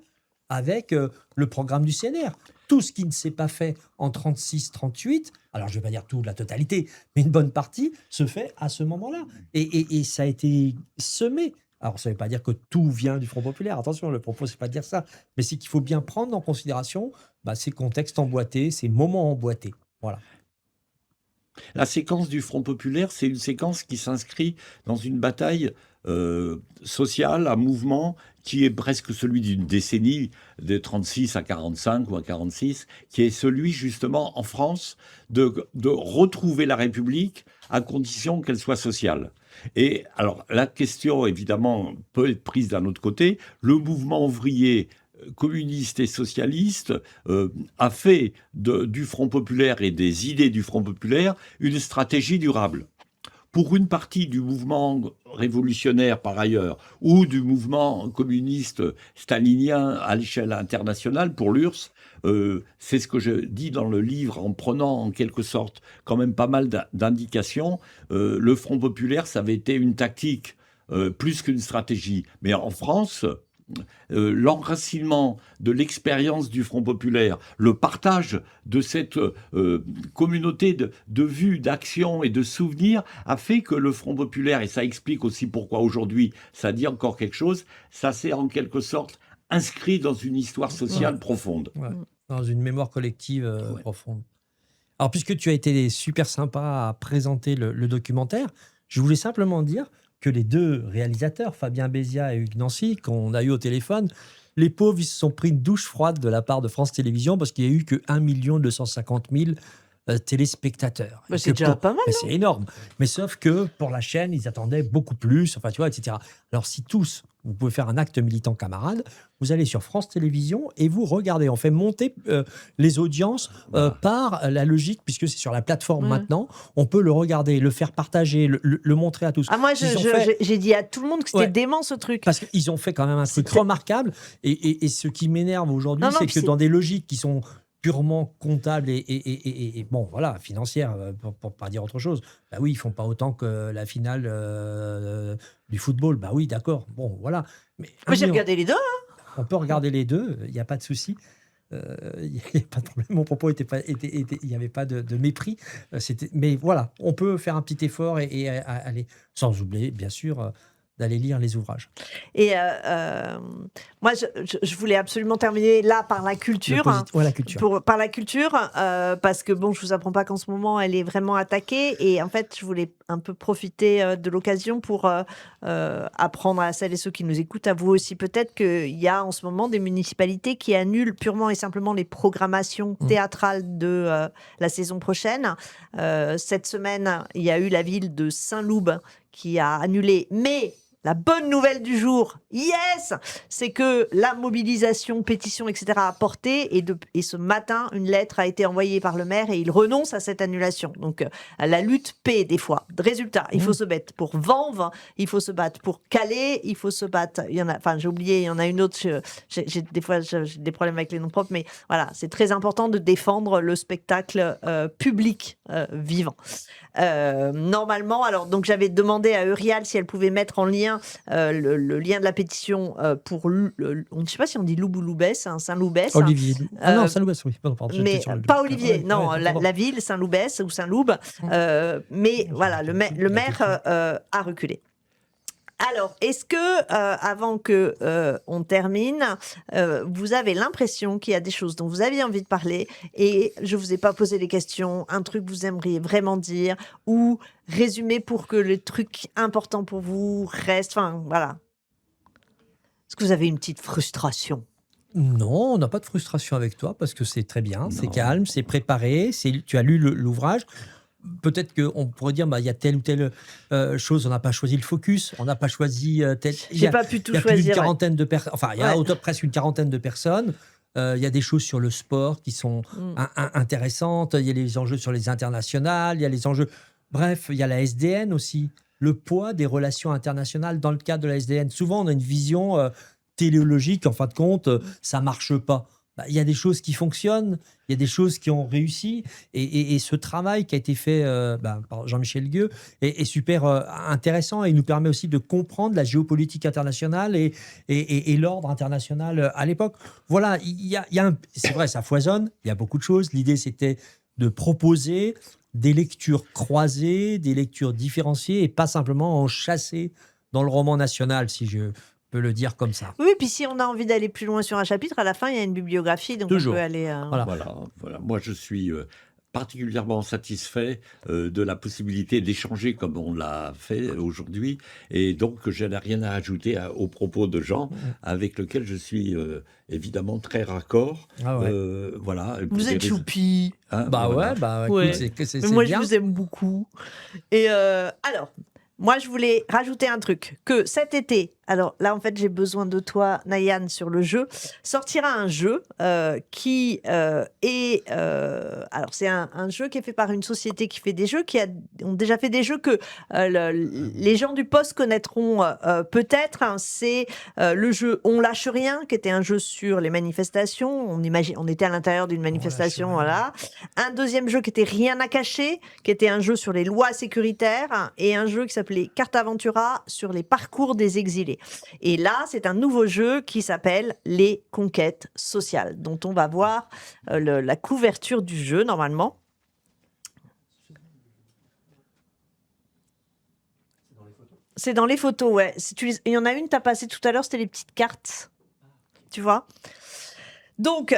avec le programme du CNR. Tout ce qui ne s'est pas fait en 36-38, alors je ne vais pas dire tout, la totalité, mais une bonne partie, se fait à ce moment-là. Et ça a été semé. Alors, ça ne veut pas dire que tout vient du Front populaire. Attention, le propos, ce n'est pas de dire ça. Mais c'est qu'il faut bien prendre en considération ces contextes emboîtés, ces moments emboîtés. Voilà. La séquence du Front populaire, c'est une séquence qui s'inscrit dans une bataille social, un mouvement qui est presque celui d'une décennie, de 36 à 45 ou à 46, qui est celui justement en France de retrouver la République à condition qu'elle soit sociale. Et alors la question évidemment peut être prise d'un autre côté. Le mouvement ouvrier communiste et socialiste a fait du Front populaire et des idées du Front populaire une stratégie durable. Pour une partie du mouvement révolutionnaire par ailleurs, ou du mouvement communiste stalinien à l'échelle internationale, pour l'URSS, c'est ce que je dis dans le livre en prenant en quelque sorte quand même pas mal d'indications. Le Front populaire, ça avait été une tactique plus qu'une stratégie. Mais en France, l'enracinement de l'expérience du Front populaire, le partage de cette communauté de vues, d'actions et de souvenirs a fait que le Front populaire, et ça explique aussi pourquoi aujourd'hui ça dit encore quelque chose, ça s'est en quelque sorte inscrit dans une histoire sociale profonde. Ouais. Dans une mémoire collective profonde. Alors, puisque tu as été super sympa à présenter le documentaire, je voulais simplement dire que les deux réalisateurs, Fabien Béziat et Hugues Nancy, qu'on a eu au téléphone, les pauvres, ils se sont pris une douche froide de la part de France Télévisions parce qu'il n'y a eu que 1 250 000 téléspectateurs. Bah, c'est déjà pas mal. C'est énorme. Mais sauf que pour la chaîne, ils attendaient beaucoup plus, enfin, tu vois, etc. Alors, si tous, vous pouvez faire un acte militant camarade, vous allez sur France Télévisions et vous regardez. On fait monter les audiences par la logique, puisque c'est sur la plateforme maintenant. On peut le regarder, le faire partager, le montrer à tous. Ah, moi, j'ai dit à tout le monde que c'était dément ce truc. Parce qu'ils ont fait quand même un truc remarquable. Et ce qui m'énerve aujourd'hui, c'est que dans des logiques qui sont purement comptables et bon, voilà, financières, pour pas dire autre chose, bah oui, ils font pas autant que la finale du football. Bah oui, d'accord. Bon, voilà. Mais j'ai regardé les deux. Hein. On peut regarder les deux, il n'y a pas de souci. Il n'y a pas de problème. Mon propos il n'y avait pas de mépris. Mais voilà, on peut faire un petit effort et aller, sans oublier, bien sûr, d'aller lire les ouvrages. Et moi, je voulais absolument terminer là par la culture. La culture. Par la culture, parce que bon, je vous apprends pas qu'en ce moment, elle est vraiment attaquée. Et en fait, je voulais un peu profiter de l'occasion pour apprendre à celles et ceux qui nous écoutent, à vous aussi peut-être, qu'il y a en ce moment des municipalités qui annulent purement et simplement les programmations théâtrales de la saison prochaine. Cette semaine, il y a eu la ville de Saint-Loub qui a annulé, mais la bonne nouvelle du jour, yes, c'est que la mobilisation, pétition, etc. a porté et ce matin, une lettre a été envoyée par le maire et il renonce à cette annulation. Donc, la lutte paie des fois. Résultat, il faut se battre pour Vanves, il faut se battre pour Calais, il faut se battre. Il y en a, enfin, j'ai oublié, il y en a une autre. Des fois, j'ai des problèmes avec les noms propres, mais voilà, c'est très important de défendre le spectacle public vivant. Normalement, alors donc j'avais demandé à Eurial si elle pouvait mettre en lien le lien de la pétition pour je ne sais pas si on dit Loub ou Loubès, hein, Saint-Loubès. Olivier. Non, Saint-Loubès, oui. Pardon, mais pas Olivier, non, la ville Saint-Loubès ou Saint-Loub. Mais voilà, le maire a reculé. Alors, est-ce que, avant que on termine, vous avez l'impression qu'il y a des choses dont vous aviez envie de parler et je vous ai pas posé des questions, un truc que vous aimeriez vraiment dire ou résumer pour que le truc important pour vous reste, enfin, voilà. Est-ce que vous avez une petite frustration ? Non, on n'a pas de frustration avec toi parce que c'est très bien, c'est calme, c'est préparé, tu as lu l'ouvrage. Peut-être qu'on pourrait dire il y a telle ou telle chose, on n'a pas choisi le focus, on n'a pas choisi tel. J'ai pas pu tout choisir. Il y a plus d'une quarantaine de personnes, enfin il y a presque une quarantaine de personnes. Il y a des choses sur le sport qui sont intéressantes, il y a les enjeux sur les internationales, il y a les enjeux. Bref, il y a la SDN aussi, le poids des relations internationales dans le cadre de la SDN. Souvent on a une vision téléologique, en fin de compte, ça marche pas. Il y a des choses qui fonctionnent, il y a des choses qui ont réussi, et ce travail qui a été fait par Jean-Michel Gueux est super intéressant et nous permet aussi de comprendre la géopolitique internationale et l'ordre international à l'époque. Voilà, c'est vrai, ça foisonne, il y a beaucoup de choses. L'idée, c'était de proposer des lectures croisées, des lectures différenciées, et pas simplement en chasser dans le roman national, si je peut le dire comme ça. Oui, puis si on a envie d'aller plus loin sur un chapitre, à la fin, il y a une bibliographie, donc toujours. On peut aller... Voilà. Moi, je suis particulièrement satisfait de la possibilité d'échanger comme on l'a fait aujourd'hui. Et donc, je n'ai rien à ajouter aux propos de Jean, avec lequel je suis évidemment très raccord. Ah ouais. Voilà. Vous êtes choupi. Bah voilà. ouais, bah Ouais. écoute, c'est Mais moi, bien. je vous aime beaucoup. Et alors, moi, je voulais rajouter un truc. Que cet été, alors là, en fait, j'ai besoin de toi, Nayan, sur le jeu, sortira un jeu qui est... alors, c'est un jeu qui est fait par une société qui fait des jeux, ont déjà fait des jeux que les gens du poste connaîtront peut-être. Hein. C'est le jeu On lâche rien, qui était un jeu sur les manifestations. On était à l'intérieur d'une manifestation, voilà. Un deuxième jeu qui était Rien à cacher, qui était un jeu sur les lois sécuritaires, et un jeu qui s'appelait Carte Aventura sur les parcours des exilés. Et là, c'est un nouveau jeu qui s'appelle Les Conquêtes sociales, dont on va voir la couverture du jeu normalement. C'est dans les photos, ouais. Il y en a une, t'as passé tout à l'heure, c'était les petites cartes. Tu vois ? Donc,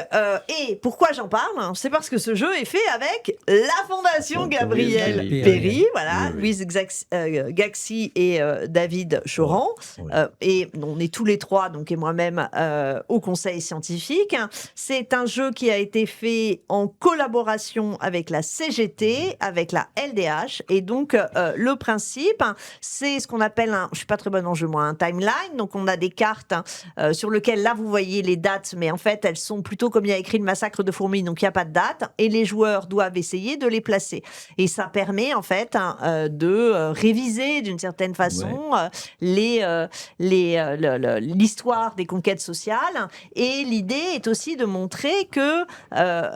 et pourquoi j'en parle ? C'est parce que ce jeu est fait avec la Fondation Gabriel Péri, voilà, Oui. Louise Gaxi et David Choran. Oui. Et on est tous les trois, donc et moi-même, au conseil scientifique. C'est un jeu qui a été fait en collaboration avec la CGT, avec la LDH. Et donc, le principe, c'est ce qu'on appelle je suis pas très bonne en jeu, moi, un timeline. Donc, on a des cartes sur lesquelles, là, vous voyez les dates, mais en fait, elles sont plutôt comme il y a écrit le massacre de fourmis, donc il n'y a pas de date, et les joueurs doivent essayer de les placer. Et ça permet en fait de réviser d'une certaine façon l'histoire des conquêtes sociales. Et l'idée est aussi de montrer que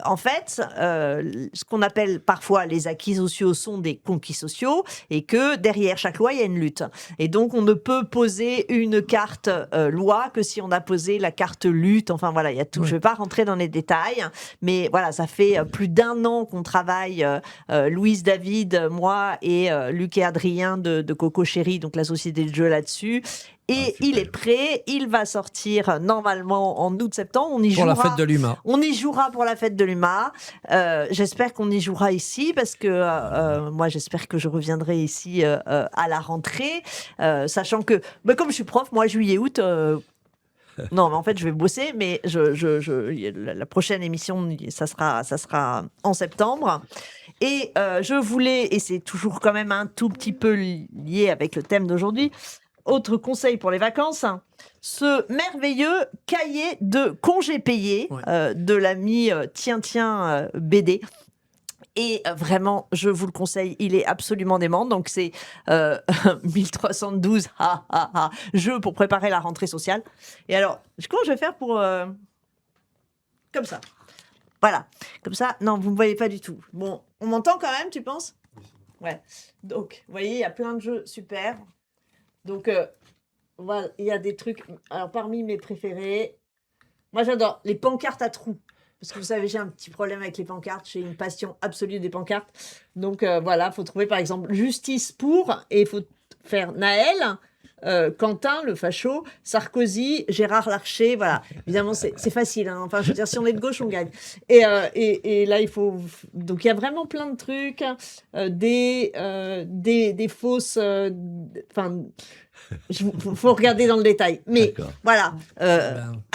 en fait, ce qu'on appelle parfois les acquis sociaux sont des conquis sociaux, et que derrière chaque loi, il y a une lutte. Et donc, on ne peut poser une carte loi que si on a posé la carte lutte. Enfin voilà, il y a tout. Ouais. Je ne vais pas rentrer dans les détails, mais voilà, ça fait plus d'1 an qu'on travaille, Louise, David, moi et Luc et Adrien de Coco Chéri, donc la société de jeu là-dessus. Et il est prêt, il va sortir normalement en août-septembre. On y Pour jouera. la fête de l'UMA. On y jouera pour la fête de l'UMA. J'espère qu'on y jouera ici parce que moi, j'espère que je reviendrai ici à la rentrée, sachant que, comme je suis prof, moi, juillet, août. Non, mais en fait, je vais bosser, mais la prochaine émission, ça sera en septembre. Et je voulais, et c'est toujours quand même un tout petit peu lié avec le thème d'aujourd'hui, autre conseil pour les vacances, ce merveilleux cahier de congés payés de l'ami Tiens BD. Et vraiment, je vous le conseille, il est absolument dément. Donc, c'est 1312 jeux pour préparer la rentrée sociale. Et alors, comment je vais faire pour... comme ça. Voilà. Comme ça, non, vous ne me voyez pas du tout. Bon, on m'entend quand même, tu penses ? Ouais. Donc, vous voyez, il y a plein de jeux super. Donc, voilà, il y a des trucs... Alors, parmi mes préférés, moi, j'adore les pancartes à trous. Parce que vous savez, j'ai un petit problème avec les pancartes. J'ai une passion absolue des pancartes. Donc voilà, il faut trouver par exemple Justice pour, et il faut faire Naël, Quentin, le facho, Sarkozy, Gérard Larcher. Voilà, évidemment, c'est facile. Hein. Enfin, je veux dire, si on est de gauche, on gagne. Et là, il faut. Donc, il y a vraiment plein de trucs. Des fausses. Enfin. Faut regarder dans le détail. Mais voilà,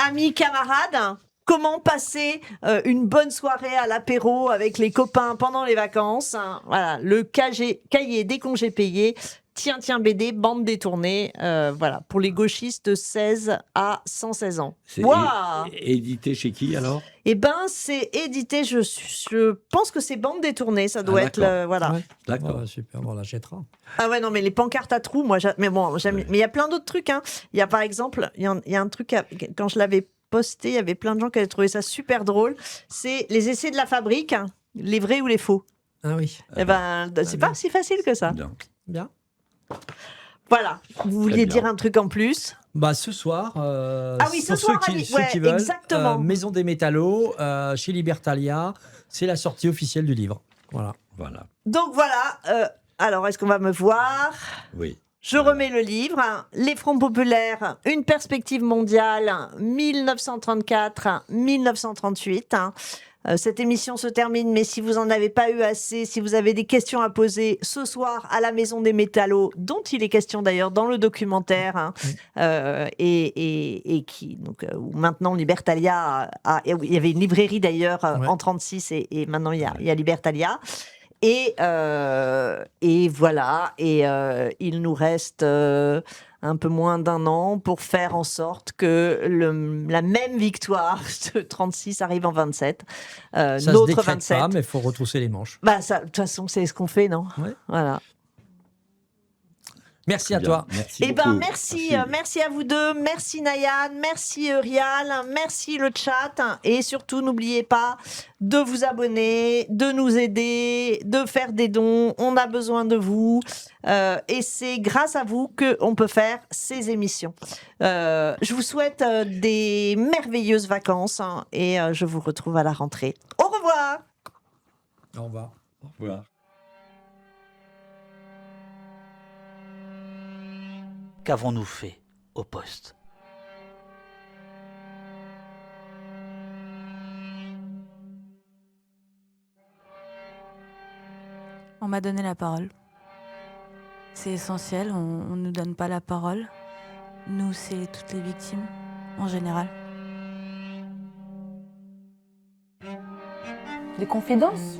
amis, camarades. Comment passer une bonne soirée à l'apéro avec les copains pendant les vacances. Hein. Voilà, le cahier des congés payés. Tiens BD, bande détournée. Voilà, pour les gauchistes de 16 à 116 ans. C'est Wow. édité chez qui alors ? Eh ben, c'est édité, je pense que c'est bande détournée, ça doit être voilà. Ouais. D'accord. Ouais, super, on l'achètera. Ah ouais, non, mais les pancartes à trous, moi, mais bon, mais il y a plein d'autres trucs. Hein. Il y a par exemple, il y a un truc, quand je l'avais posté, il y avait plein de gens qui avaient trouvé ça super drôle. C'est les essais de la fabrique, hein, les vrais ou les faux. Ah oui. Eh ben, c'est pas si facile que ça. Bien. Bien. Voilà. Vous vouliez dire un truc en plus ? Bah, ce soir, oui, ce pour soir, ceux Ali, qui veulent, exactement. Maison des Métallos, chez Libertalia, c'est la sortie officielle du livre. Voilà. Donc voilà. Alors, est-ce qu'on va me voir ? Oui. Je remets le livre. Les Fronts populaires, une perspective mondiale, 1934-1938. Cette émission se termine, mais si vous n'en avez pas eu assez, si vous avez des questions à poser ce soir à la Maison des Métallos, dont il est question d'ailleurs dans le documentaire, hein, et qui, donc, où maintenant Libertalia il y avait une librairie d'ailleurs en 36 et maintenant il y a Libertalia. Et voilà, il nous reste un peu moins d'un an pour faire en sorte que la même victoire de 36 arrive en 27. Ça se notre décrète 27. pas, mais il faut retrousser les manches. Bah ça, de toute façon, c'est ce qu'on fait, non? Ouais. Voilà. Merci à Bien. toi. Merci Eh ben, beaucoup. merci à vous deux, merci Nayan, merci Rial, merci le chat, et surtout n'oubliez pas de vous abonner, de nous aider, de faire des dons. On a besoin de vous, et c'est grâce à vous que on peut faire ces émissions. Je vous souhaite des merveilleuses vacances, hein, et je vous retrouve à la rentrée. Au revoir. Au revoir. Au revoir. Qu'avons-nous fait au poste? On m'a donné la parole. C'est essentiel, on ne nous donne pas la parole. Nous, c'est toutes les victimes, en général. Des confidences.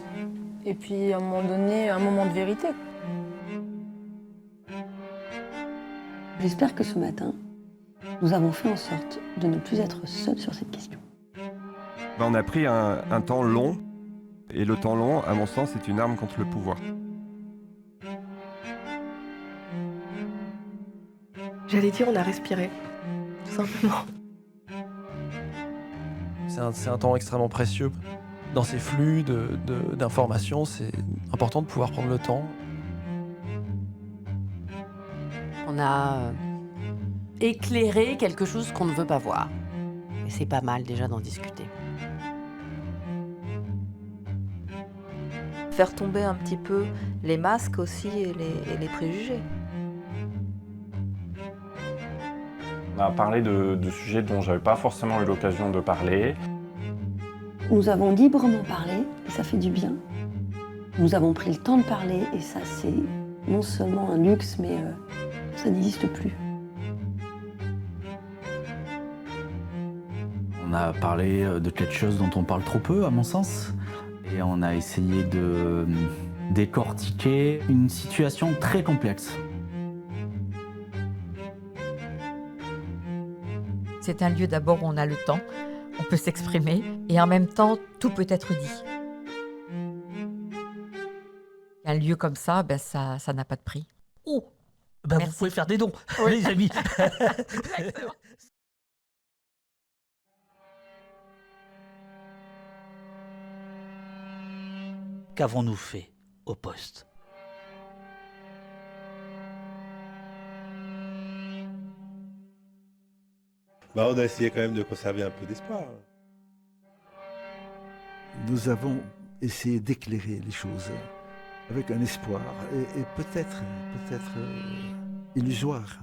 Et puis, à un moment donné, un moment de vérité. J'espère que ce matin, nous avons fait en sorte de ne plus être seuls sur cette question. On a pris un temps long, et le temps long, à mon sens, c'est une arme contre le pouvoir. J'allais dire, on a respiré, tout simplement. C'est un temps extrêmement précieux. Dans ces flux d'informations, c'est important de pouvoir prendre le temps. On a éclairé quelque chose qu'on ne veut pas voir. Et c'est pas mal déjà d'en discuter. Faire tomber un petit peu les masques aussi et les préjugés. On a parlé de sujets dont j'avais pas forcément eu l'occasion de parler. Nous avons librement parlé, et ça fait du bien. Nous avons pris le temps de parler, et ça, c'est non seulement un luxe, mais ça n'existe plus. On a parlé de quelque chose dont on parle trop peu, à mon sens. Et on a essayé de décortiquer une situation très complexe. C'est un lieu d'abord où on a le temps, on peut s'exprimer, et en même temps, tout peut être dit. Un lieu comme ça, ben ça n'a pas de prix. Oh, ben vous pouvez faire des dons, les amis. Qu'avons-nous fait au poste? On a essayé quand même de conserver un peu d'espoir. Nous avons essayé d'éclairer les choses avec un espoir et peut-être illusoire.